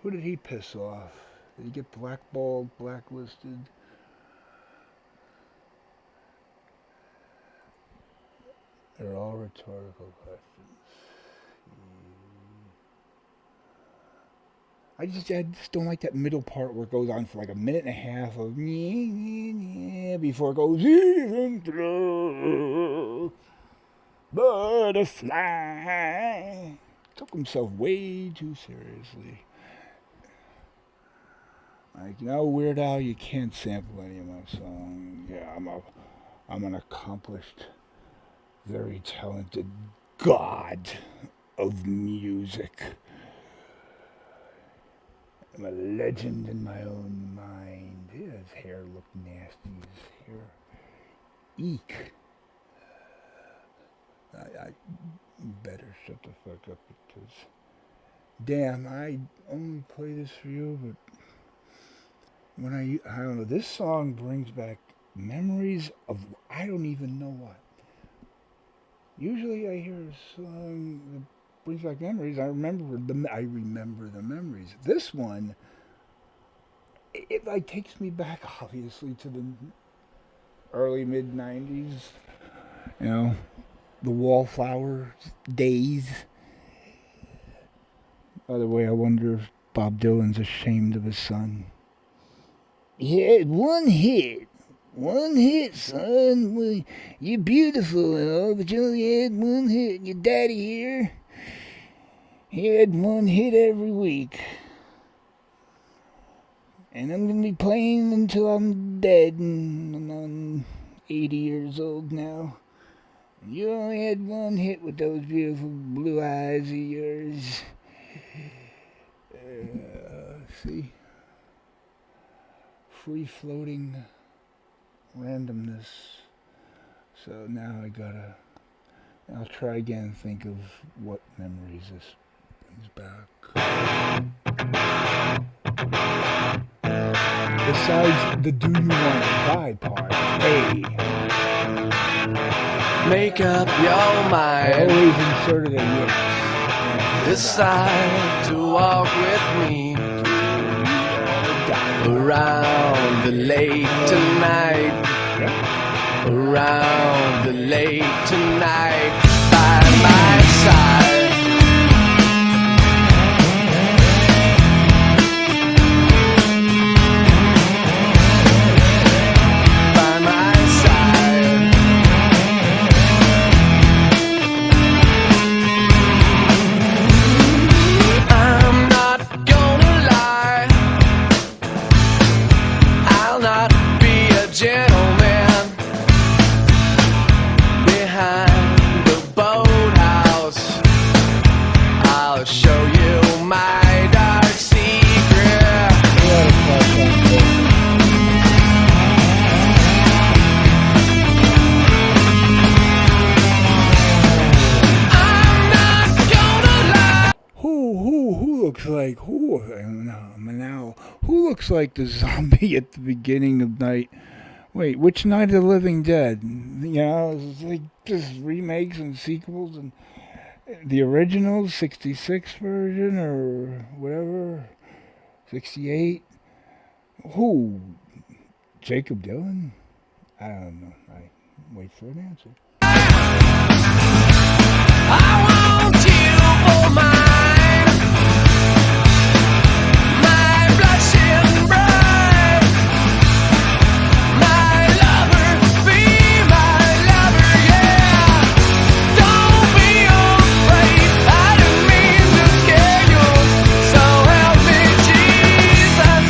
Who did he piss off? Did he get blackballed, blacklisted? They're all rhetorical questions. I just don't like that middle part where it goes on for like a minute and a half of before it goes even through butterfly. Took himself way too seriously. Like, Weird Al, you can't sample any of my songs. Yeah, I'm an accomplished, very talented god of music. I'm a legend in my own mind. Yeah, his hair looked nasty. His hair. Eek. I better shut the fuck up because, damn, I only play this for you, but when I don't know, this song brings back memories of I don't even know what. Usually I hear a song that brings back memories. I remember the memories. This one, it like takes me back, obviously, to the early mid '90s. The Wallflower days. By the way, I wonder if Bob Dylan's ashamed of his son. He had one hit, son. Well, you're beautiful and all, but you only had one hit. Your daddy here, he had one hit every week. And I'm going to be playing until I'm dead, and I'm 80 years old now. You only had one hit with those beautiful blue eyes of yours. See? Free-floating randomness. So now I'll try again and think of what memories this brings back. Besides the do you want to die part, hey. Make up your I mind. always inserted a yes. Decide to walk with me around the lake tonight. Around the lake tonight. By my side. By my side. I'm not gonna lie. I'll not be a gentleman behind the boathouse. I'll show you my dark secret. I'm not gonna lie. Who looks like who looks like the zombie at the beginning of night? Wait, which Night of the Living Dead? It's like just remakes and sequels and the original 66 version or whatever, 68. Who? Jacob Dylan? I don't know. I wait for an answer. I want you for mine, my blushing bride, my lover, be my lover, yeah. Don't be afraid, I didn't mean to scare you, so help me Jesus.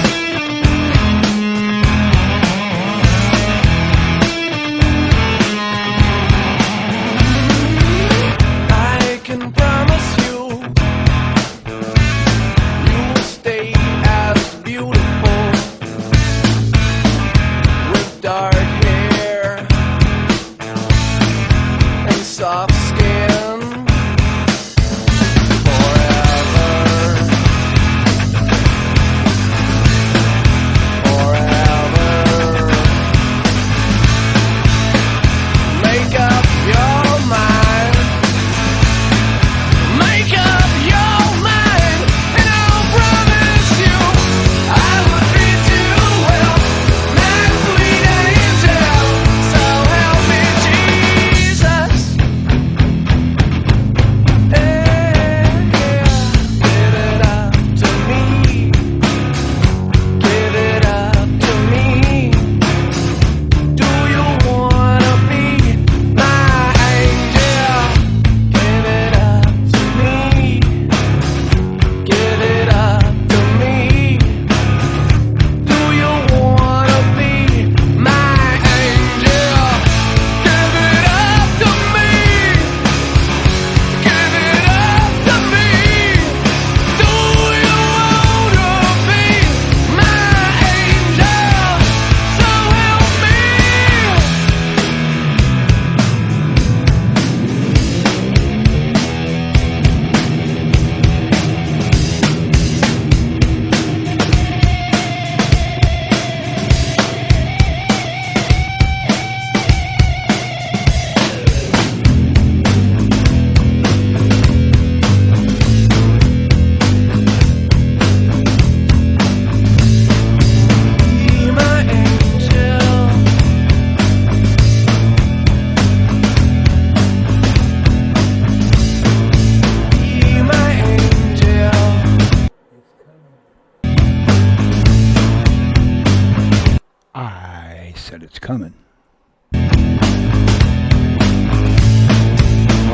coming.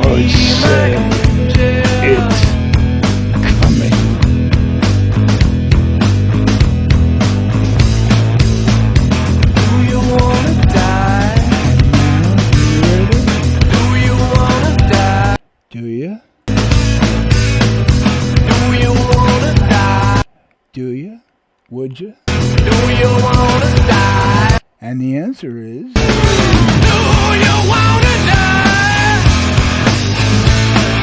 Oh, it's said it's coming. Do you wanna die? Do you wanna die? Do you? Do you wanna die? Do you? Would you? Do you wanna die? And the answer is... Do you wanna die?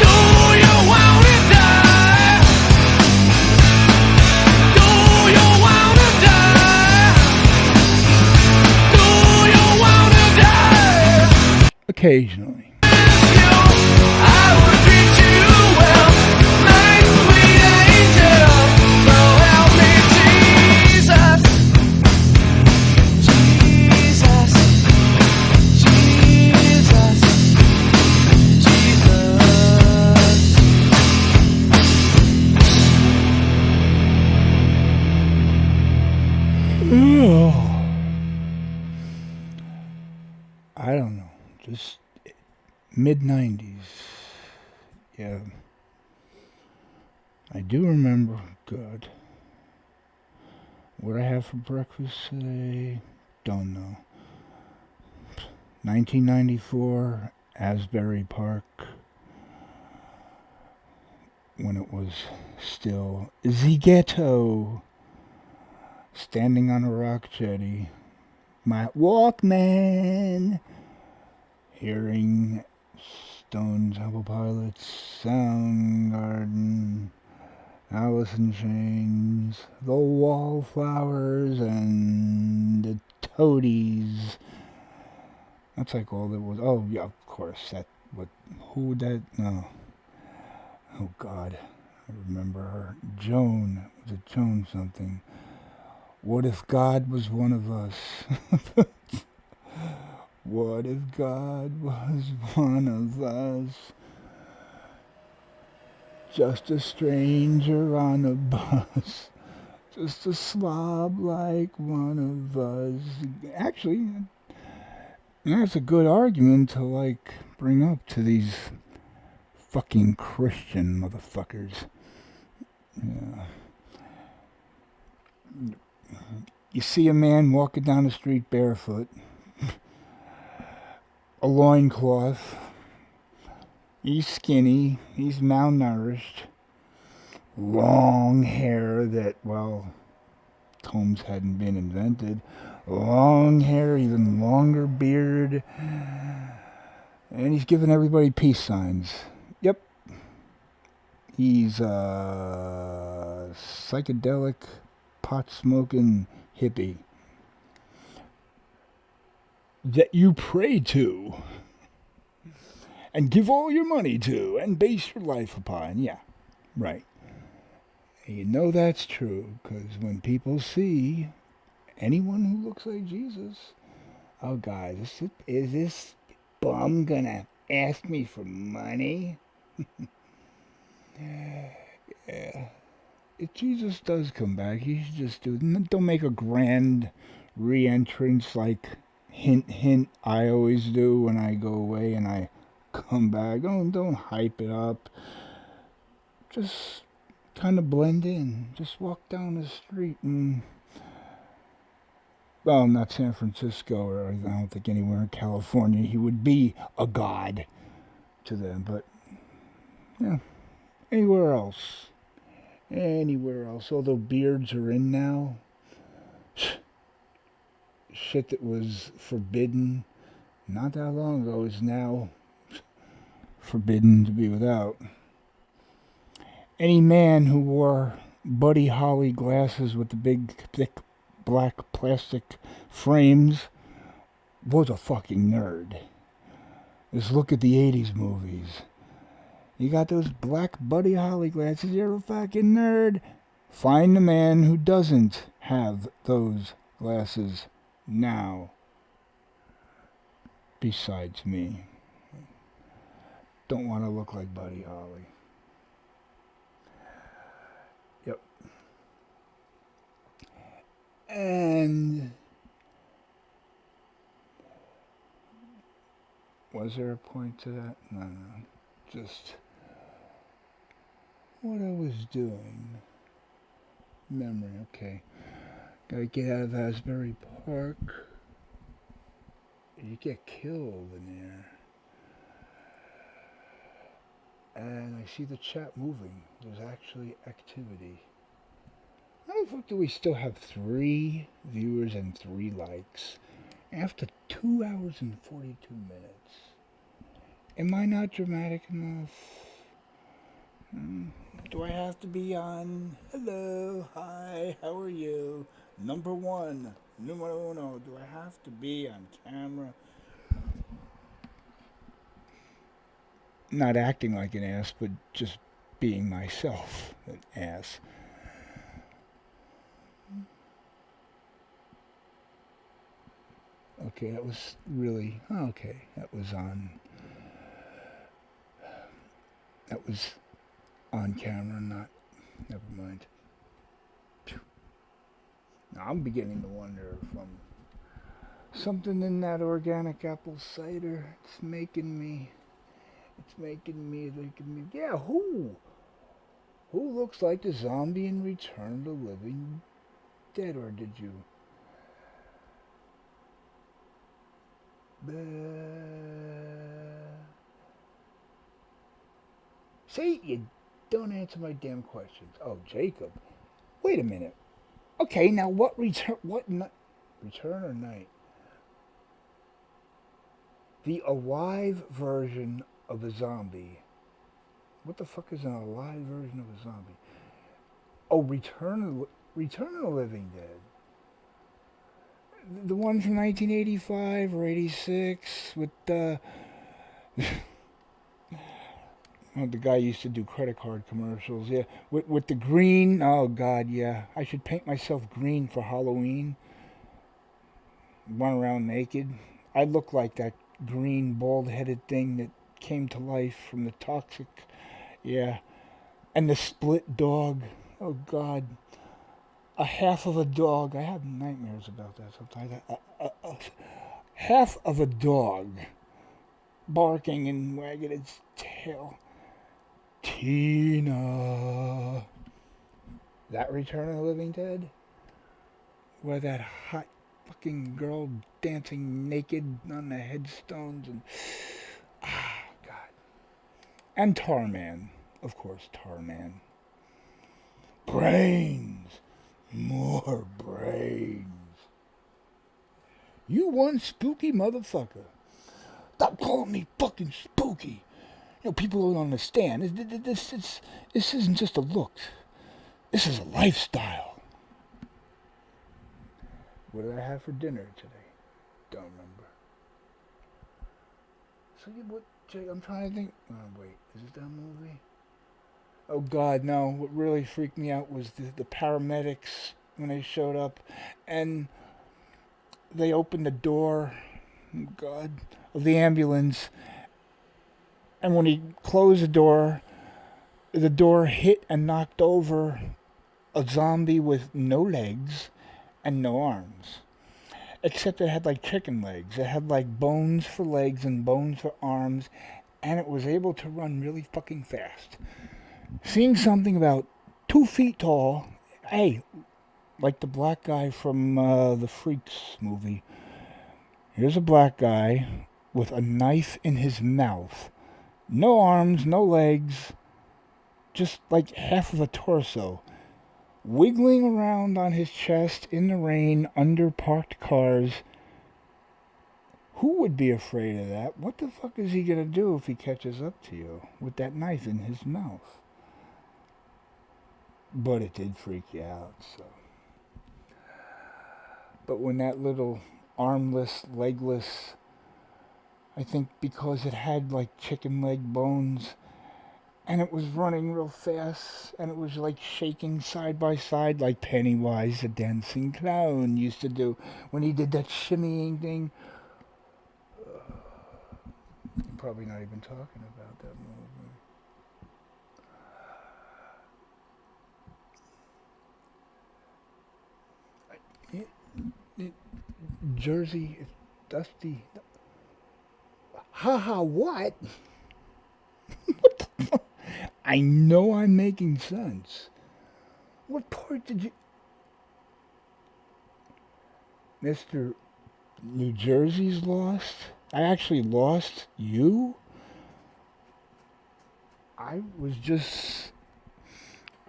Do you wanna die? Do you wanna die? Do you wanna die? occasionally. I would treat you well, my sweet angel. So help me, Jesus. Jesus. Jesus. Jesus. I don't know. Just mid-90s. Yeah. I do remember, God. What I had for breakfast today, don't know. 1994, Asbury Park. When it was still the ghetto. Standing on a rock jetty. My Walkman. Hearing Stone Temple Pilots, Soundgarden, Alice in Chains, the Wallflowers, and the Toadies. That's like all there was. Oh, yeah, of course. That, what, who would that, no. Oh, God. I remember her. Joan. Was it Joan something? What if God was one of us? What if God was one of us? Just a stranger on a bus. Just a slob like one of us. Actually, that's a good argument to, like, bring up to these fucking Christian motherfuckers. Yeah. You see a man walking down the street barefoot. A loincloth. He's skinny. He's malnourished. Long hair that, well, combs hadn't been invented. Long hair, even longer beard. And he's giving everybody peace signs. Yep. He's a psychedelic, pot-smoking hippie that you pray to and give all your money to and base your life upon. Yeah, right. And you know that's true, because when people see anyone who looks like Jesus, oh, God, is this bum gonna ask me for money? Yeah. If Jesus does come back, he should just don't make a grand re-entrance like hint, hint, I always do when I go away and I come back. Don't hype it up. Just kind of blend in. Just walk down the street and, well, not San Francisco, or I don't think anywhere in California he would be a god to them, but yeah, anywhere else. Anywhere else. Although beards are in now. Shit that was forbidden not that long ago is now forbidden to be without. Any man who wore Buddy Holly glasses with the big, thick, black plastic frames was a fucking nerd. Just look at the 80s movies. You got those black Buddy Holly glasses, you're a fucking nerd. Find the man who doesn't have those glasses now. Besides me. Don't want to look like Buddy Holly. Yep. And Was there a point to that? No. Just what I was doing. Memory, okay. Gotta get out of Asbury Park. You get killed in there. And I see the chat moving. There's actually activity. How the fuck do we still have 3 viewers and 3 likes after 2 hours and 42 minutes? Am I not dramatic enough? Do I have to be on? Hello, hi, how are you? Number 1, numero uno. Do I have to be on camera? Not acting like an ass, but just being myself, an ass. Okay, that was really okay. That was on camera, not. Never mind. Now I'm beginning to wonder if something in that organic apple cider. It's making me. Yeah, who? Who looks like the zombie in Return to Living Dead, or did you? See, you don't answer my damn questions. Oh, Jacob. Wait a minute. Okay, now what return? Return or night? The alive version of a zombie. What the fuck is an alive version of a zombie? Oh, Return of the Living Dead. The one from 1985 or 86 with the guy used to do credit card commercials. Yeah, with the green. Oh God, yeah. I should paint myself green for Halloween. Run around naked. I look like that green bald-headed thing that came to life from the toxic. Yeah, and the split dog. Oh God. A half of a dog. I have nightmares about that sometimes. Half of a dog barking and wagging its tail. Tina. That Return of the Living Dead? Where that hot fucking girl dancing naked on the headstones and. God. And Tarman. Of course, Tarman. Brains. More brains. You one spooky motherfucker. Stop calling me fucking spooky. You know, people don't understand. This isn't just a look. This is a lifestyle. What did I have for dinner today? Don't remember. So what, Jake, I'm trying to think. Oh, wait, is it that movie? Oh God, no. What really freaked me out was the paramedics when they showed up and they opened the door, oh God, of the ambulance. And when he closed the door hit and knocked over a zombie with no legs and no arms. Except it had like chicken legs. It had like bones for legs and bones for arms, and it was able to run really fucking fast. Seeing something about 2 feet tall, hey, like the black guy from the Freaks movie. Here's a black guy with a knife in his mouth. No arms, no legs, just like half of a torso. Wiggling around on his chest in the rain under parked cars. Who would be afraid of that? What the fuck is he gonna do if he catches up to you with that knife in his mouth? But it did freak you out, so. But when that little armless, legless, I think because it had like chicken leg bones, and it was running real fast, and it was like shaking side by side like Pennywise the dancing clown used to do when he did that shimmying thing. I'm probably not even talking about that movie. Jersey is dusty. Haha, what? I know I'm making sense. What part did you... Mr. New Jersey's lost? I actually lost you? I was just...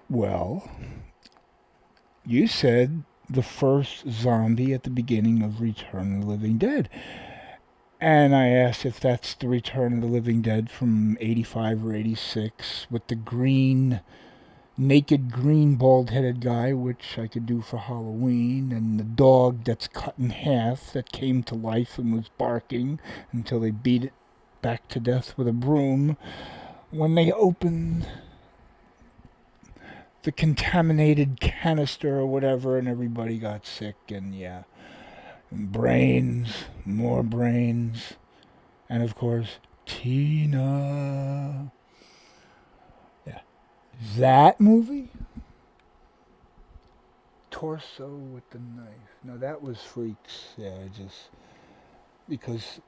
Well, you said the first zombie at the beginning of Return of the Living Dead. And I asked if that's the Return of the Living Dead from 85 or 86 with the green, naked green bald-headed guy, which I could do for Halloween, and the dog that's cut in half that came to life and was barking until they beat it back to death with a broom. When they opened the contaminated canister or whatever and everybody got sick, and yeah. Brains, more brains, and of course, Tina. Yeah. That movie? Torso with the knife. No, that was Freaks. Yeah, just because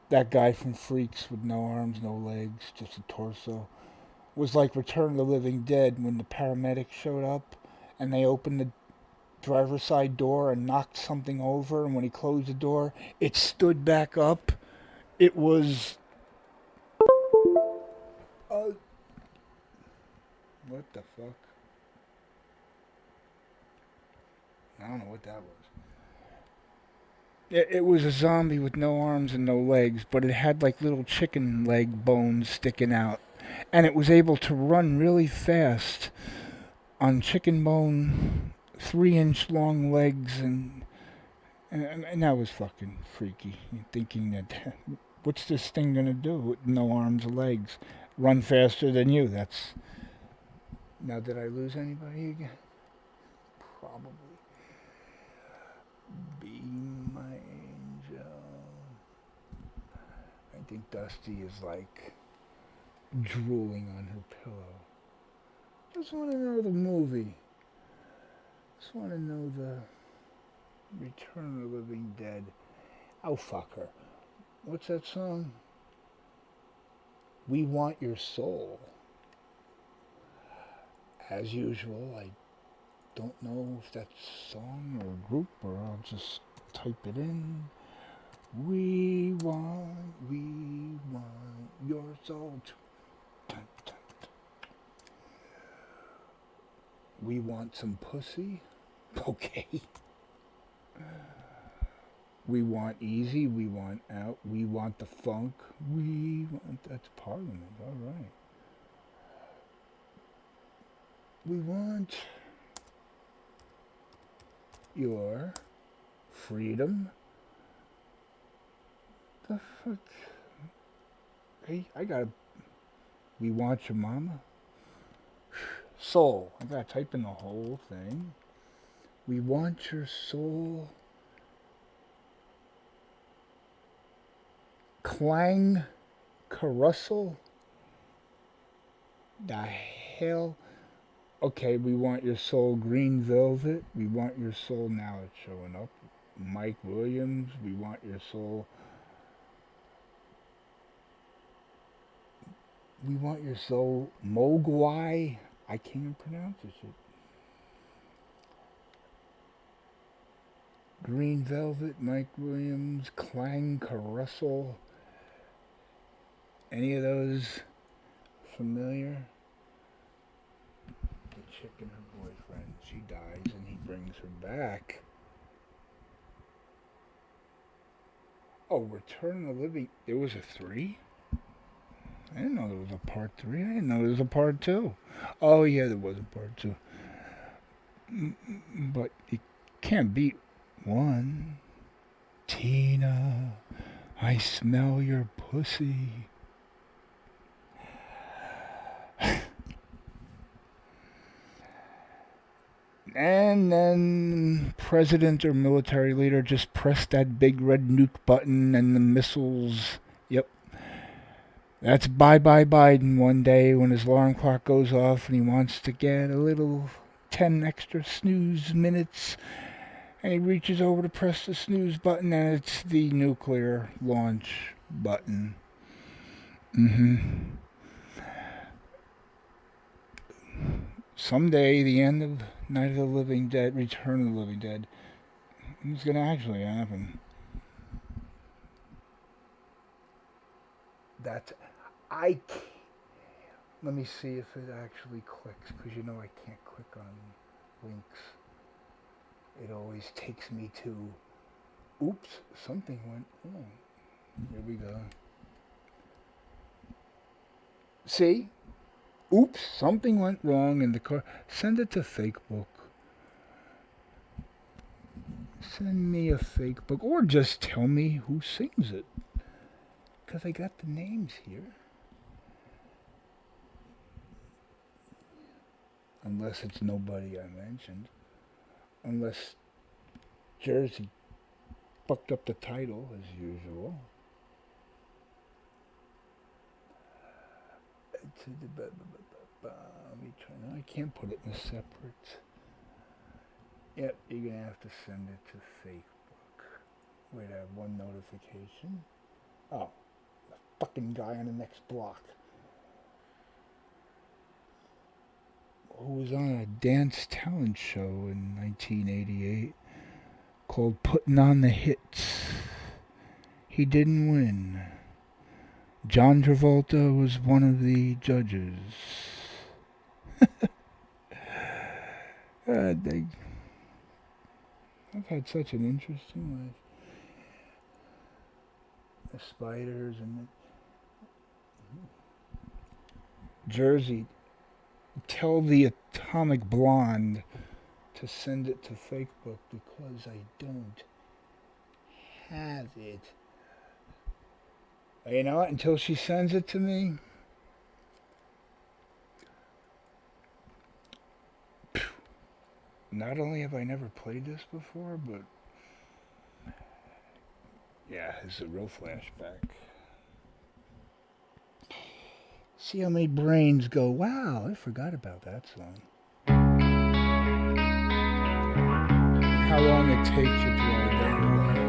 that guy from Freaks with no arms, no legs, just a torso, was like Return of the Living Dead when the paramedics showed up and they opened the driver's side door and knocked something over, and when he closed the door, it stood back up. It was... what the fuck? I don't know what that was. It was a zombie with no arms and no legs, but it had like little chicken leg bones sticking out. And it was able to run really fast on chicken bone 3-inch long legs, and that was fucking freaky. Thinking that, what's this thing gonna do with no arms or legs? Run faster than you, that's... Now, did I lose anybody again? Probably. Be my angel. I think Dusty is like drooling on her pillow. Just want to know the movie. Just want to know the Return of the Living Dead. Oh, fuck her. What's that song? We Want Your Soul. As usual, I don't know if that's a song or a group, or I'll just type it in. We want your soul. Dun, dun. We want some pussy. Okay. We want easy. We want out. We want the funk. We want... That's Parliament. All right. We want your freedom. The fuck? Hey, I gotta... We want your mama. Soul. I gotta type in the whole thing. We want your soul. Clang Carousel. The hell? Okay, we want your soul. Green Velvet. We want your soul. Now it's showing up. Mike Williams. We want your soul. We want your soul. Mogwai. I can't even pronounce this shit. Green Velvet, Mike Williams, Clang Carousel. Any of those familiar? The chick and her boyfriend. She dies and he brings her back. Oh, Return of the Living. There was a 3? I didn't know there was a part 3. I didn't know there was a part 2. Oh, yeah, there was a part 2. But it can't beat 1. Tina, I smell your pussy. And then president or military leader just pressed that big red nuke button and the missiles. Yep. That's bye-bye Biden one day when his alarm clock goes off and he wants to get a little 10 extra snooze minutes. And he reaches over to press the snooze button and it's the nuclear launch button. Someday, the end of Night of the Living Dead, Return of the Living Dead, it's going to actually happen. That's... I can't... Let me see if it actually clicks, because you know I can't click on links. It always takes me to... Oops, something went wrong. Here we go. See? Oops, something went wrong in the car. Send it to Facebook. Send me a fake book, or just tell me who sings it. Because I got the names here. Unless it's nobody I mentioned. Unless Jersey fucked up the title, as usual. Let me try. No, I can't put it in a separate. Yep, you're going to have to send it to Facebook. Wait, I have one notification. Oh, the fucking guy on the next block. Who was on a dance talent show in 1988 called Putting on the Hits. He didn't win. John Travolta was one of the judges. I've had such an interesting life. The spiders and the Jersey. Tell the Atomic Blonde to send it to Facebook because I don't have it. You know what? Until she sends it to me. Not only have I never played this before, but yeah, it's a real flashback. See how many brains go, wow, I forgot about that song. How long it takes you to identify.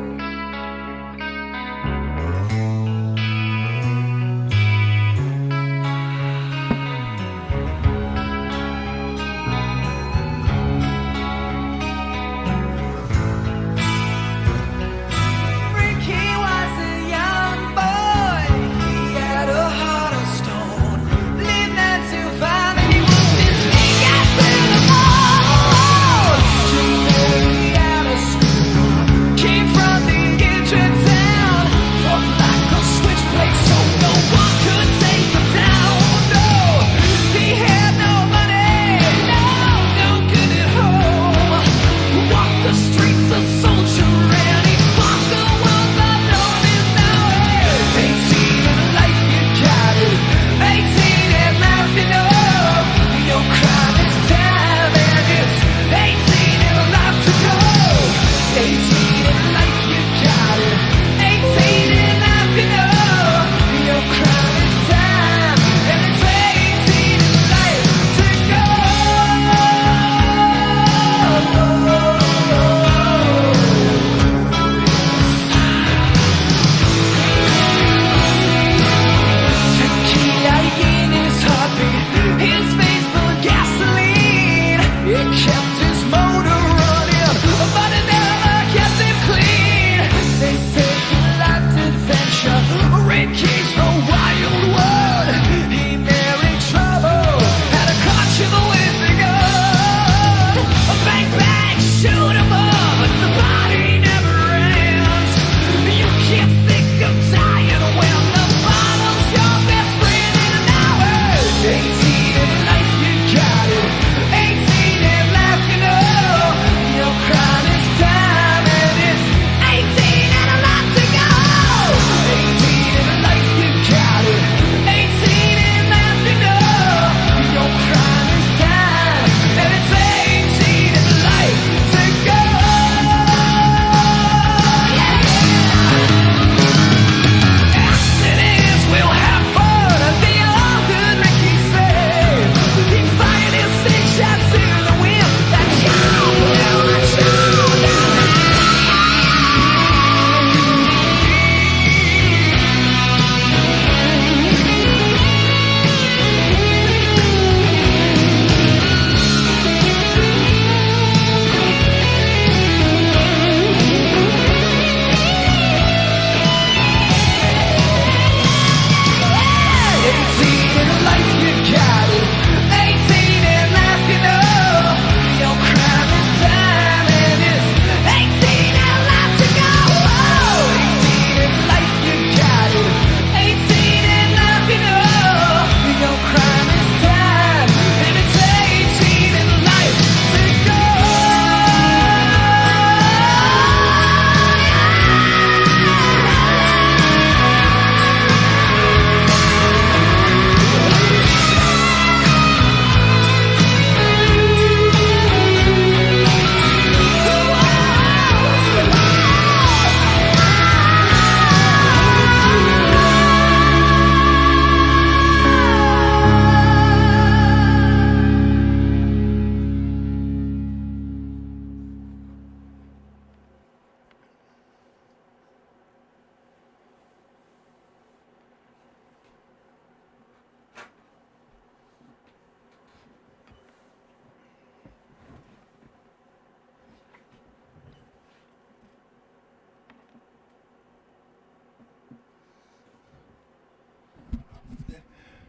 Came from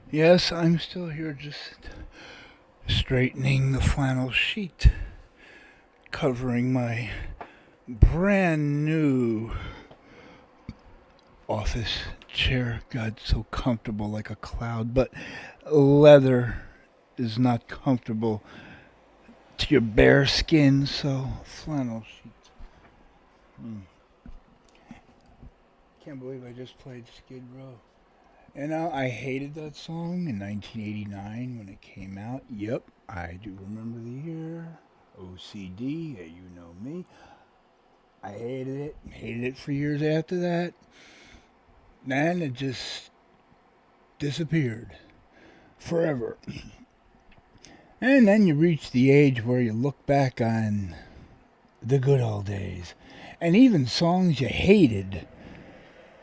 Yes, I'm still here just straightening the flannel sheet covering my brand new office chair. God, so comfortable like a cloud, but leather is not comfortable to your bare skin, so flannel sheet. Can't believe I just played Skid Row. And I hated that song in 1989 when it came out. Yep, I do remember the year. OCD, yeah, you know me. I hated it. Hated it for years after that. Then it just disappeared forever. And then you reach the age where you look back on the good old days. And even songs you hated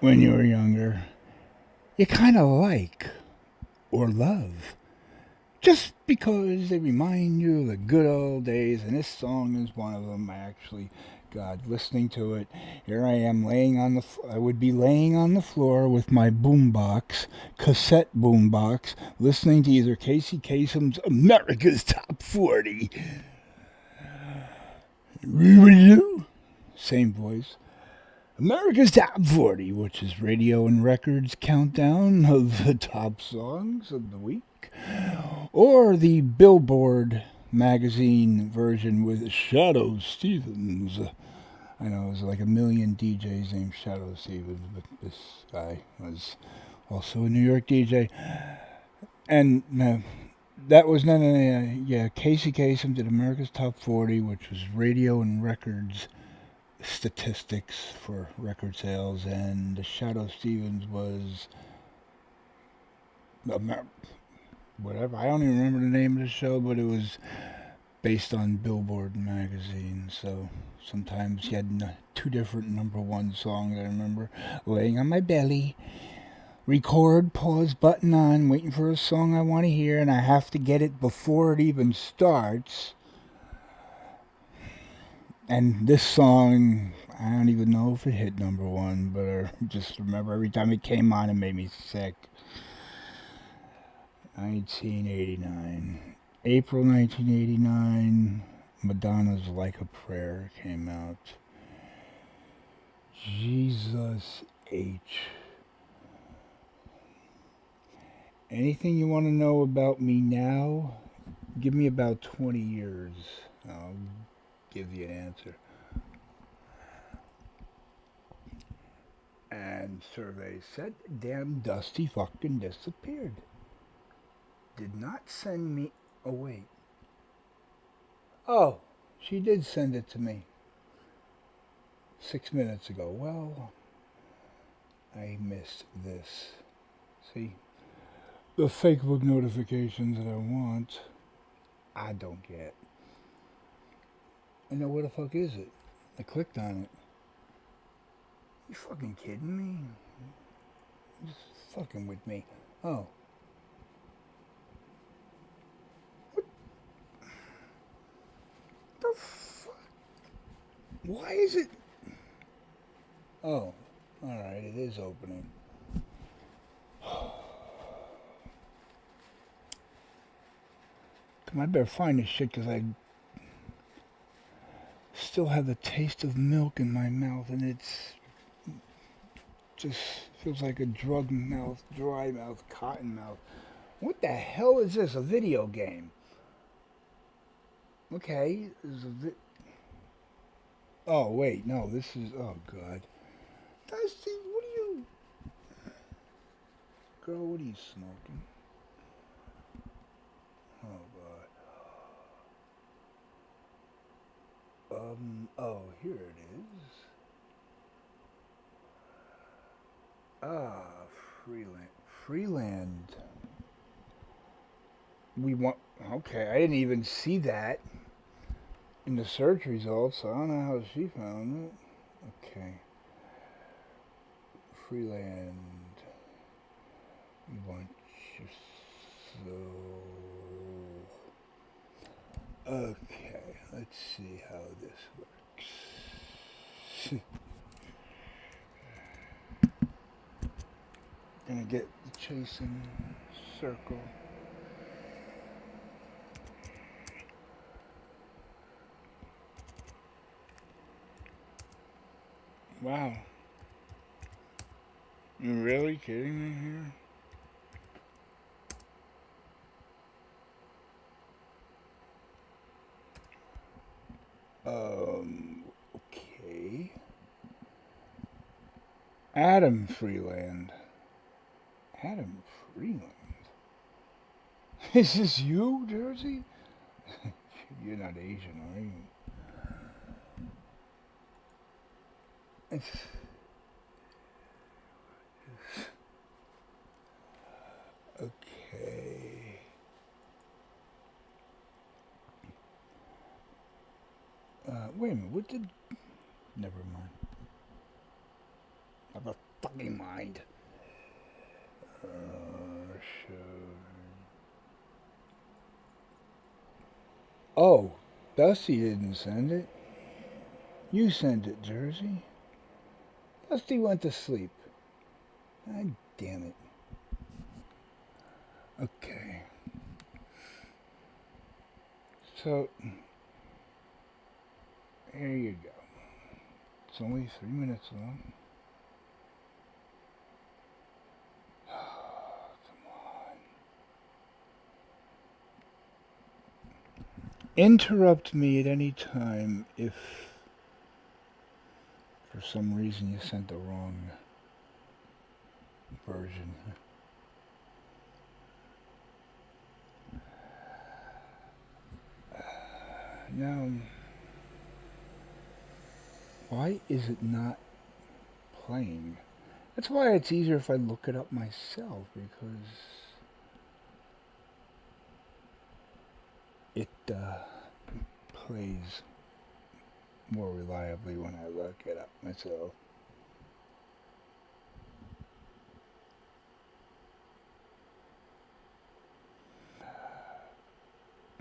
when you were younger, you kind of like or love. Just because they remind you of the good old days, and this song is one of them. I actually, God, listening to it, here I am laying on the, I would be laying on the floor with my boombox, cassette boombox, listening to either Casey Kasem's America's Top 40. Same voice. America's Top 40, which is Radio and Records countdown of the top songs of the week. Or the Billboard magazine version with Shadow Stevens. I know there's like a million DJs named Shadow Stevens, but this guy was also a New York DJ. And that was none of yeah, Casey Kasem did America's Top 40, which was Radio and Records statistics for record sales, and Shadow Stevens was whatever. I don't even remember the name of the show, but it was based on Billboard magazine. So sometimes you had two different number one songs. I remember laying on my belly, record, pause button on, waiting for a song I want to hear, and I have to get it before it even starts. And this song, I don't even know if it hit number one, but I just remember every time it came on, it made me sick. 1989. April 1989, Madonna's Like a Prayer came out. Jesus H. Anything you want to know about me now? Give me about 20 years. I'll give you an answer. And survey said, damn Dusty fucking disappeared. Did not send me. Oh, wait. Oh, she did send it to me 6 minutes ago. Well, I missed this. See? The Facebook notifications that I want, I don't get. I know, where the fuck is it? I clicked on it. You fucking kidding me? You're just fucking with me. Oh. What the fuck? Why is it? Oh. Alright, it is opening. Come on, I better find this shit, because I still have the taste of milk in my mouth, and it's just feels like a drug mouth, dry mouth, cotton mouth. What the hell is this? A video game? Okay, oh wait, no, this is, oh god. Dusty, what are you? Girl, what are you smoking? Oh god. Oh, here it is. Ah, Freeland. We want, okay, I didn't even see that in the search results, so I don't know how she found it. Okay. Freeland. We want your soul. Okay, let's see how this works. Gonna get the chasing circle. Wow. You really kidding me here? Okay. Adam Freeland. Adam Freeland? Is this you, Jersey? You're not Asian, are you? Okay. Wait a minute, what did... Never mind. Never fucking mind. Oh, Dusty didn't send it. You sent it, Jersey. Dusty went to sleep. God damn it. Okay. So, here you go. It's only 3 minutes long. Interrupt me at any time if for some reason you sent the wrong version. Now, why is it not playing? That's why it's easier if I look it up myself, because it plays more reliably when I look it up myself.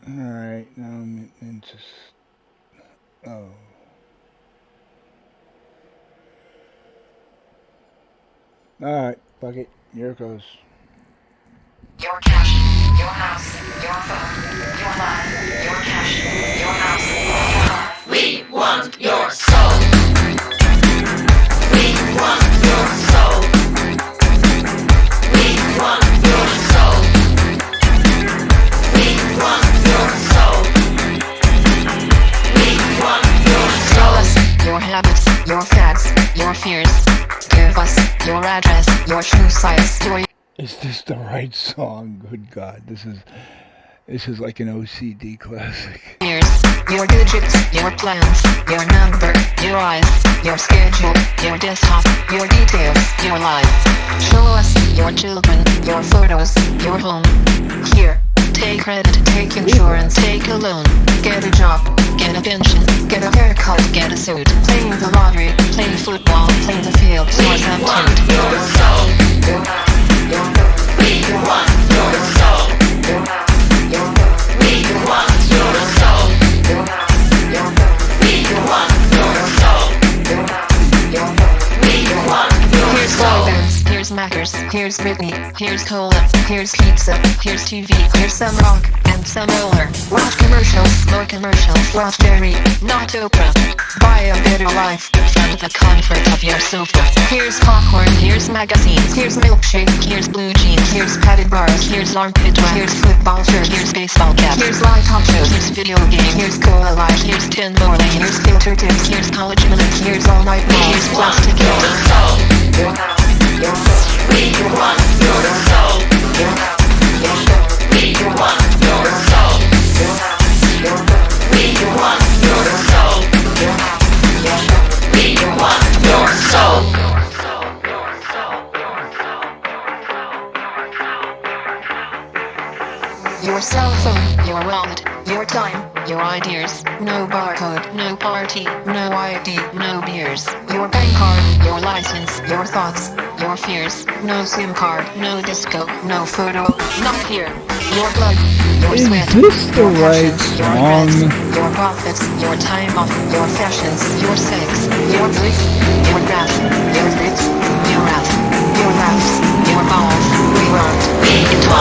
Alright, now I'm into... Oh. Alright, fuck it. Here it goes. Your cash, your house, your phone, your life, your cash, your house, your life. We want your soul. We want your soul. We want your soul. We want your soul. We want your soul. Tell us your habits, your fads, your fears. Give us your address, your shoe size, your... Is this the right song? Good God, this is like an OCD classic. Your digits, your plans, your number, your eyes, your schedule, your desktop, your details, your life. Show us your children, your photos, your home. Here, take credit, take insurance, take a loan. Get a job, get a pension, get a haircut, get a suit. Playing the lottery, play football, play the field, source and tune. Your soul. We want your soul. We want your soul. We want your soul. We want your here's soul. Here's here's Mackers, here's Britney, here's Cola, here's pizza, here's TV, here's some rock and some roller. Watch commercials, more commercials. Watch Jerry, not Oprah. Buy a better life from the comfort of your sofa. Here's popcorn, here's magazines, here's milkshake, here's blue jeans, here's padded bars, here's armpit wax, here's football shirt, here's baseball cap, here's live talk shows, here's video game, here's cola life, here's tin morning, here's filter tips, here's college minutes, here's all night long, here's plastic your soul. We want your soul. We want your soul. We want your soul. We want your soul. Your cell phone, your wallet, your time, your ideas. No barcode, no party, no ID, no beers. Your bank card, your license, your thoughts, your fears. No SIM card, no disco, no photo, not here. Your blood, your sweat, is this the your right passions, your song? regrets, your profits, your time off, your fashions, your sex, your grief, your wrath, your grits, your wrath, your laughs, your balls. We want it all.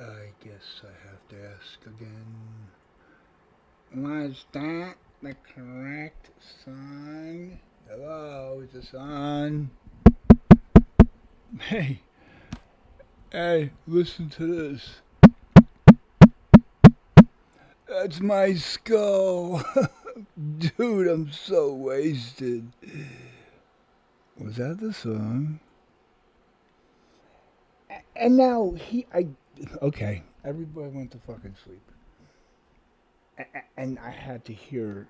I guess I have to ask again. Was that the correct song? Hello, is this on? Hey, listen to this. That's my skull. Dude, I'm so wasted. Was that the song? And now okay, everybody went to fucking sleep. And I had to hear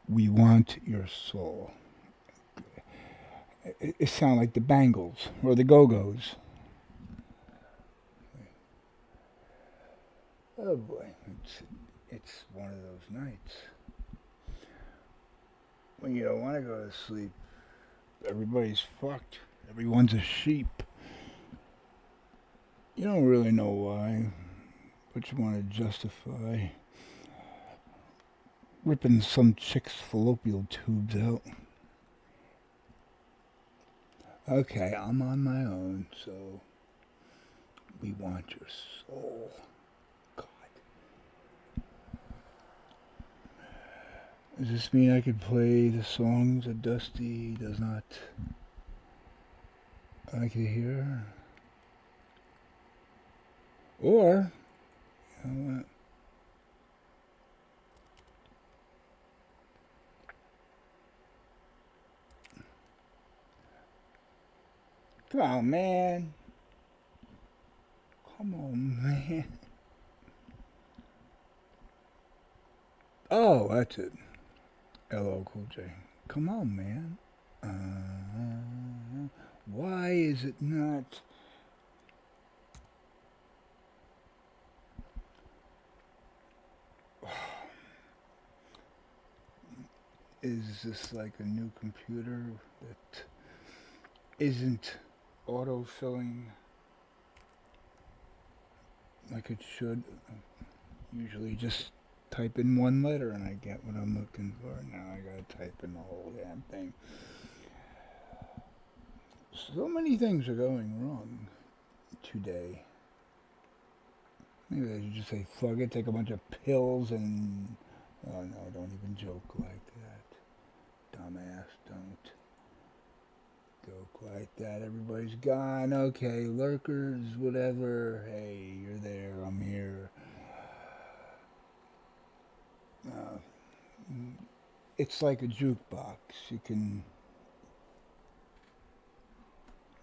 We Want Your Soul. It sounded like the Bangles or the Go-Go's. Oh boy, it's one of those nights when you don't want to go to sleep. Everybody's fucked. Everyone's a sheep. You don't really know why, but you want to justify ripping some chick's fallopian tubes out. Okay, I'm on my own, so We Want Your Soul. God. Does this mean I could play the songs that Dusty does not like to hear? Or, you know what? Come on, man. Come on, man. Oh, that's it. LL Cool J. Come on, man. Why is it not? Is this like a new computer that isn't auto-filling like it should? Usually just type in one letter and I get what I'm looking for. Now I gotta type in the whole damn thing. So many things are going wrong today. Maybe I should just say fuck it, take a bunch of pills and... Oh no, don't even joke like that. Dumbass, don't joke like that. Everybody's gone. Okay, lurkers, whatever. Hey, you're there, I'm here. It's like a jukebox. You can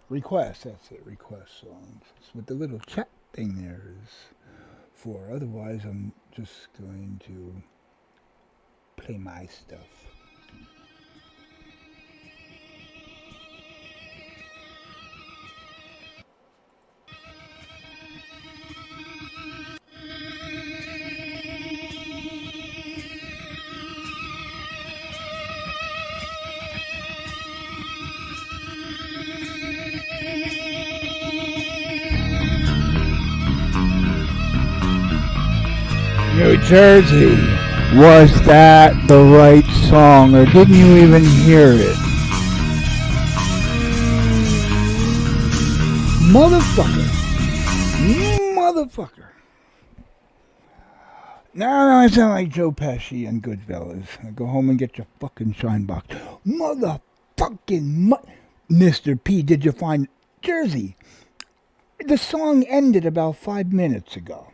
request, that's it, request songs. That's what the little chat thing there is for. Otherwise, I'm just going to play my stuff. New Jersey, was that the right song, or didn't you even hear it? Motherfucker. Motherfucker. Now I sound like Joe Pesci and Goodfellas. Go home and get your fucking shine box. Motherfucking Mr. P, did you find Jersey? The song ended about 5 minutes ago.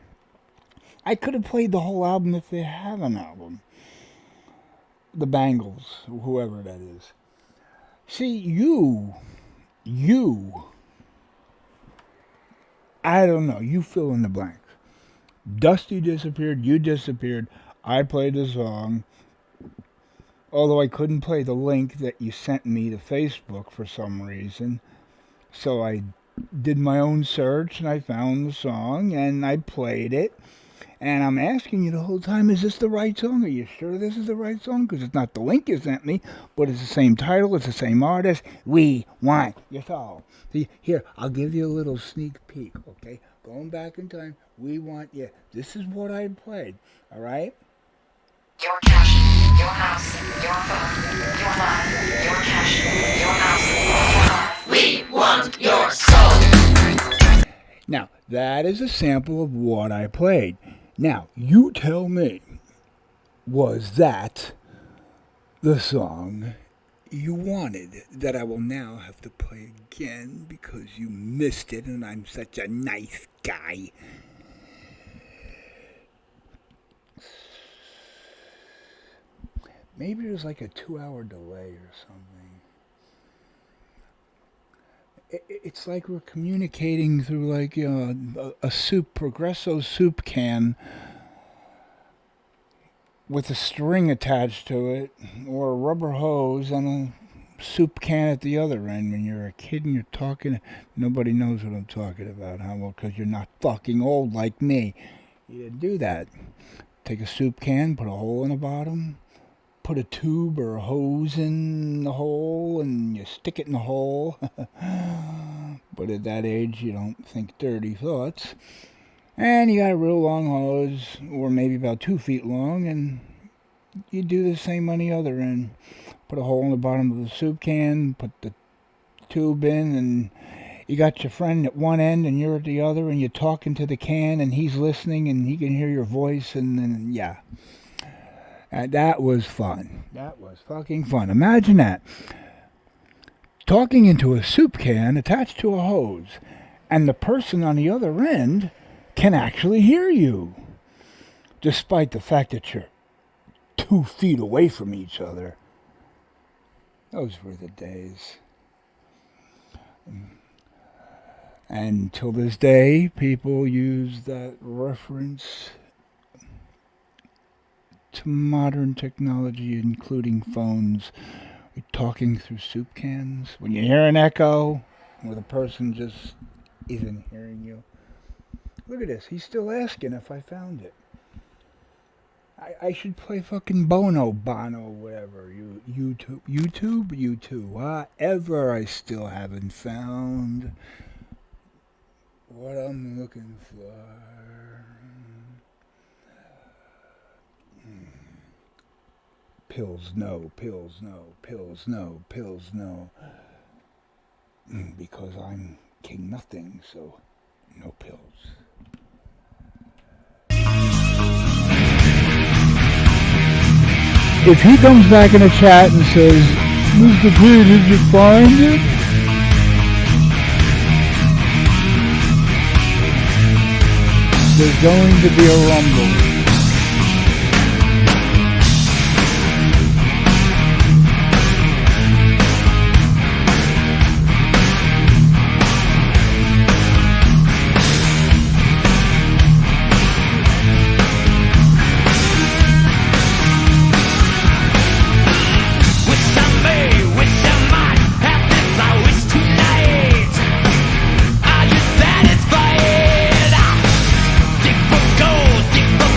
I could have played the whole album if they have an album. The Bangles, whoever that is. See, you, I don't know, you fill in the blanks. Dusty disappeared, you disappeared, I played the song, Although I couldn't play the link that you sent me to Facebook for some reason. So I did my own search and I found the song and I played it. And I'm asking you the whole time, is this the right song? Are you sure this is the right song? Because it's not the link you sent me, but it's the same title, it's the same artist. We want your soul. See, here, I'll give you a little sneak peek, okay? Going back in time, we want you. This is what I played, all right? Your cash, your house, your phone, your life, your cash, your house, your life. We want your soul. Now, that is a sample of what I played. Now, you tell me, was that the song you wanted that I will now have to play again because you missed it and I'm such a nice guy? Maybe there's like a 2-hour delay or something. It's like we're communicating through like a soup, Progresso soup can with a string attached to it, or a rubber hose and a soup can at the other end. When you're a kid and you're talking, nobody knows what I'm talking about, huh? Well, because you're not fucking old like me. You didn't do that. Take a soup can, put a hole in the bottom, put a tube or a hose in the hole, and you stick it in the hole. But at that age, you don't think dirty thoughts. And you got a real long hose, or maybe about 2 feet long, and you do the same on the other end. Put a hole in the bottom of the soup can, put the tube in, and you got your friend at one end and you're at the other, and you're talking to the can, and he's listening, and he can hear your voice, and then, yeah. And that was fun. That was fucking fun. Imagine that. Talking into a soup can attached to a hose, and the person on the other end can actually hear you, despite the fact that you're 2 feet away from each other. Those were the days. And till this day, people use that reference to modern technology, including phones. We're talking through soup cans. When you hear an echo, where the person just isn't hearing you. Look at this. He's still asking if I found it. I should play fucking Bono, whatever. YouTube, whatever. I still haven't found what I'm looking for. Pills, no. Pills, no. Pills, no. Pills, no. Because I'm king nothing, so no pills. If he comes back in the chat and says, Mr. P, did you find it? There's going to be a rumble. Dig for gold, dig for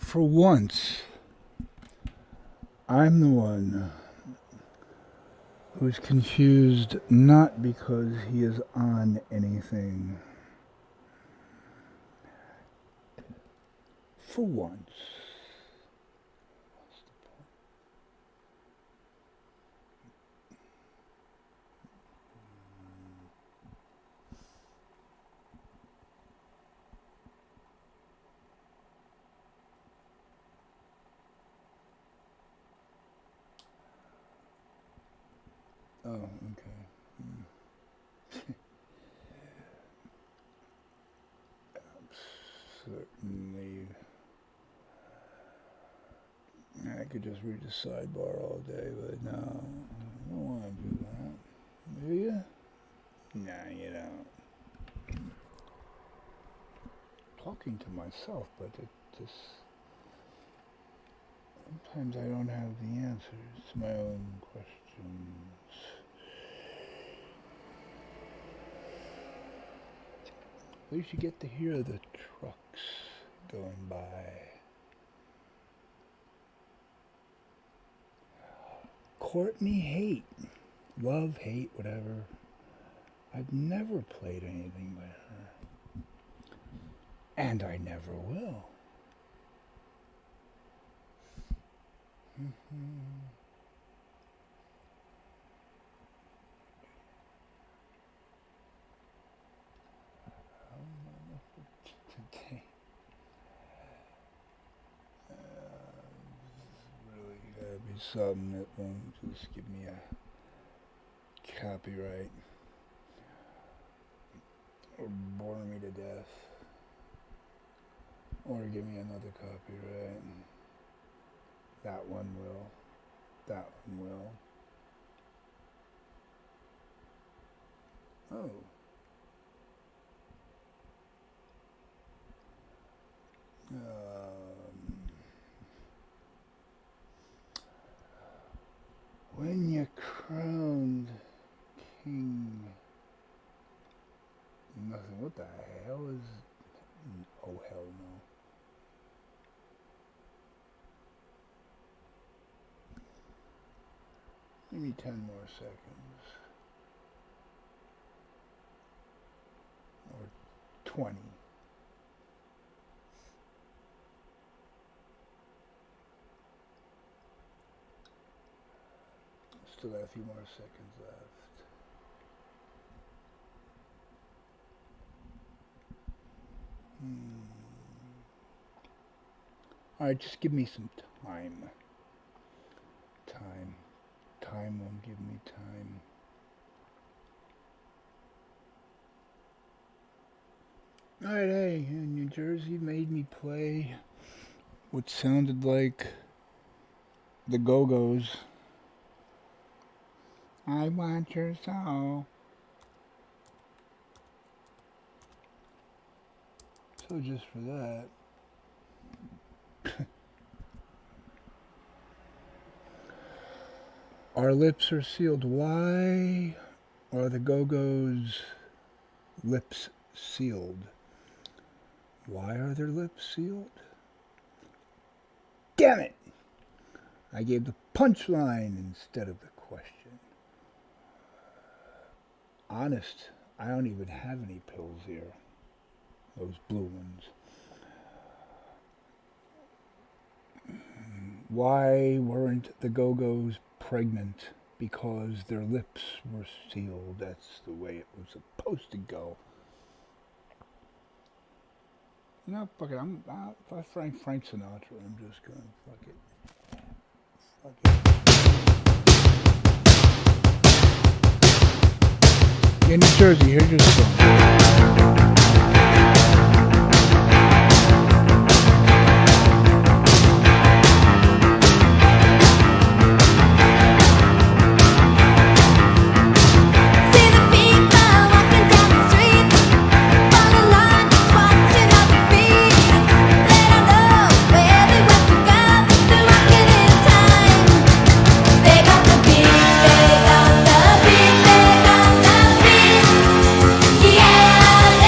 For once, I'm the one who's confused not because he is on anything. For once. Oh, okay. Certainly. I could just read the sidebar all day, but no, I don't want to do that. Do you? Nah, you don't. Talking to myself, but it just... Sometimes I don't have the answers to my own questions. At least you get to hear the trucks going by. Courtney Haight. Love, hate, whatever. I've never played anything by her. And I never will. Today. Really gotta be something that won't just give me a copyright or bore me to death or give me another copyright. That one will. That one will. Oh. When you're crowned king, nothing. What the hell is? Oh hell no. Give me 10 more seconds. Or 20. Still got a few more seconds left. Alright, just give me some time. Time won't give me time. Alright, hey, New Jersey made me play what sounded like the Go-Go's. I want your soul. So just for that. Our lips are sealed. Why are the Go-Go's lips sealed? Why are their lips sealed? Damn it! I gave the punchline instead of the question. Honest, I don't even have any pills here. Those blue ones. Why weren't the Go-Go's pregnant? Because their lips were sealed. That's the way it was supposed to go. You know, fuck it. If I find Frank Sinatra, I'm just gonna fuck it. Fuck it. In New Jersey, here's your song. Yeah.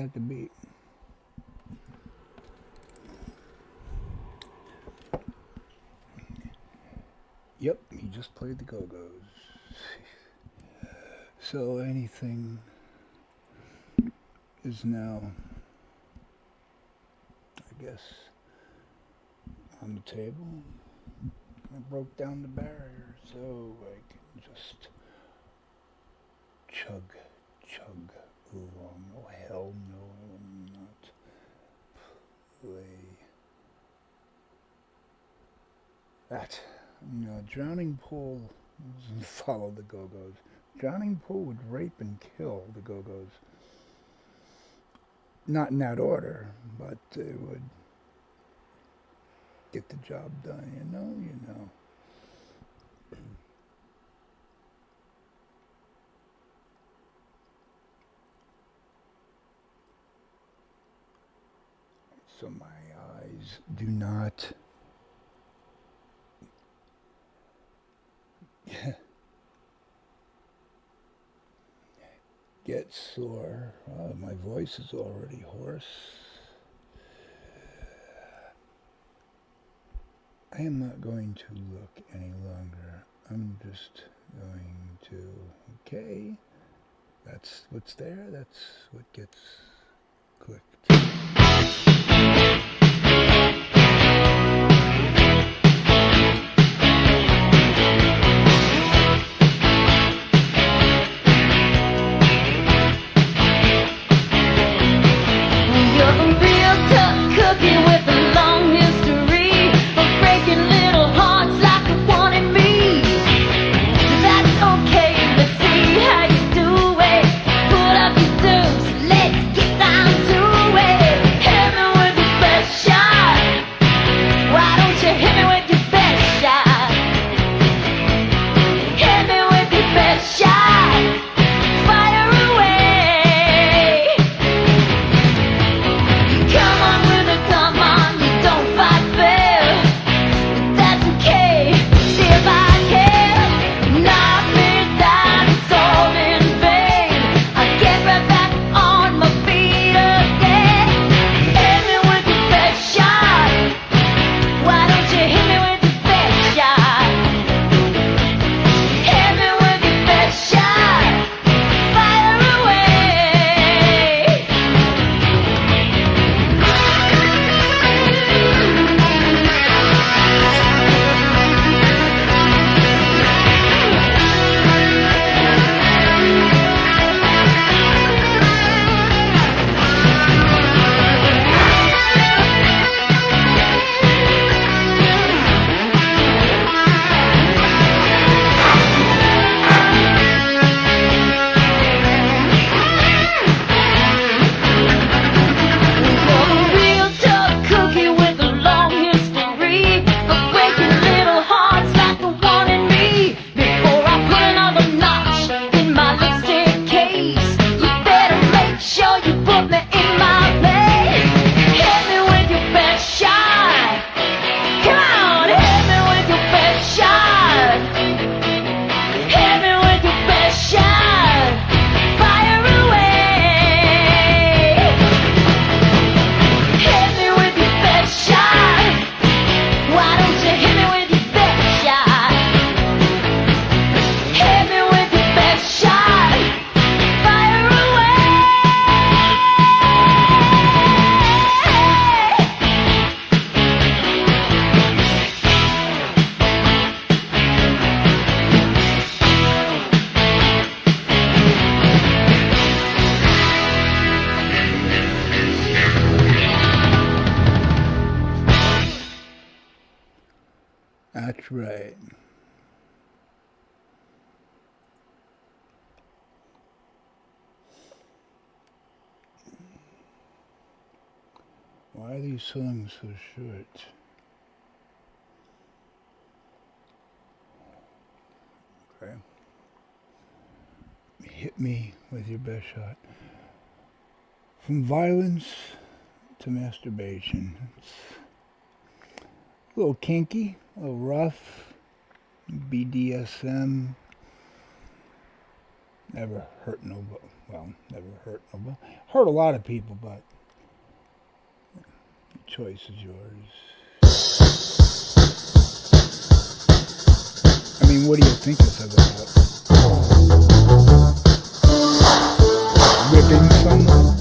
like the beat. Yep, he just played the Go-Go's. So anything is now, I guess, on the table. I broke down the barrier so I can just chug along. Oh hell no, I will not play that. Drowning Pool doesn't follow the Go-Go's. Drowning Pool would rape and kill the Go-Go's. Not in that order, but it would get the job done, you know. So my eyes do not get sore. My voice is already hoarse. I am not going to look any longer. I'm just going to, okay, that's what's there, that's what gets clicked. That's right. Why are these songs so short? Okay. Hit me with your best shot. From violence to masturbation. It's a little kinky, a little rough, BDSM. Never hurt nobody. Well, never hurt nobody. Hurt a lot of people, but the choice is yours. I mean, what do you think it's about? Whipping someone?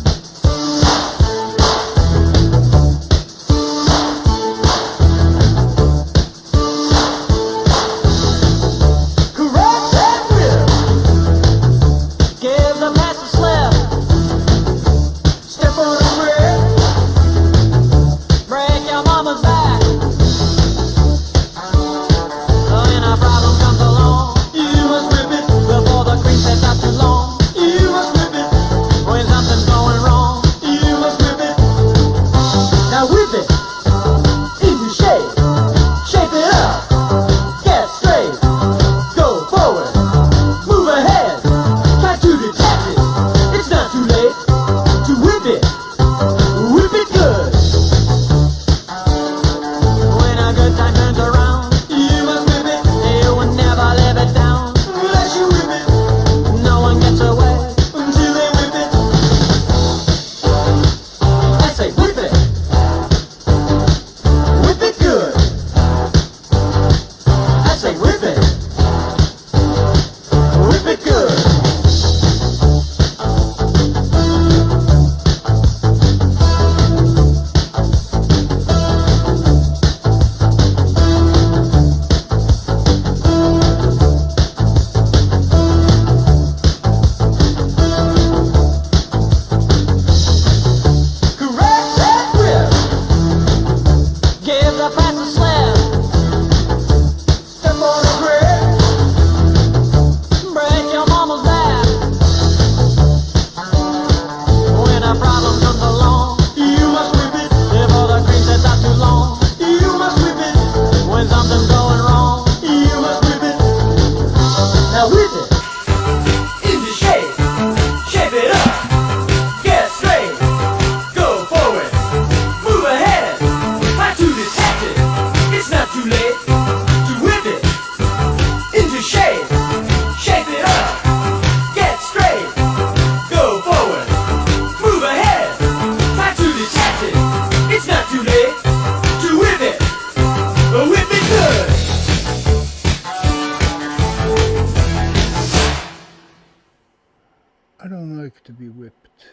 I don't like to be whipped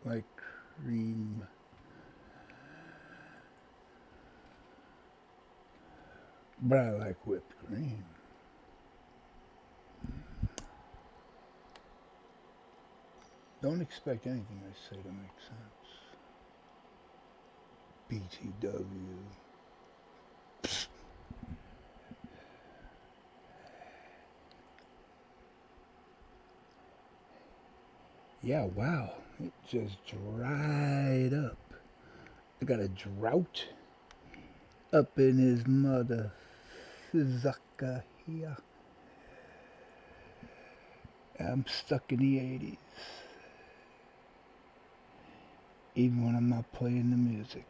like cream. But I like whipped cream. Don't expect anything I say to make sense. BTW. Yeah, wow. It just dried up. I got a drought up in his mother Zaka here. I'm stuck in the 80s. Even when I'm not playing the music.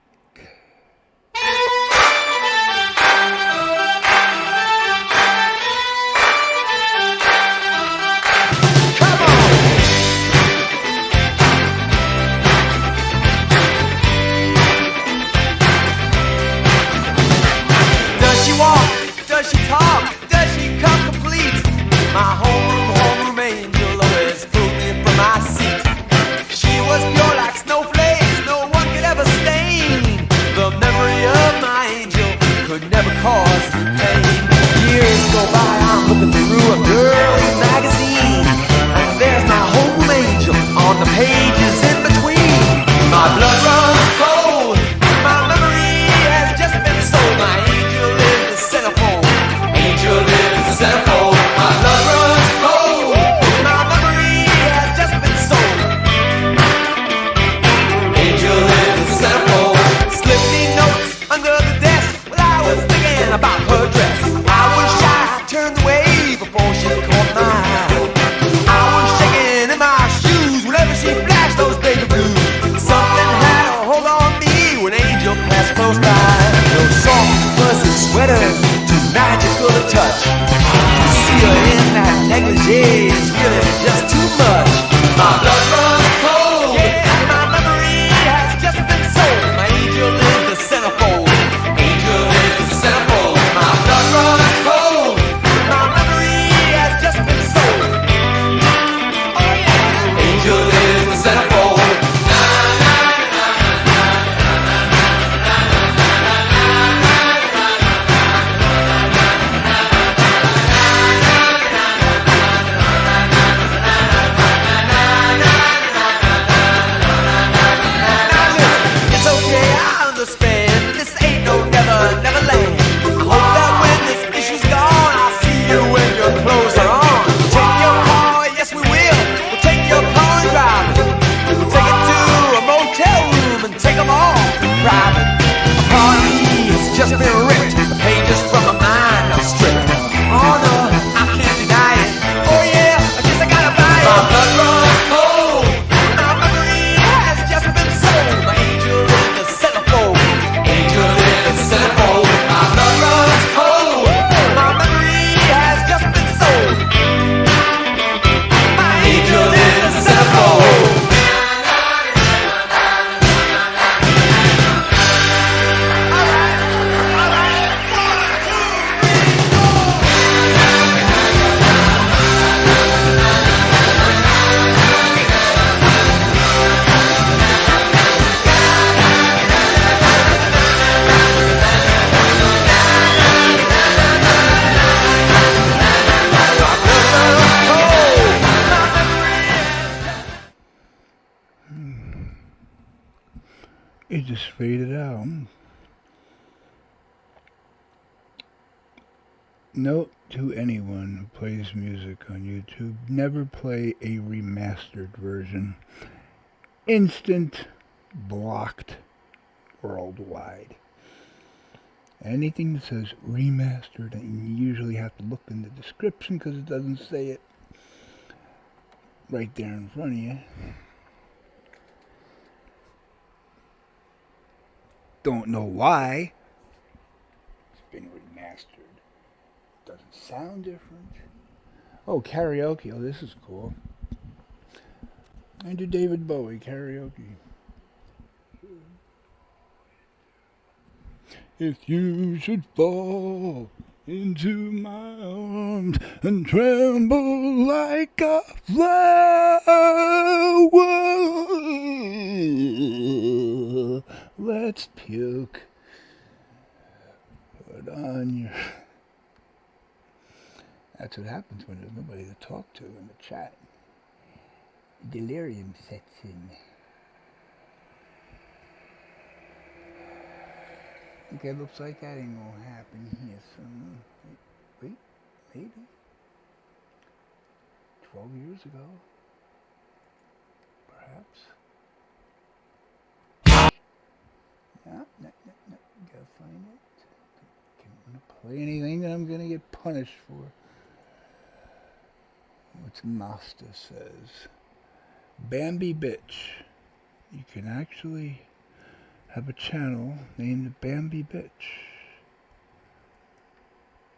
Does she talk? Does she come complete? My homeroom angel always pulled me from my seat. She was pure like snowflakes, no one could ever stain. The memory of my angel could never cause pain. Years go by, I'm looking through a girl's magazine, and there's my homeroom angel on the pages in between. My blood runs cold, my memory has just been sold. My angel is the centerfold. Angel is the centerfold. My blood runs cold. My memory has just been sold. Angel is the centerfold. Slip me notes under the desk while I was thinking about her dress. I was shy, turned away before she caught my eye. I was shaking in my shoes whenever she flashed those baby blues. Something had a hold on me when Angel passed close by. Those soft fuzzy sweaters, too magical to touch. You see her in that negligee just faded out. Note to anyone who plays music on YouTube, never play a remastered version. Instant blocked worldwide. Anything that says remastered, and you usually have to look in the description because it doesn't say it right there in front of you. Don't know why. It's been remastered. Doesn't sound different. Oh, karaoke. Oh, this is cool. I do David Bowie karaoke. If you should fall into my arms and tremble like a flower, let's puke. Put on your... That's what happens when there's nobody to talk to in the chat. Delirium sets in. Okay, looks like that ain't gonna happen here soon. Wait, maybe. 12 years ago. Perhaps. No. Gotta find it. Can't wanna play anything that I'm gonna get punished for. What's Master says. Bambi Bitch. You can actually have a channel named Bambi Bitch.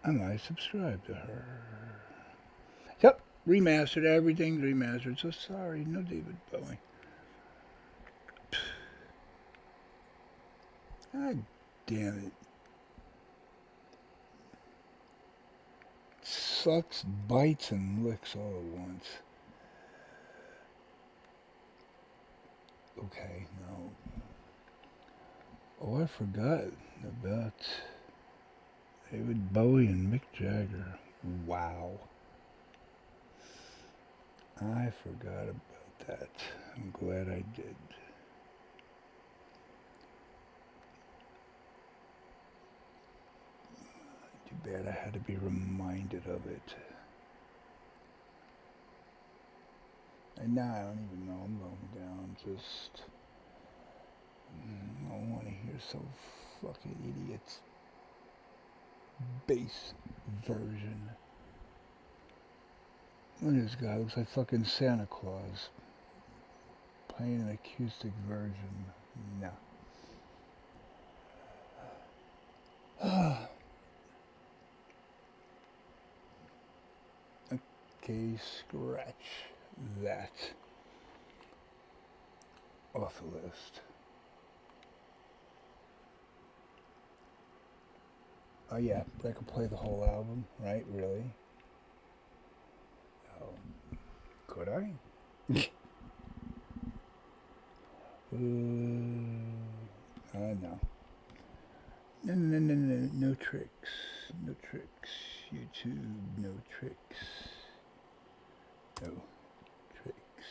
I might subscribe to her. Yep, remastered, everything's remastered, so sorry, no David Bowie. God damn it. Sucks, bites, and licks all at once. Okay, no. Oh, I forgot about David Bowie and Mick Jagger. Wow. I forgot about that. I'm glad I did. Too bad I had to be reminded of it. And now I don't even know I'm going down. Just... I don't want to hear some fucking idiot's bass version. Look at this guy, looks like fucking Santa Claus. Playing an acoustic version. No. Okay, scratch that off the list. Oh yeah, but I could play the whole album, right? Really? Oh, could I? No. No tricks. No tricks. YouTube, no tricks. No tricks.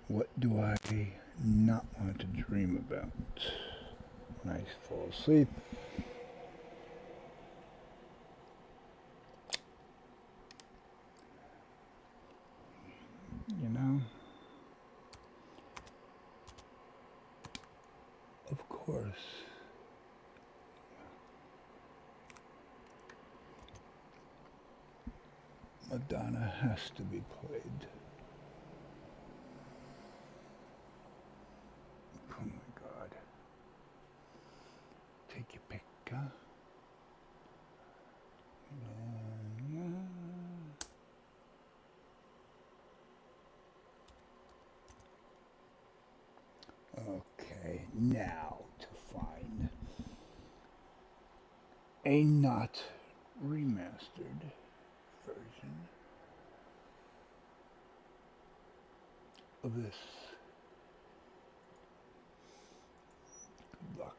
What do I not want to dream about when I fall asleep? You know? Of course. Madonna has to be played. Oh my God. Take your pick, huh? Okay, now to find a not remastered version of this. Good luck.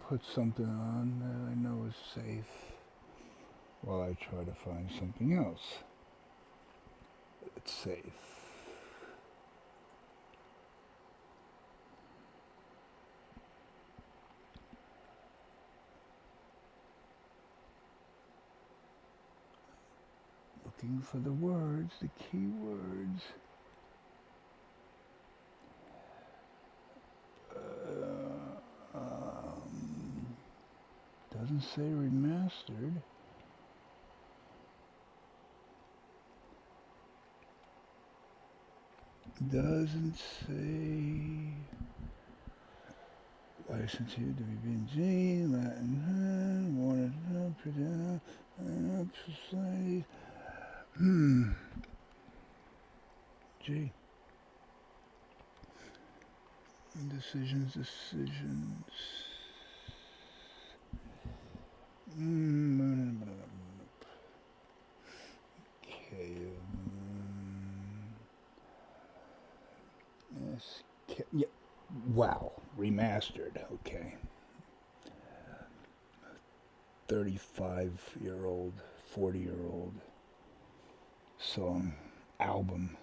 put something on that I know is safe while I try to find something else that's safe. Looking for the words, the key words. Doesn't say remastered. Doesn't say license here, WBNG, Latin, Warner, Society. G. Decisions. Okay. Yeah. Wow. Remastered. Okay. 35-year-old, 40-year-old song album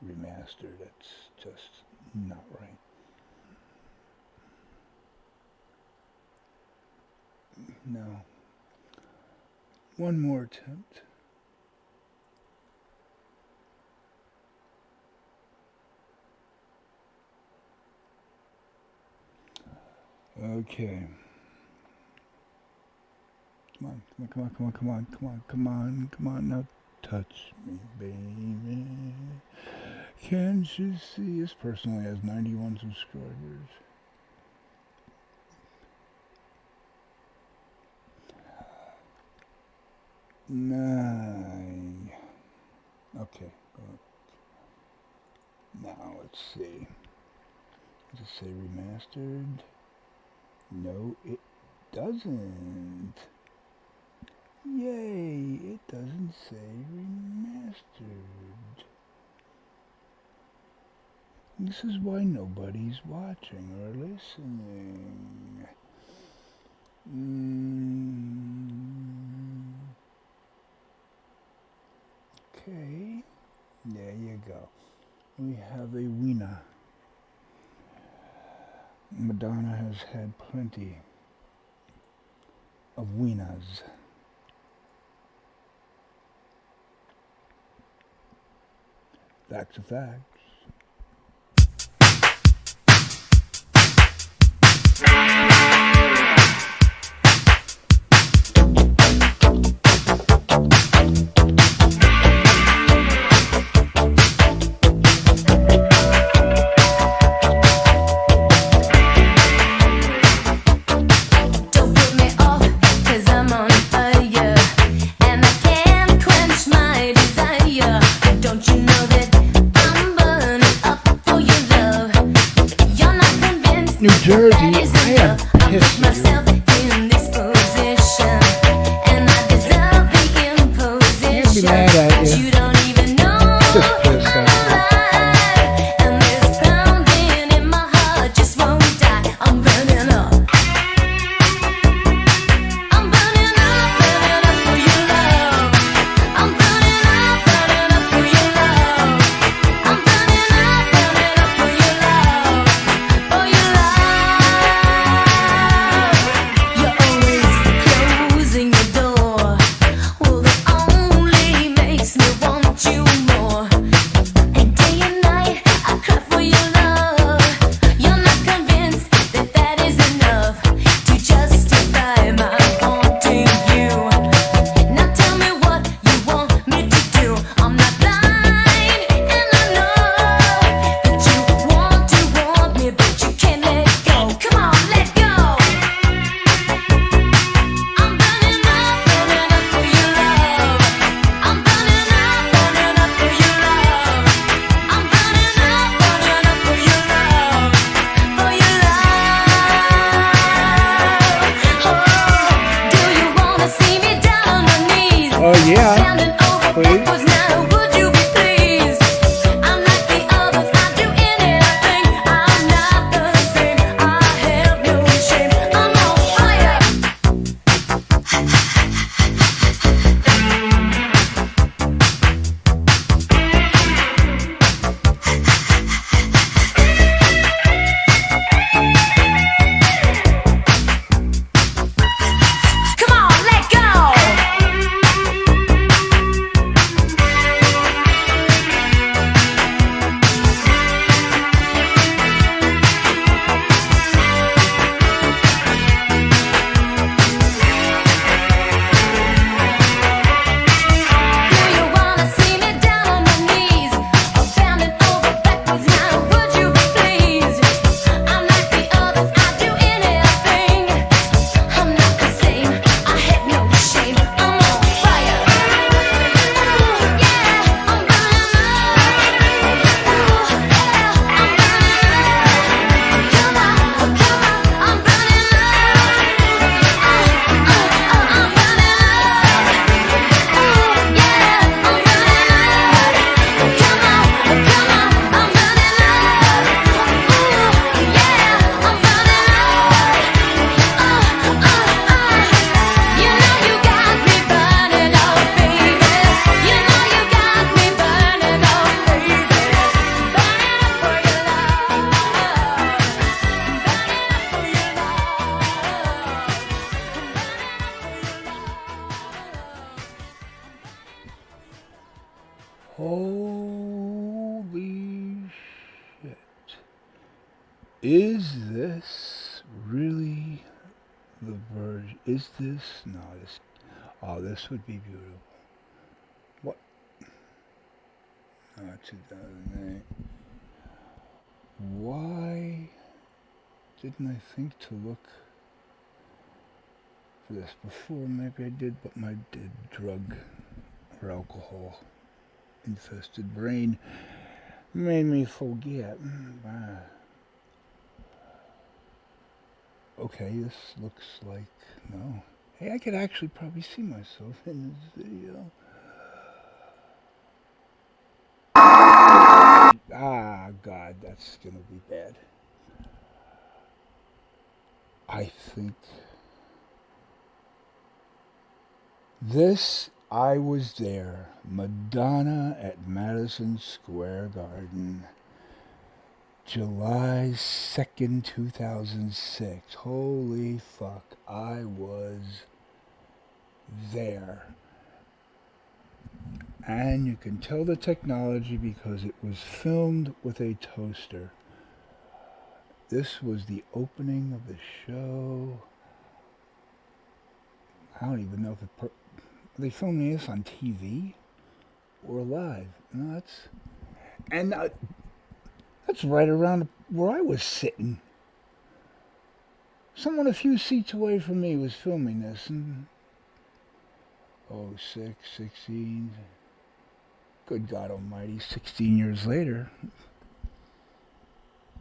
remastered. That's just not right. No. One more attempt. Okay. Come on, now touch me, baby. Can't you see? This person only has 91 subscribers. Nine. Okay. Now let's see. Does it say remastered? No, it doesn't. Yay, it doesn't say remastered. This is why nobody's watching or listening. Okay, there you go. We have a winner. Madonna has had plenty of winners. Facts are facts. New Jersey, I am pissed at you. Can't be mad at you. Just pissed at you. Holy shit. Is this really the version? Is this? No, this. Oh, this would be beautiful. What? 2008. Why didn't I think to look for this before? Maybe I did, but my drug or alcohol infested brain made me forget. Okay, this looks like, no. Hey, I could actually probably see myself in this video. Ah, God, that's gonna be bad. I think this, I was there. Madonna at Madison Square Garden. July 2nd, 2006. Holy fuck, I was there. And you can tell the technology because it was filmed with a toaster. This was the opening of the show. I don't even know if are they filming this on TV or live? No, that's right around where I was sitting. Someone a few seats away from me was filming this. And 06, 16. Good God Almighty, 16 years later,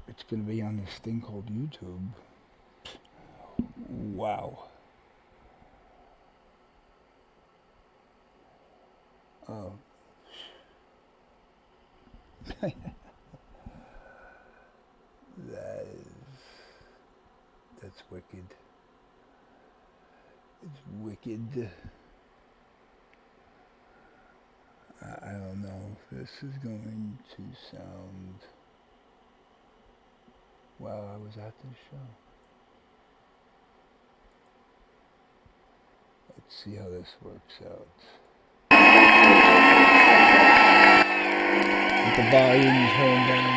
it's going to be on this thing called YouTube. Wow. Oh. That's wicked. It's wicked. I don't know if this is going to sound... Wow, I was at this show. Let's see how this works out. With the volume turned down.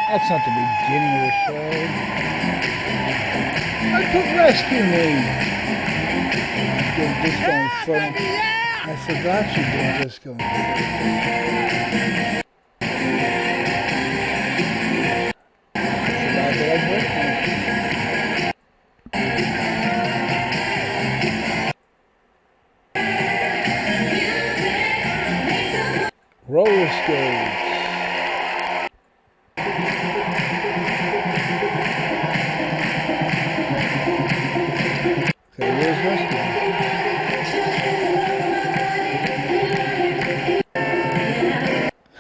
That's not the beginning of the show. I put Rescue Me. Did Disco Inferno. I forgot you did Disco Inferno. I forgot that I did that. Roller skates.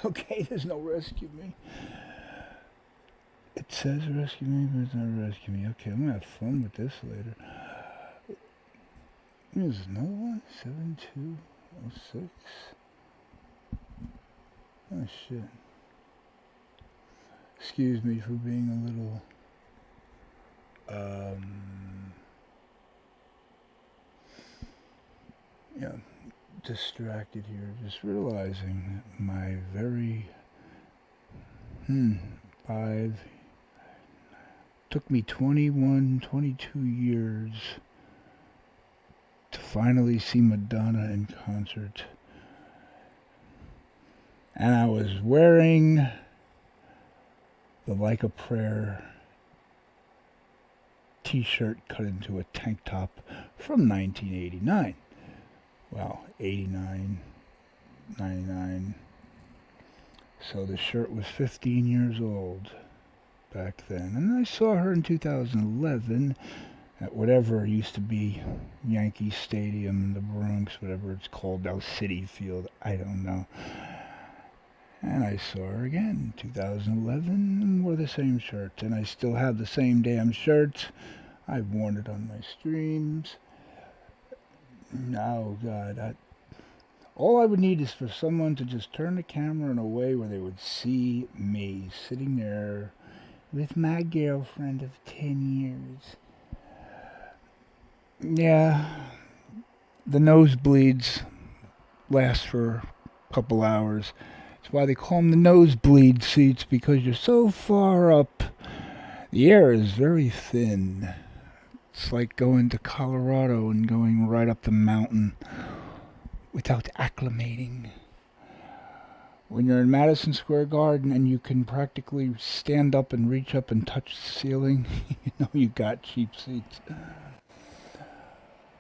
Okay, there's no Rescue Me. It says Rescue Me, but it's not Rescue Me. Okay, I'm gonna have fun with this later. There's another one? 7206. Oh shit. Excuse me for being a little distracted here, just realizing my very took me 21, 22 years to finally see Madonna in concert. And I was wearing the Like a Prayer t-shirt cut into a tank top from 1989. Well, 89, 99. So the shirt was 15 years old back then. And I saw her in 2011 at whatever used to be Yankee Stadium, the Bronx, whatever it's called now, City Field, I don't know. And I saw her again, 2011, and wore the same shirt. And I still have the same damn shirt. I've worn it on my streams. Oh, God. All I would need is for someone to just turn the camera in a way where they would see me sitting there with my girlfriend of 10 years. Yeah, the nosebleeds last for a couple hours. That's why they call them the nosebleed seats, because you're so far up. The air is very thin. It's like going to Colorado and going right up the mountain without acclimating. When you're in Madison Square Garden and you can practically stand up and reach up and touch the ceiling, you know you got cheap seats.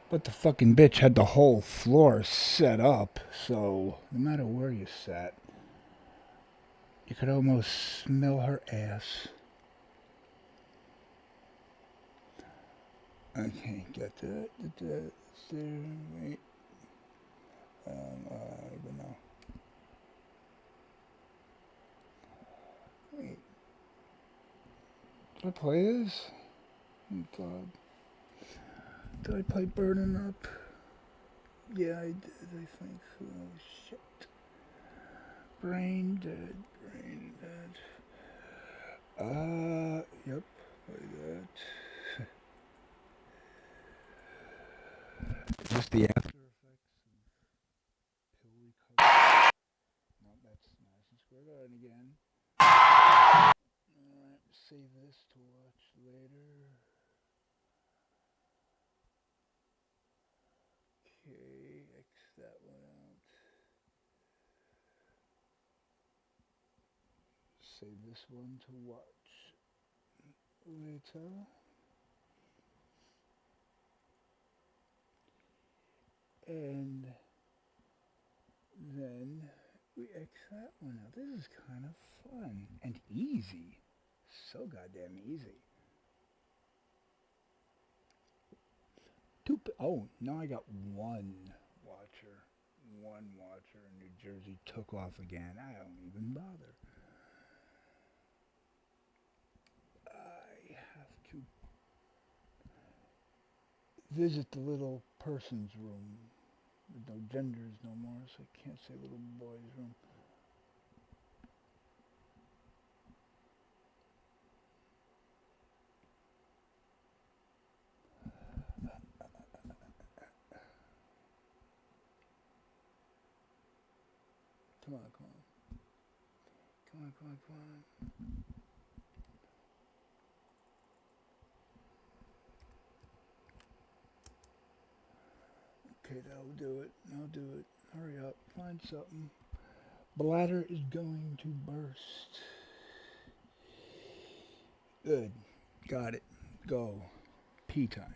But the fucking bitch had the whole floor set up, so no matter where you sat, you could almost smell her ass. I can't get that. Wait. I don't even know. Wait. Did I play this? Oh, God. Did I play Burning Up? Yeah, I did, I think. Oh, shit. Brain Dead. Yep, play that. Just the after effects of pill recovery. No, that's Madison Square Garden again. Alright, save this to watch later. Okay, X that one out. Save this one to watch later. And then we X that one out. This is kind of fun and easy. So goddamn easy. Oh, now I got one watcher. One watcher in New Jersey took off again. I don't even bother. I have to visit the little person's room. With no genders no more, so I can't say little boy's room. Come on. Okay, that'll do it. Hurry up, find something. Bladder is going to burst. Good. Got it. Go. Pee time.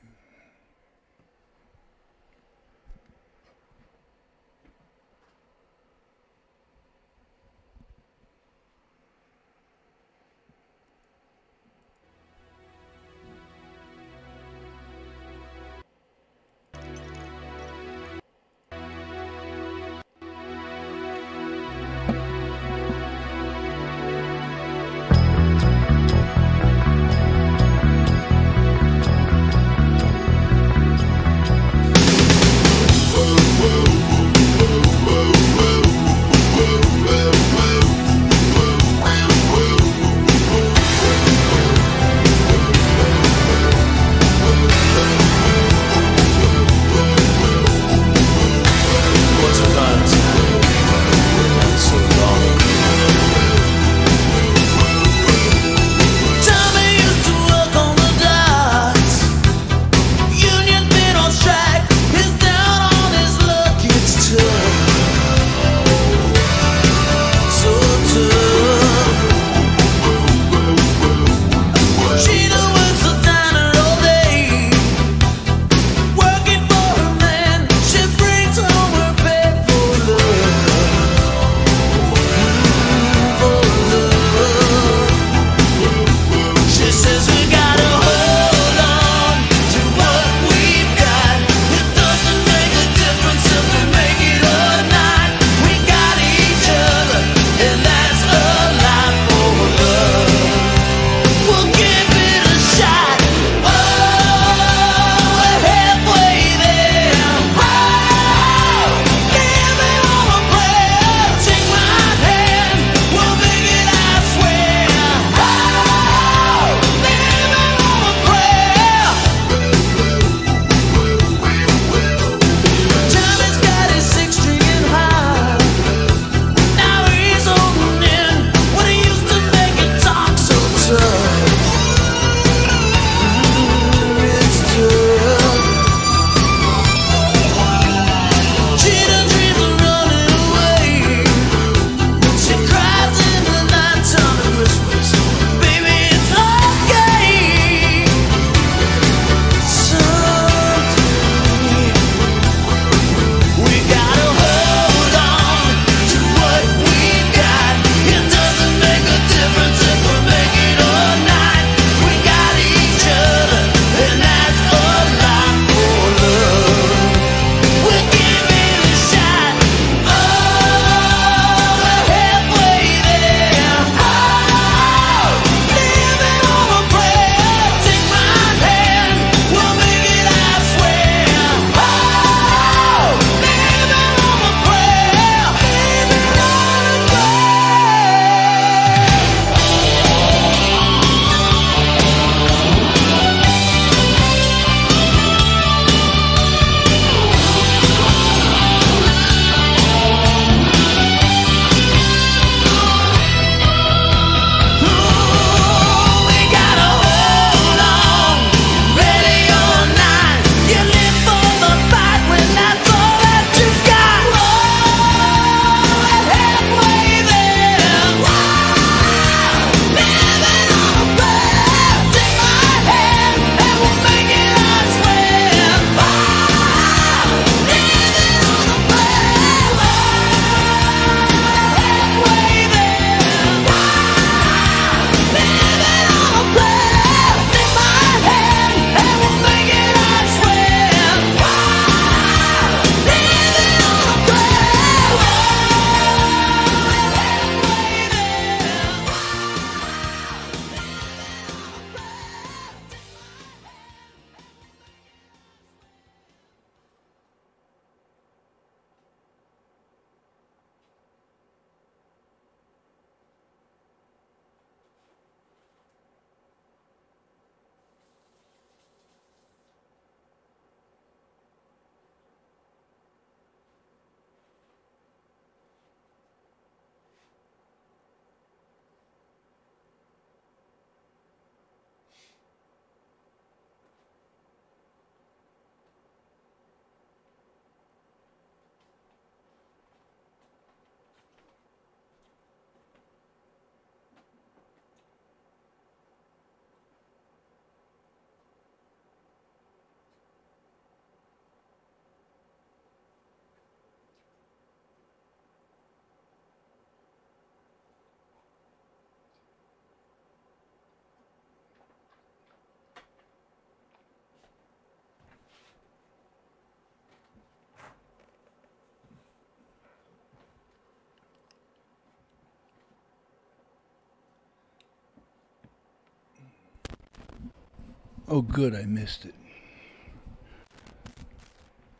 Oh, good, I missed it.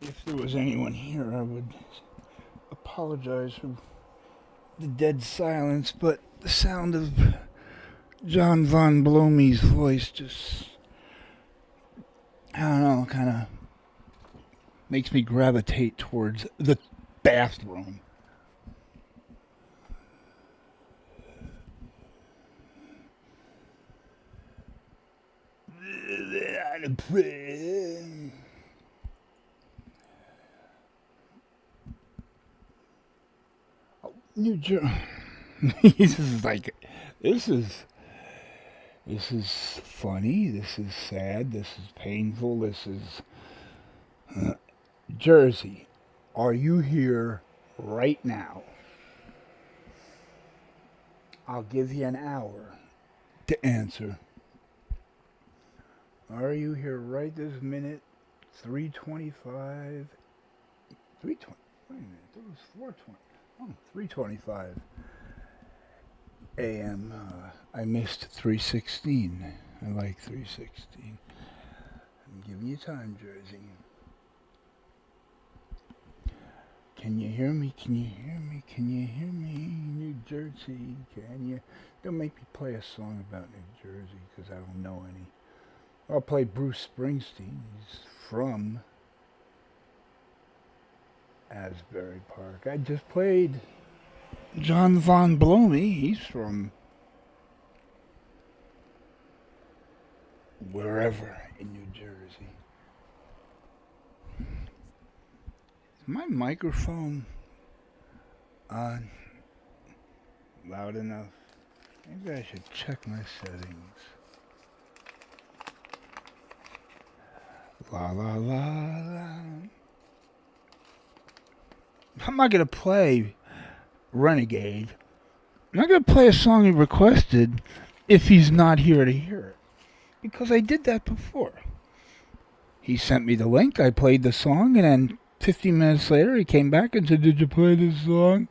If there was anyone here, I would apologize for the dead silence, but the sound of John Von Blomey's voice just, I don't know, kind of makes me gravitate towards the bathroom. New Jersey. This is funny. This is sad. This is painful. This is Jersey. Are you here right now? I'll give you an hour to answer. Are you here right this minute? 3:25. 3:20. Wait a minute. It was 4:20. Oh, 3:25 a.m. I missed 3:16. I like 3:16. I'm giving you time, Jersey. Can you hear me? Can you hear me? Can you hear me? New Jersey, can you? Don't make me play a song about New Jersey, because I don't know any. I'll play Bruce Springsteen. He's from Asbury Park. I just played John Von Blomey. He's from wherever in New Jersey. Is my microphone on loud enough? Maybe I should check my settings. La la la la. I'm not going to play Renegade. I'm not going to play a song he requested if he's not here to hear it. Because I did that before. He sent me the link, I played the song, and then 15 minutes later he came back and said, "Did you play this song?"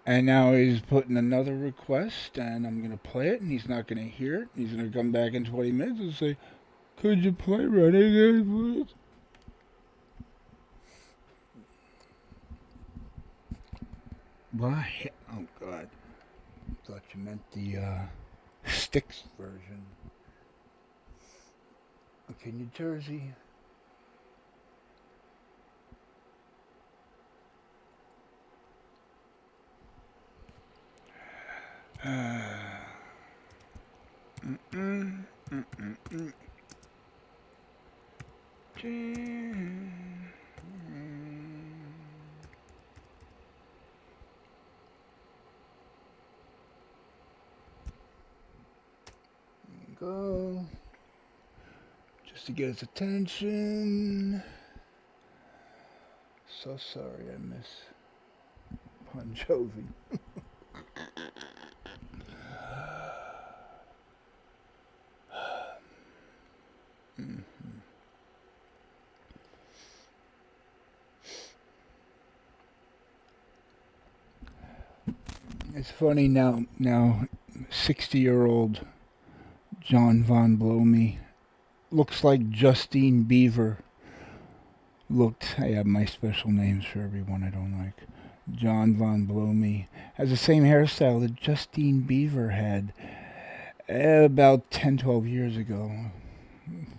And now he's putting another request, and I'm going to play it, and he's not going to hear it. He's going to come back in 20 minutes and say, "Could you play Renegade, please?" Why? Oh, God. I thought you meant the Styx version. Okay, New Jersey. Go. Just to get his attention. So sorry I miss Bon Jovi. It's funny now 60-year-old John Von Blomey looks like Justine Bieber looked. I have my special names for everyone I don't like. John Von Blomey has the same hairstyle that Justine Bieber had about 10, 12 years ago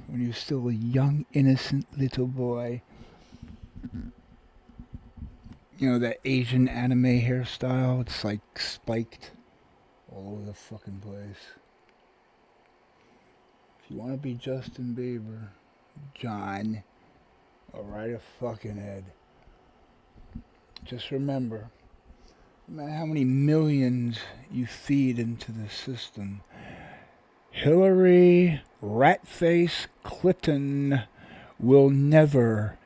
when he was still a young, innocent little boy. You know, that Asian anime hairstyle? It's like spiked all over the fucking place. If you want to be Justin Bieber, John, I'll write a fucking head. Just remember, no matter how many millions you feed into the system, Hillary Ratface Clinton will never,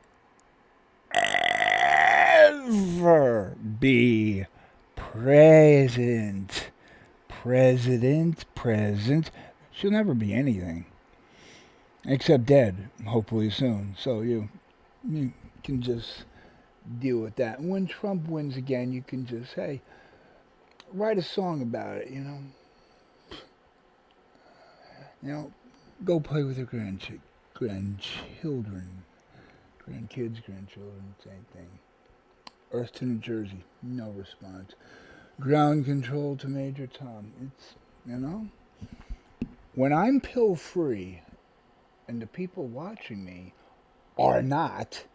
ever be president. President. She'll never be anything. Except dead, hopefully soon. So you can just deal with that. And when Trump wins again, you can just, hey, write a song about it, you know. You know, go play with your grandchildren. Grandkids, grandchildren, same thing. Earth to New Jersey, no response. Ground control to Major Tom. It's, when I'm pill free and the people watching me are not,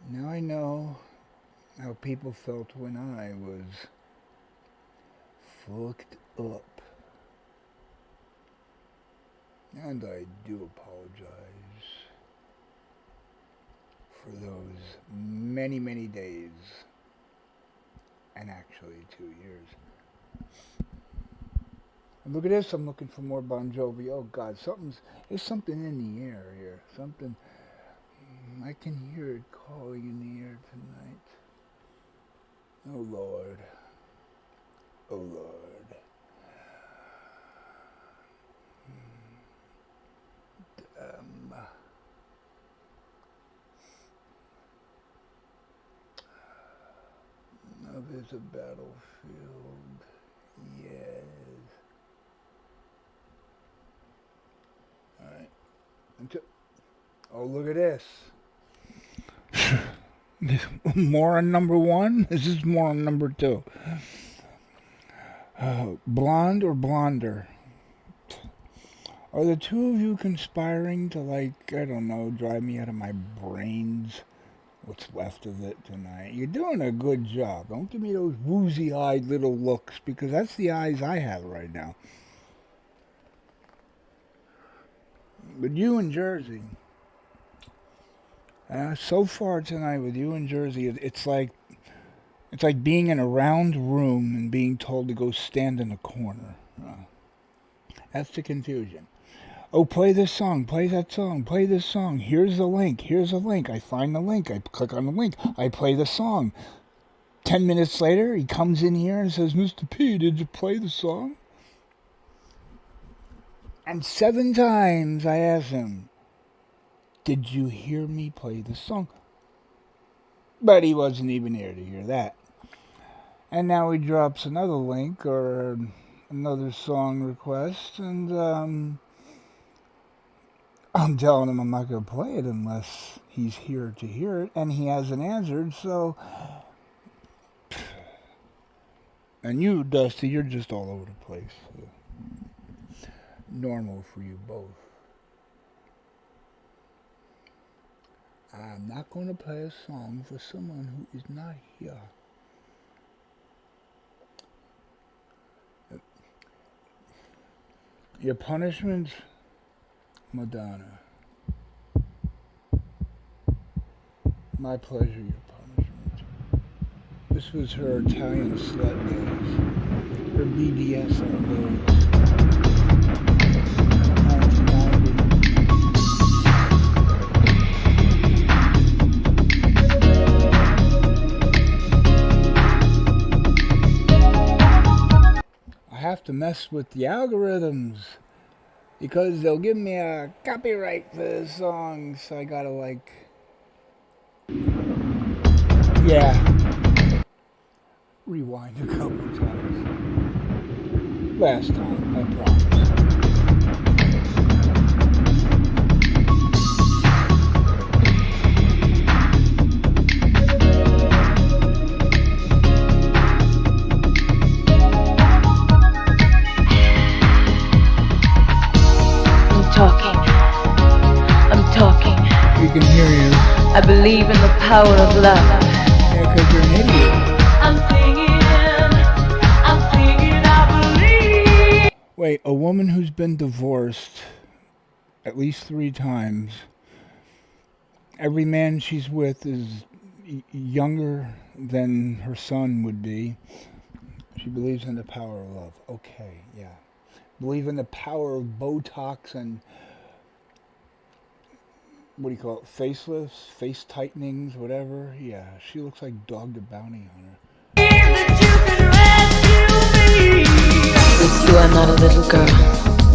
now I know how people felt when I was fucked up. And I do apologize for those many, many days, and actually 2 years. And look at this, I'm looking for more Bon Jovi. Oh God, there's something in the air here. Something, I can hear it calling in the air tonight. Oh Lord. Oh Lord. Now there's a battlefield. Yes. Alright. Oh, look at this. More on number one? This is more on number two. Blonde or blonder? Are the two of you conspiring to, I don't know, drive me out of my brains? What's left of it tonight? You're doing a good job. Don't give me those woozy-eyed little looks, because that's the eyes I have right now. But you in Jersey, so far tonight with you in Jersey, it's like being in a round room and being told to go stand in a corner. That's the confusion. Oh, play this song, play that song, play this song. Here's a link. I find the link. I click on the link. I play the song. 10 minutes later, he comes in here and says, Mr. P, did you play the song? And 7 times I asked him, did you hear me play the song? But he wasn't even here to hear that. And now he drops another link or another song request, and I'm telling him I'm not going to play it unless he's here to hear it, and he hasn't answered, so... And you, Dusty, you're just all over the place. Normal for you both. I'm not going to play a song for someone who is not here. Your punishment, Madonna. My pleasure, your punishment. This was her Italian slut days. Her BDSM days. 1990. I have to mess with the algorithms, because they'll give me a copyright for this song, so I gotta rewind a couple times. Last time, I promise. I'm talking. We can hear you. I believe in the power of love. Yeah, 'cause you're an idiot. I'm singing, I believe. Wait, a woman who's been divorced at least 3 times, every man she's with is younger than her son would be. She believes in the power of love. Okay, yeah. Believe in the power of Botox and what do you call it? Facelifts, face tightenings, whatever. Yeah, she looks like Dog the Bounty Hunter. With you I'm not a little girl.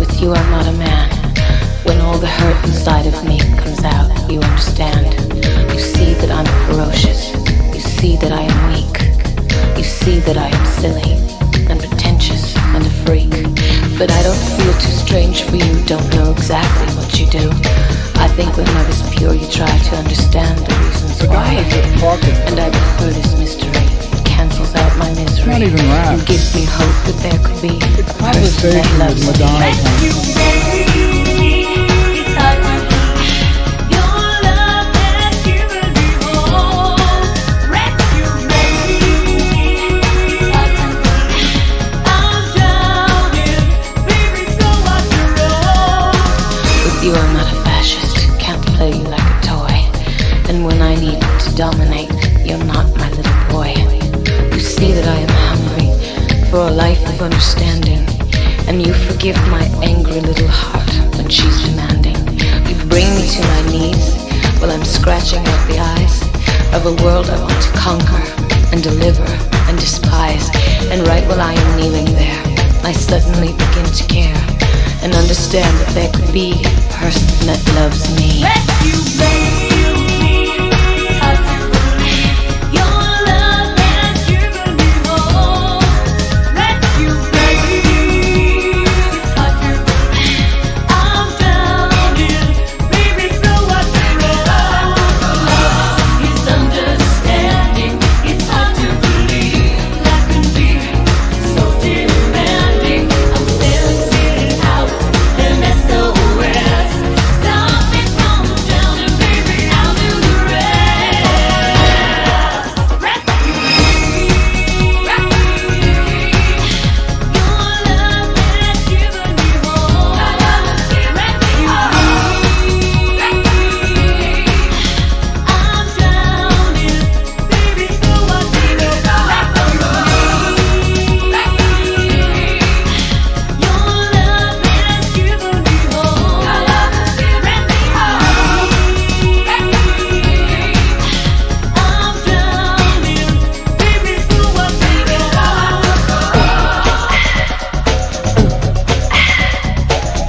With you I'm not a man. When all the hurt inside of me comes out, you understand. You see that I'm ferocious. You see that I am weak. You see that I am silly and pretentious and a freak. But I don't feel too strange for you, don't know exactly what you do. I think when love is pure, you try to understand the reasons why. And I prefer this mystery. It cancels out my misery. Not even rap. And gives me hope that there could be a person that Conversation loves with me. Madonna. You are not a fascist, can't play you like a toy. And when I need to dominate, you're not my little boy. You see that I am hungry for a life of understanding, and you forgive my angry little heart when she's demanding. You bring me to my knees while I'm scratching out the eyes of a world I want to conquer and deliver and despise. And right while I am kneeling there, I suddenly begin to care and understand that there could be a person that loves me.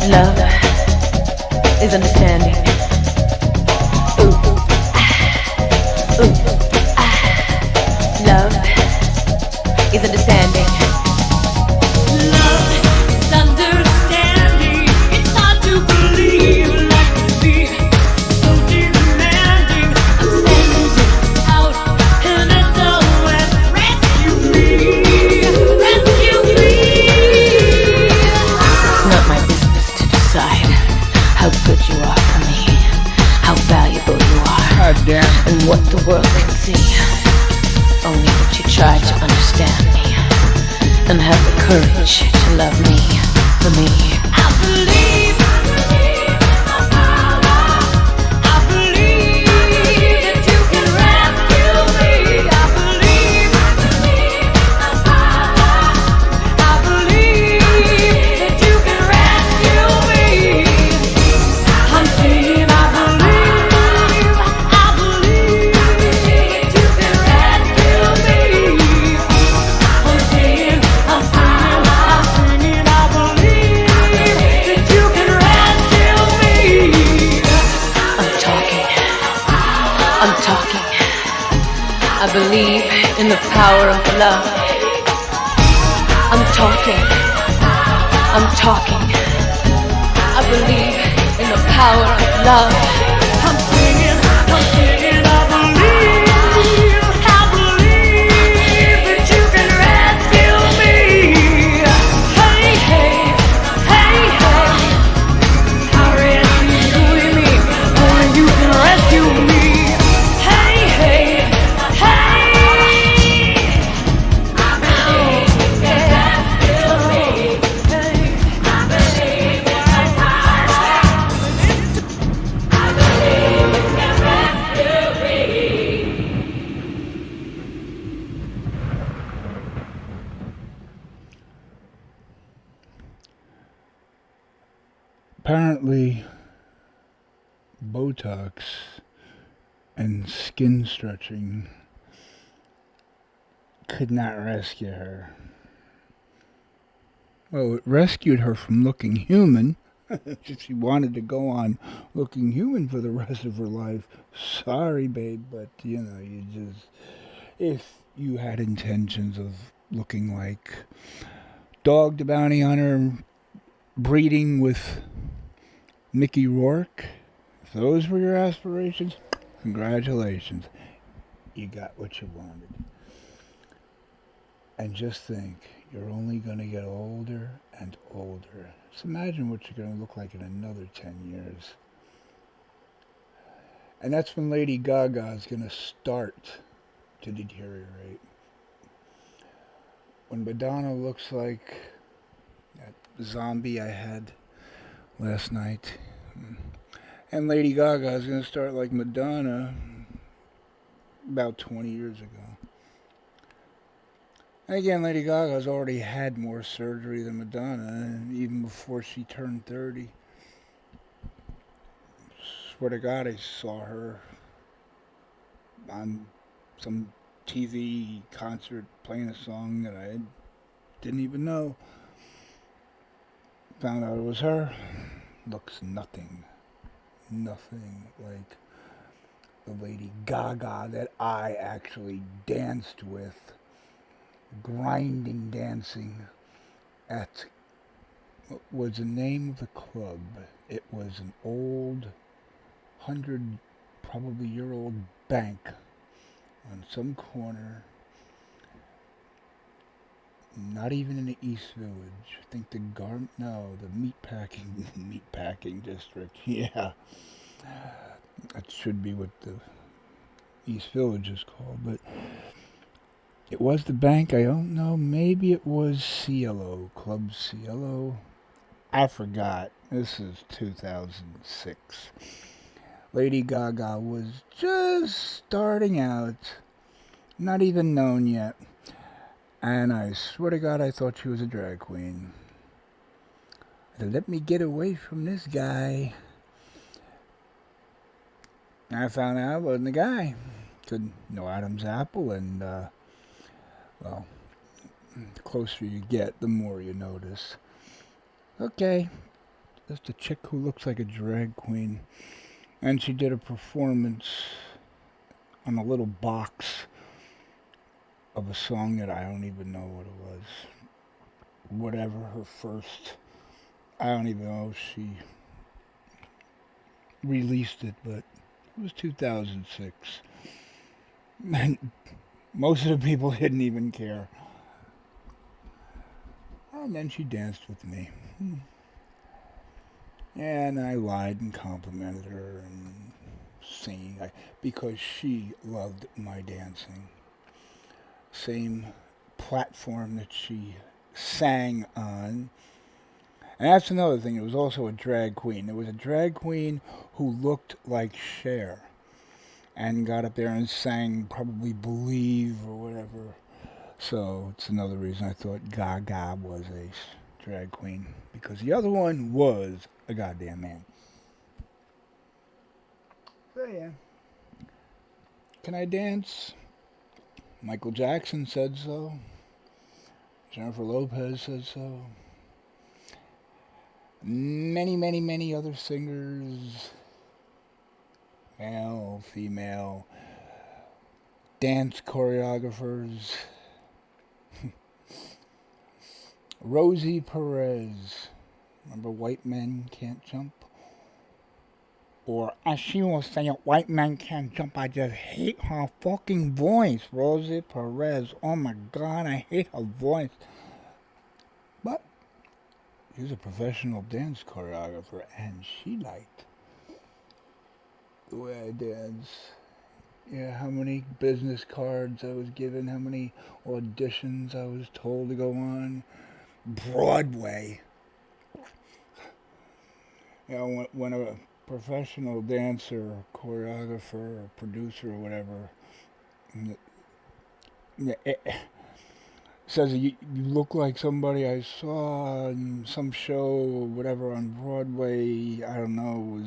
Love is understanding. Ooh, love is understanding. Love is understanding. It's hard to believe, like to be so demanding. I'm sending out an SOS. Rescue me, rescue me. It's not my business to decide how good you are for me, how valuable you are, God damn. and what the world can see. Only that you try to understand me and have the courage to love me for me. I believe my power. I believe that you can rescue me. I believe my power. I believe that you can rescue me. I'm saying I believe that you can rescue me. I'm saying I believe that you can rescue me. I'm talking. I believe in the power of love. I'm talking. I believe in the power of love. I'm singing, I believe that you can rescue me. Hey, hey, hey, hey. I rescue me, only you can rescue me. Hey, hey, hey. I believe you can rescue me. I believe in my power. I believe you can rescue me. Apparently, Botox and skin stretching could not rescue her. Well, it rescued her from looking human. If she wanted to go on looking human for the rest of her life, sorry, babe, but you just, if you had intentions of looking like Dog the Bounty Hunter, breeding with Mickey Rourke, if those were your aspirations, congratulations. You got what you wanted. And just think, you're only going to get older and older. Just imagine what you're going to look like in another 10 years. And that's when Lady Gaga is going to start to deteriorate. When Madonna looks like that zombie I had last night. And Lady Gaga is going to start like Madonna about 20 years ago. And again, Lady Gaga's already had more surgery than Madonna, even before she turned 30. Swear to God, I saw her on some TV concert playing a song that I didn't even know. Found out it was her. Looks nothing like the Lady Gaga that I actually danced with. Grinding dancing at, what was the name of the club? It was an old, 100-probably-year-old bank on some corner, not even in the East Village. I think the meatpacking district. Yeah, that should be what the East Village is called, but it was the bank. I don't know. Maybe it was Cielo, Club Cielo. I forgot. This is 2006. Lady Gaga was just starting out, not even known yet. And I swear to God, I thought she was a drag queen. I said, let me get away from this guy. And I found out it wasn't the guy. Couldn't know Adam's apple, and well, the closer you get, the more you notice. Okay, just a chick who looks like a drag queen. And she did a performance on a little box of a song that I don't even know what it was. Whatever her first, I don't even know if she released it, but it was 2006. And most of the people didn't even care. And then she danced with me. And I lied and complimented her and singing because she loved my dancing. Same platform that she sang on. And that's another thing. It was also a drag queen. There was a drag queen who looked like Cher and got up there and sang probably Believe or whatever. So it's another reason I thought Gaga was a drag queen, because the other one was a goddamn man. So yeah. Can I dance? Michael Jackson said so. Jennifer Lopez said so. Many other singers, male, female, dance choreographers. Rosie Perez. Remember White Men Can't Jump? Or as she was saying, White Men Can't Jump. I just hate her fucking voice. Rosie Perez. Oh my God, I hate her voice. But she's a professional dance choreographer, and she liked the way I dance. Yeah, how many business cards I was given, how many auditions I was told to go on. Broadway. You know, when a professional dancer, choreographer, or producer, or whatever, says you look like somebody I saw in some show or whatever on Broadway. I don't know,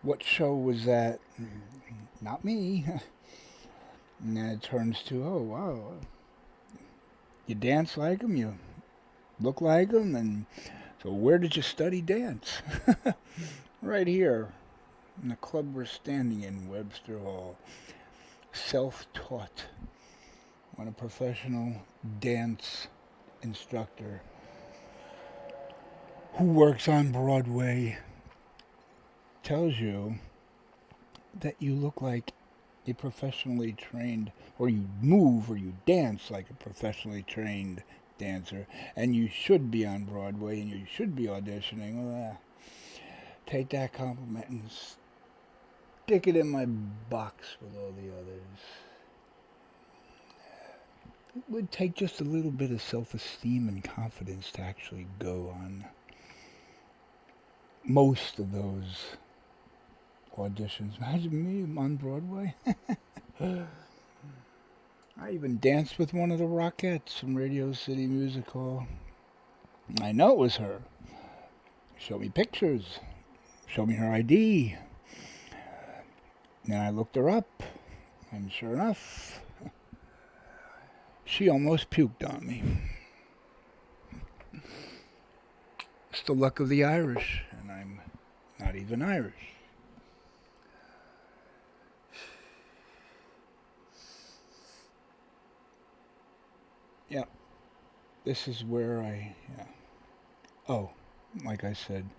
what show was that? Not me. And then it turns to, oh wow, you dance like him, you look like him, and so where did you study dance? Right here, in the club we're standing in, Webster Hall. Self-taught. When a professional dance instructor who works on Broadway tells you that you look like a professionally trained, or you move or you dance like a professionally trained dancer, and you should be on Broadway and you should be auditioning. Well, take that compliment and stick it in my box with all the others. It would take just a little bit of self-esteem and confidence to actually go on most of those auditions. Imagine me on Broadway. I even danced with one of the Rockettes from Radio City Music Hall. I know it was her. Showed me pictures. Showed me her ID. Then I looked her up, and sure enough, she almost puked on me. It's the luck of the Irish, and I'm not even Irish. Yeah, this is where Oh, like I said,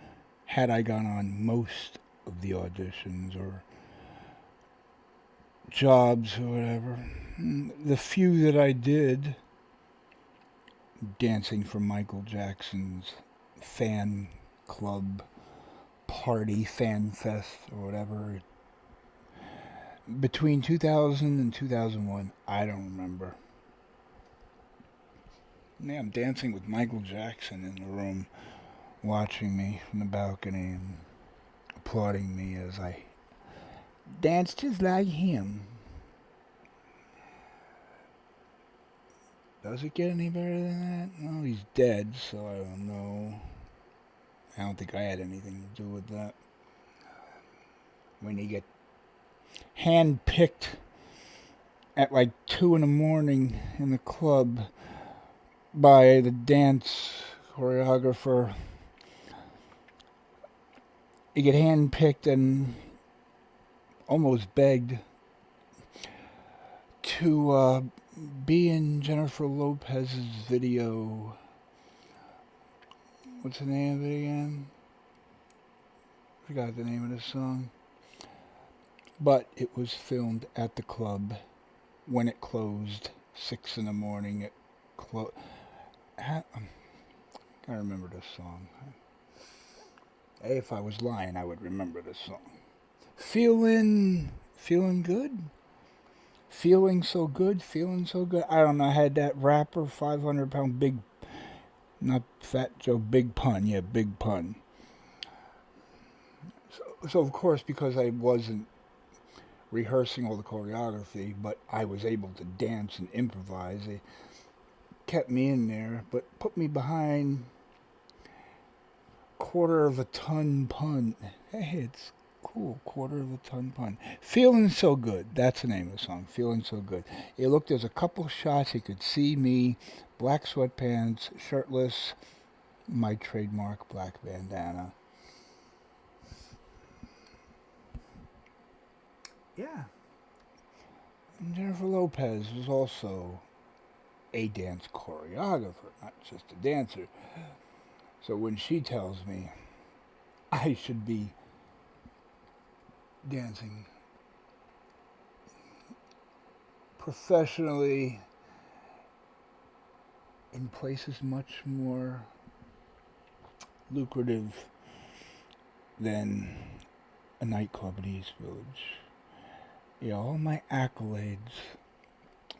had I gone on most of the auditions or jobs or whatever, the few that I did, dancing for Michael Jackson's fan club party, fan fest or whatever, between 2000 and 2001, I don't remember. Yeah, I'm dancing with Michael Jackson in the room, watching me from the balcony and applauding me as I dance just like him. Does it get any better than that? Well, he's dead, so I don't know. I don't think I had anything to do with that. When you get hand-picked at like 2 in the morning in the club by the dance choreographer, you get hand-picked and almost begged to be in Jennifer Lopez's video. What's the name of it again? Forgot the name of the song. But it was filmed at the club when it closed, 6 in the morning. It I remember this song. Hey, if I was lying, I would remember this song. Feeling good? Feeling so good? I don't know, I had that rapper, 500-pound big, not Fat Joe, Big Pun. Yeah, Big Pun. So of course, because I wasn't rehearsing all the choreography, but I was able to dance and improvise, they kept me in there, but put me behind quarter-of-a-ton pun. Hey, it's cool, quarter-of-a-ton pun. Feeling so good. That's the name of the song, Feeling So Good. You look, there's a couple shots, you could see me, black sweatpants, shirtless, my trademark black bandana. Yeah. And Jennifer Lopez was also a dance choreographer, not just a dancer. So when she tells me I should be dancing professionally in places much more lucrative than a nightclub in East Village, all my accolades,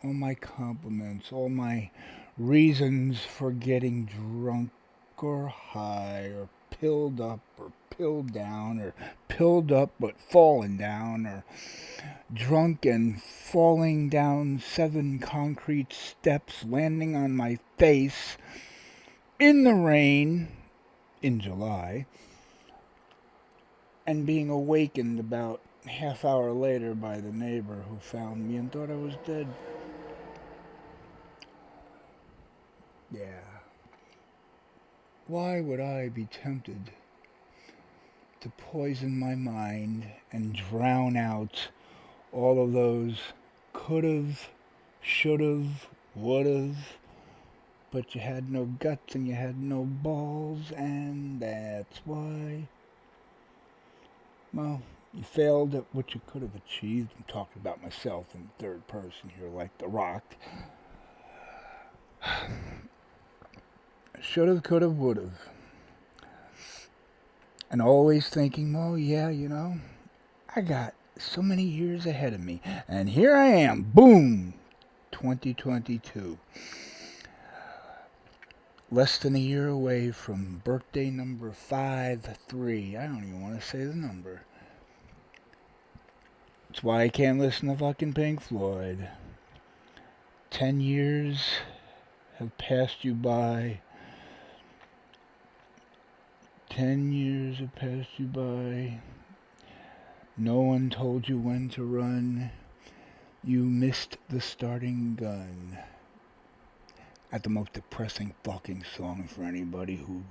all my compliments, all my reasons for getting drunk or high or pilled up or pilled down or pilled up but fallen down or drunk and falling down 7 concrete steps, landing on my face in the rain in July and being awakened about half hour later by the neighbor who found me and thought I was dead. Yeah. Why would I be tempted to poison my mind and drown out all of those could've, should've, would've, but you had no guts and you had no balls, and That's why. Well, you failed at what you could have achieved. I'm talking about myself in third person here, like The Rock. Should have, could have, would have. And always thinking, well, yeah, I got so many years ahead of me. And here I am, boom, 2022. Less than a year away from birthday number 53. I don't even want to say the number. That's why I can't listen to fucking Pink Floyd. 10 years have passed you by. 10 years have passed you by. No one told you when to run. You missed the starting gun. At the most depressing fucking song for anybody who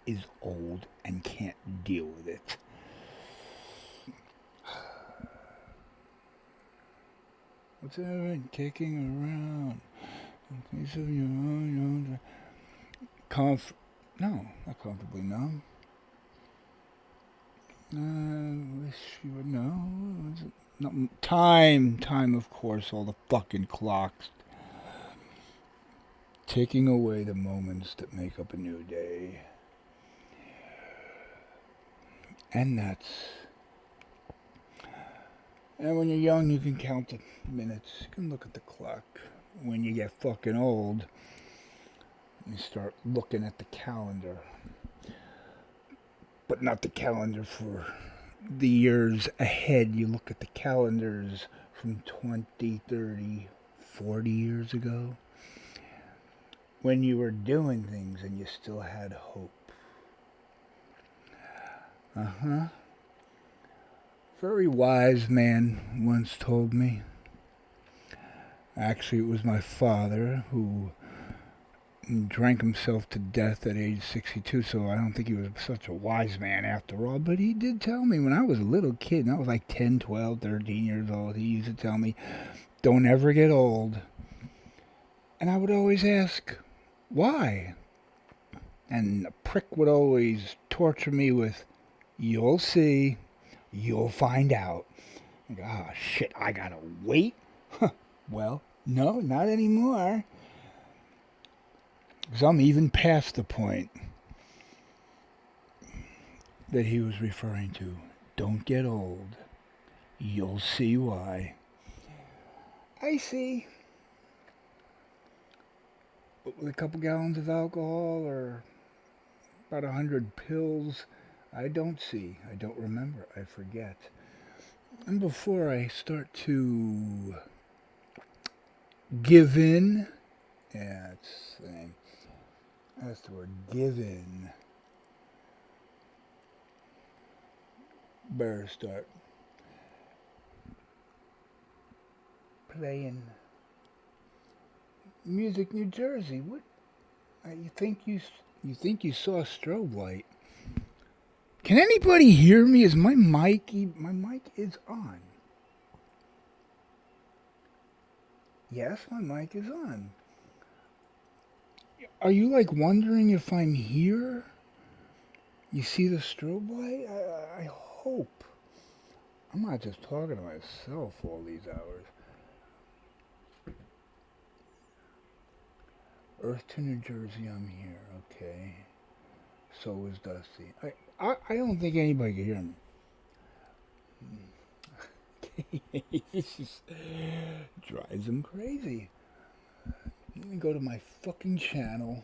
is old and can't deal with it. What's that kicking around? Piece of your own. No, not comfortably numb. Wish you would know. No, time, of course, all the fucking clocks. Taking away the moments that make up a new day. And when you're young, you can count the minutes. You can look at the clock. When you get fucking old, you start looking at the calendar. But not the calendar for the years ahead. You look at the calendars from 20, 30, 40 years ago. When you were doing things and you still had hope. Very wise man once told me. Actually, it was my father who drank himself to death at age 62, so I don't think he was such a wise man after all. But he did tell me when I was a little kid, and I was like 10, 12, 13 years old, he used to tell me, don't ever get old. And I would always ask, why? And the prick would always torture me with, you'll see, you'll find out. I go, oh shit, I gotta wait? Well, no, not anymore. Because I'm even past the point that he was referring to. Don't get old. You'll see why. I see. But with a couple gallons of alcohol or about 100 pills, I don't see. I don't remember. I forget. And before I start to give in, yeah, that's the word, give in. Better start playing Music New Jersey. What? You think you saw a strobe light? Can anybody hear me? Is my mic is on? Yes, my mic is on. Are you like wondering if I'm here? You see the strobe light? I hope. I'm not just talking to myself all these hours. Earth to New Jersey, I'm here. Okay. So is Dusty. I don't think anybody can hear me. This just drives them crazy. Let me go to my fucking channel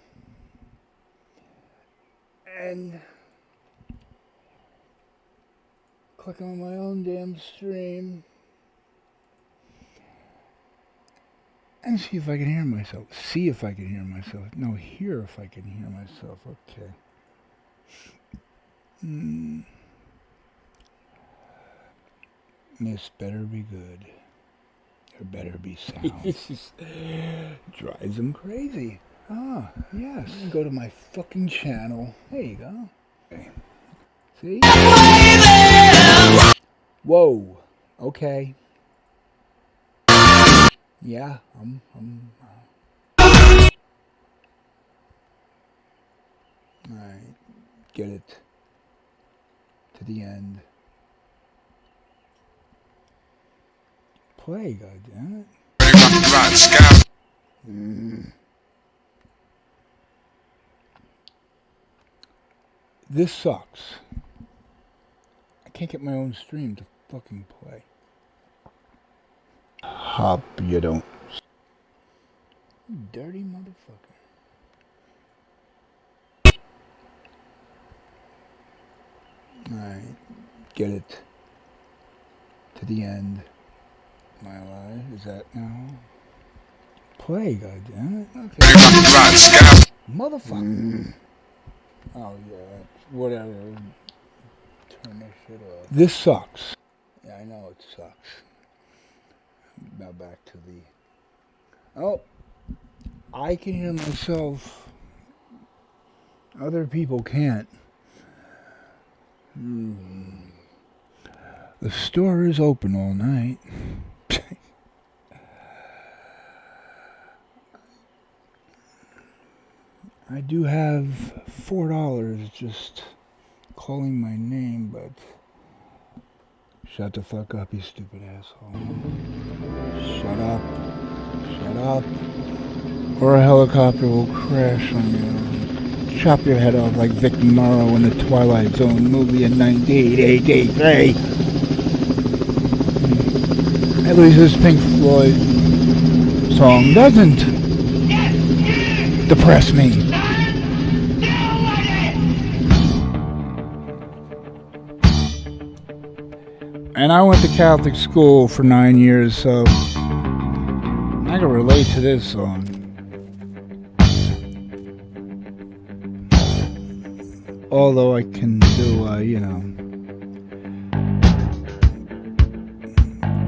and click on my own damn stream and see if I can hear myself. See if I can hear myself. No, hear if I can hear myself. Okay. This better be good. There better be sound. This just drives them crazy. Ah, yes. Go to my fucking channel. There you go. Okay. See? Whoa. Okay. Yeah, Alright. Get it. to the end. Play, goddammit. This sucks. I can't get my own stream to fucking play. Hop, you don't. You dirty motherfucker. Alright, get it to the end. Am I alive? Is that now? Play, goddammit. Okay. Motherfucker. Oh yeah, whatever. Turn this shit off. This sucks. Yeah, I know it sucks. Now back to the... Oh! I can hear myself. Other people can't. The store is open all night. I do have $4 just calling my name, but shut the fuck up, you stupid asshole. Shut up. Shut up. Or a helicopter will crash on you. Chop your head off like Vic Morrow in the Twilight Zone movie in 1983. At least this Pink Floyd song doesn't depress me. And I went to Catholic school for 9 years, so I can relate to this song. Although I can do,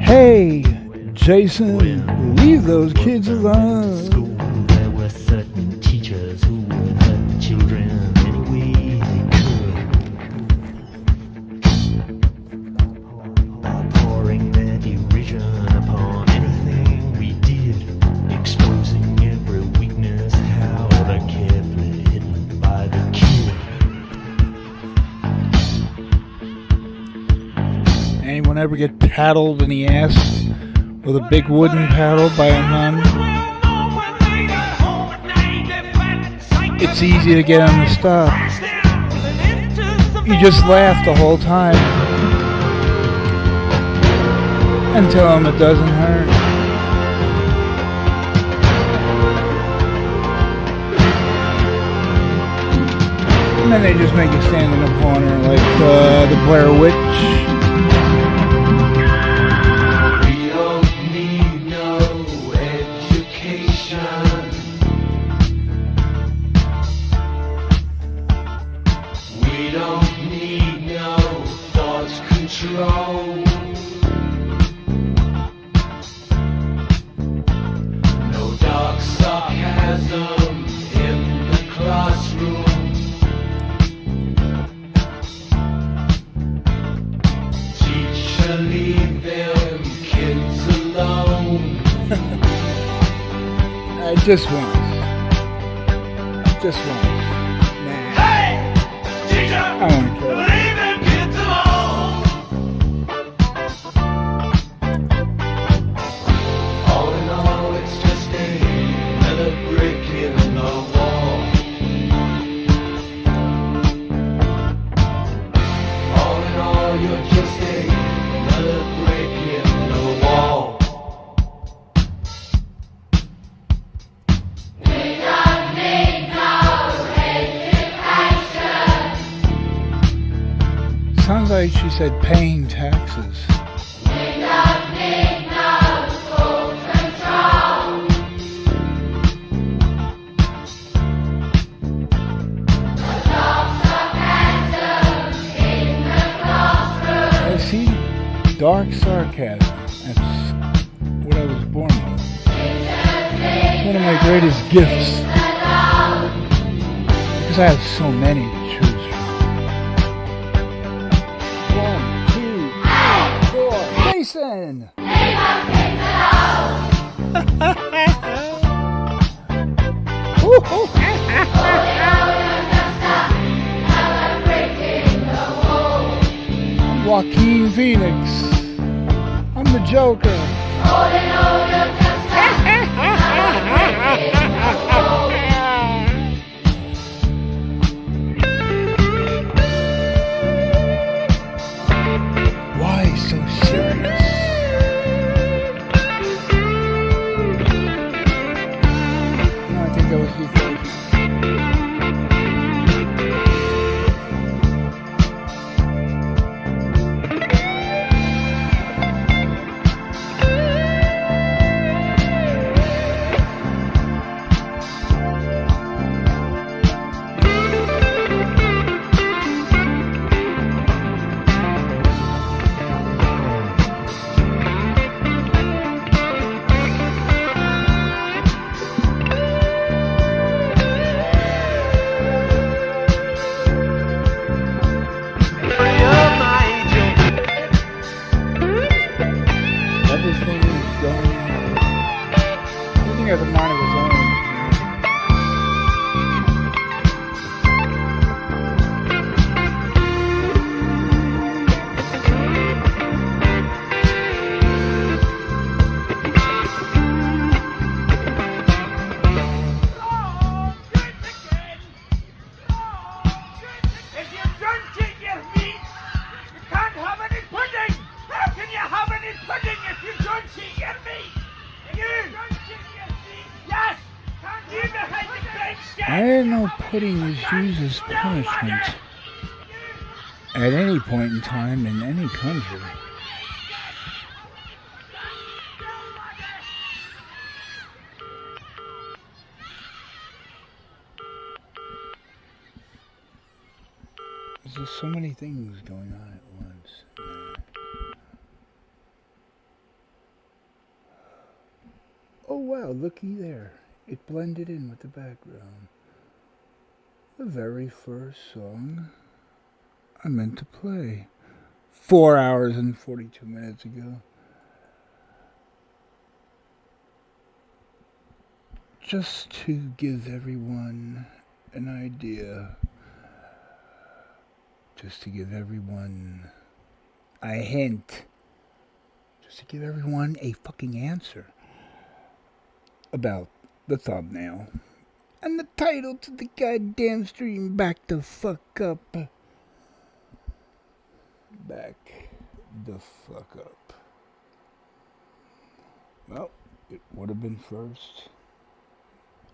Hey, Jason, leave those kids alone. School, there were certain teachers who would hurt the children any way they could. By pouring their derision upon anything we did, exposing every weakness, however carefully hidden by the kid. Anyone ever get paddled in the ass with a big wooden paddle by a nun? It's easy to get them to stop. You just laugh the whole time and tell them it doesn't hurt. And then they just make you stand in a corner like the Blair Witch. No dark sarcasm in the classroom. Teacher, leave them kids alone. Just once. Just once. Nah. Hey, teacher, I want to kill leave them kids alone. All in all, it's just another brick in the wall. All in all, you're just another brick in the wall. Sounds like she said paying taxes. I see dark sarcasm. That's what I was born with. One of my greatest gifts. Because I have so many to choose from. 1, 2, 3, 4. Jason! Joaquin Phoenix. I'm the Joker. Why so serious? No, I think that was before. Everything is going. Everything has a mind of its own. If you don't eat your meat, you can't have any pudding. How can you have any pudding if you don't eat your meat? You don't eat your meat. Yes. Can't you behave the great chef? I didn't know pudding was used as punishment at any point in time in any country. There's just so many things going on at once. Oh wow, looky there. It blended in with the background. The very first song I meant to play 4 hours and 42 minutes ago. Just to give everyone an idea. Just to give everyone a hint. Just to give everyone a fucking answer about the thumbnail and the title to the goddamn stream. Back the fuck up. Back the fuck up. Well, it would have been first.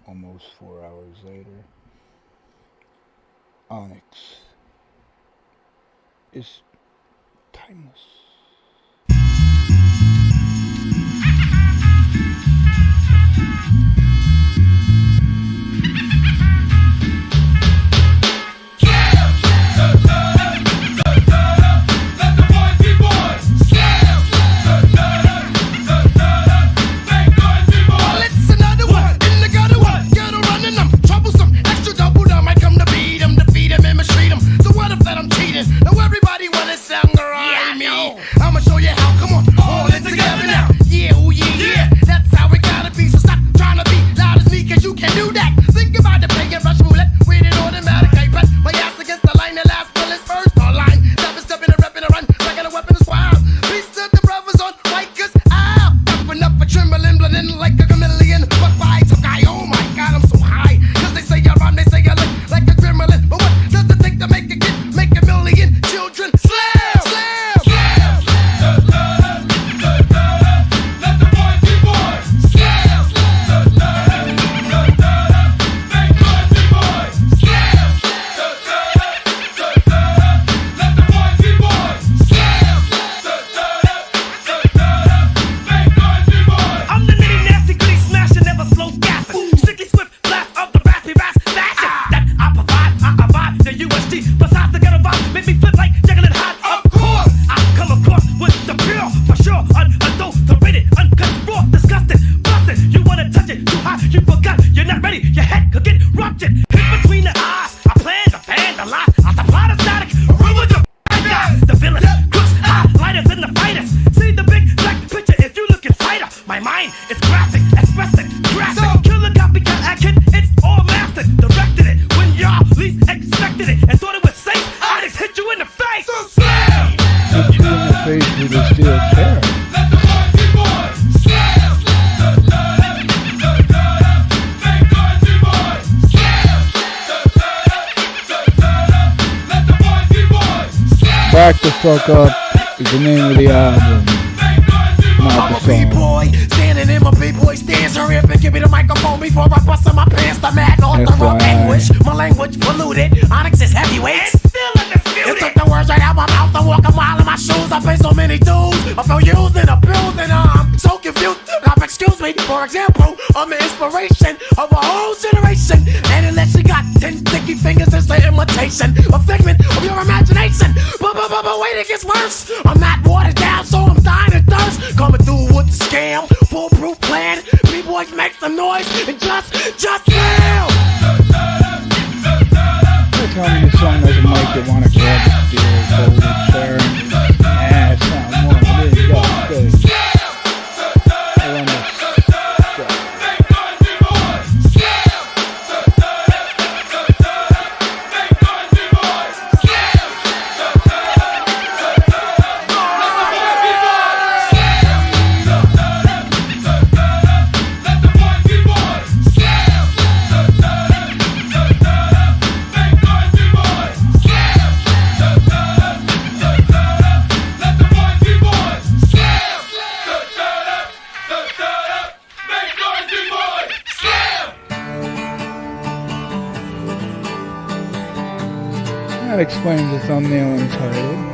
Almost 4 hours later. Onyx is timeless. Now everybody wanna sound grimy. raised with a steel chair. Bacdafucup is the name of the album. Not I'm the a song. B-boy, standing in my B-boy stance. Hurry up and give me the microphone before I bust in my pants. The mad author of anguish, my language polluted. Onyx is heavyweight. Still undisputed. It took the words right out my mouth. I walk a mile in my shoes. I pay so many dues. I feel used and abused and I'm so confused. Now excuse me, for example, I'm the inspiration of a whole generation. And unless you got 10 sticky fingers, it's the imitation, a figment of your imagination. But wait, it gets worse. I'm not watered down, so I'm dying of thirst. Coming through with the scam, foolproof plan. B-boys make some noise and just fail. Tell me the song doesn't make you want to grab the steel folded chair and it's not more than it does. I want to that explains the thumbnail and title.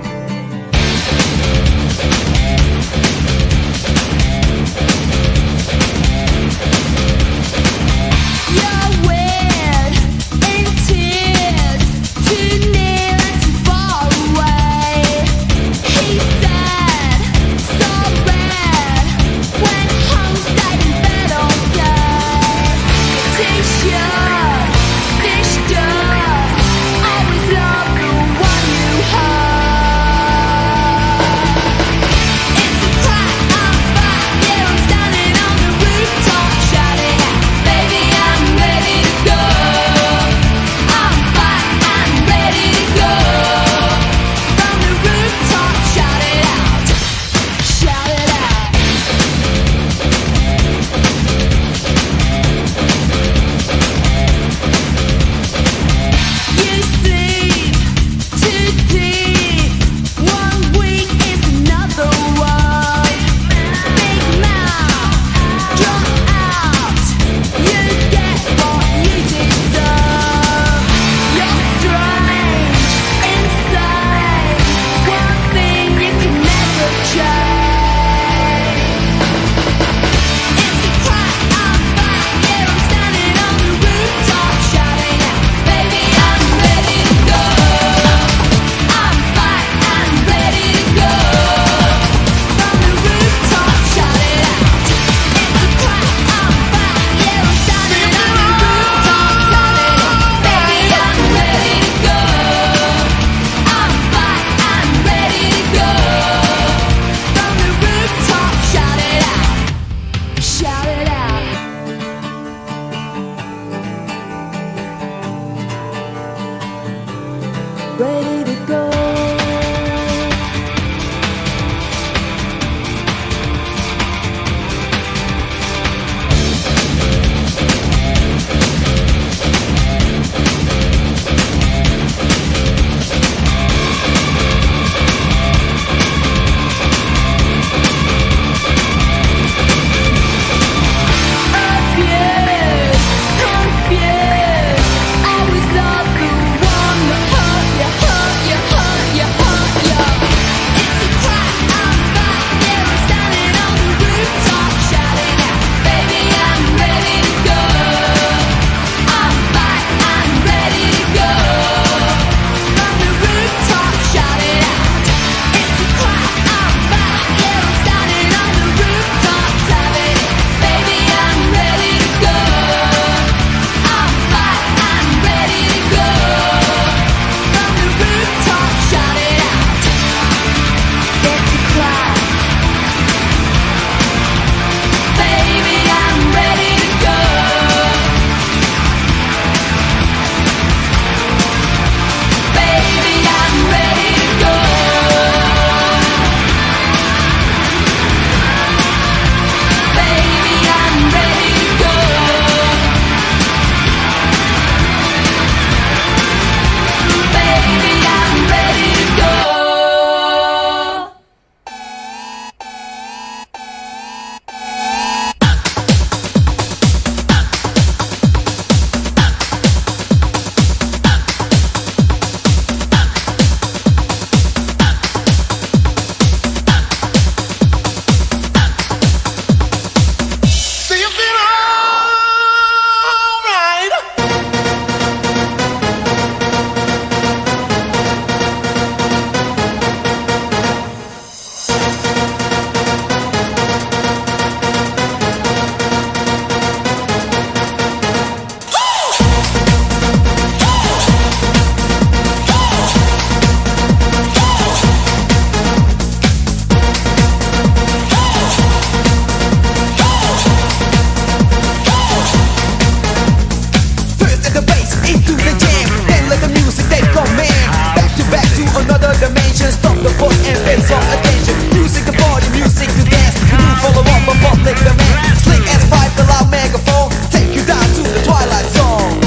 another dimension. Stop the bus and pay some attention. Music to party, music to dance. You do follow up a public demand. Slick S5, the loud megaphone. Take you down to the twilight zone.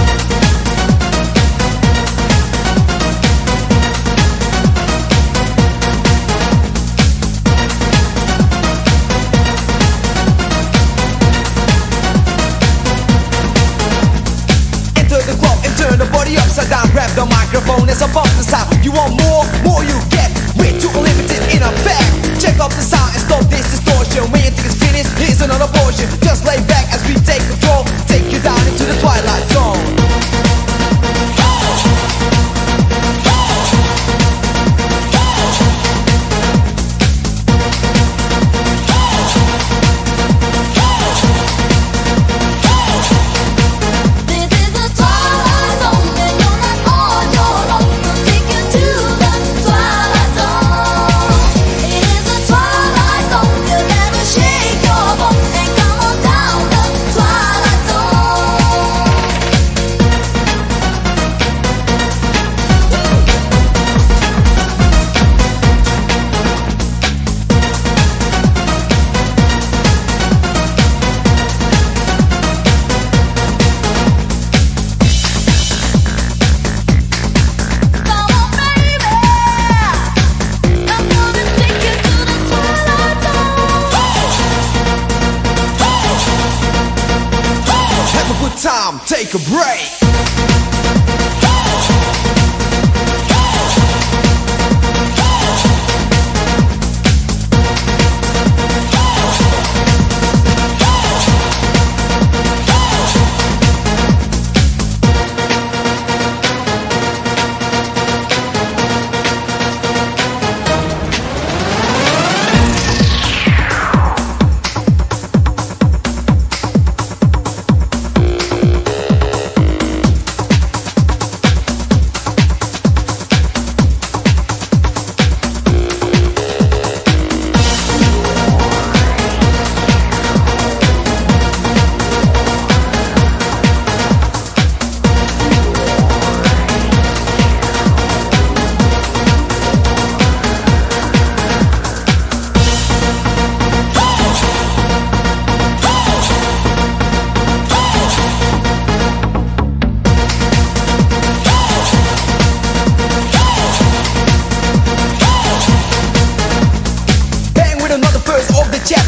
Turn the body upside down, grab the microphone as a bump the sound. You want more you get. Way too unlimited in effect. Check out the sound and stop this distortion. When you think it's finished, here's another portion. Just lay back as we take control. Take you down into the twilight zone. Time, take a break.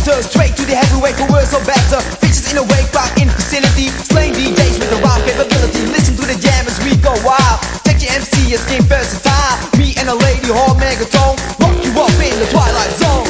Straight to the heavyweight for worse or better. Bitches in a wake park in vicinity. Slaying DJs with a wild capability. Listen to the jam as we go wild. Check your MC as game versatile. Me and a lady hall megatone. Rock you up in the twilight zone.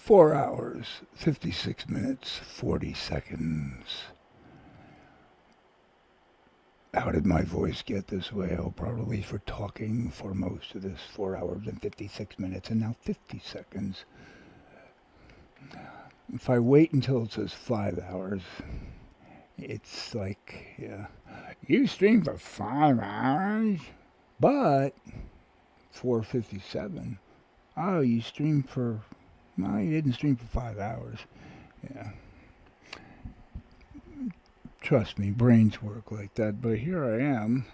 Four hours 56 minutes, 40 seconds. How did my voice get this way? Oh, probably for talking for most of this 4 hours and 56 minutes and now 50 seconds. If I wait until it says 5 hours, it's like, yeah, you stream for 5 hours, but 4:57. Oh, you streamed for, no, you didn't stream for 5 hours. Yeah. Trust me, brains work like that, but here I am,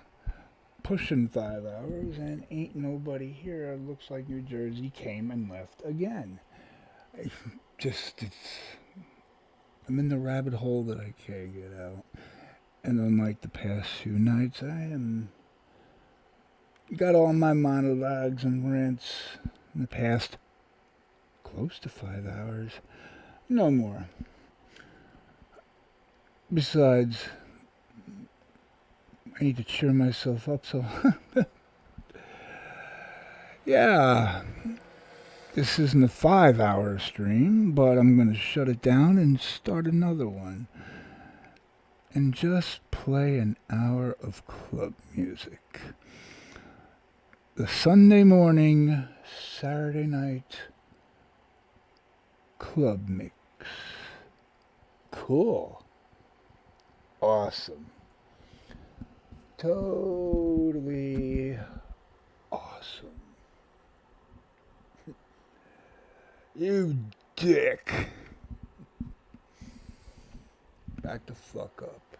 pushing 5 hours, and ain't nobody here. It looks like New Jersey came and left again. I'm in the rabbit hole that I can't get out. And unlike the past few nights, I got all my monologues and rants in the past close to 5 hours. No more. Besides, I need to cheer myself up, so yeah. This isn't a 5-hour stream, but I'm going to shut it down and start another one. And just play an hour of club music. The Sunday morning, Saturday night club mix. Cool. Awesome. Totally awesome. You dick. Back the fuck up.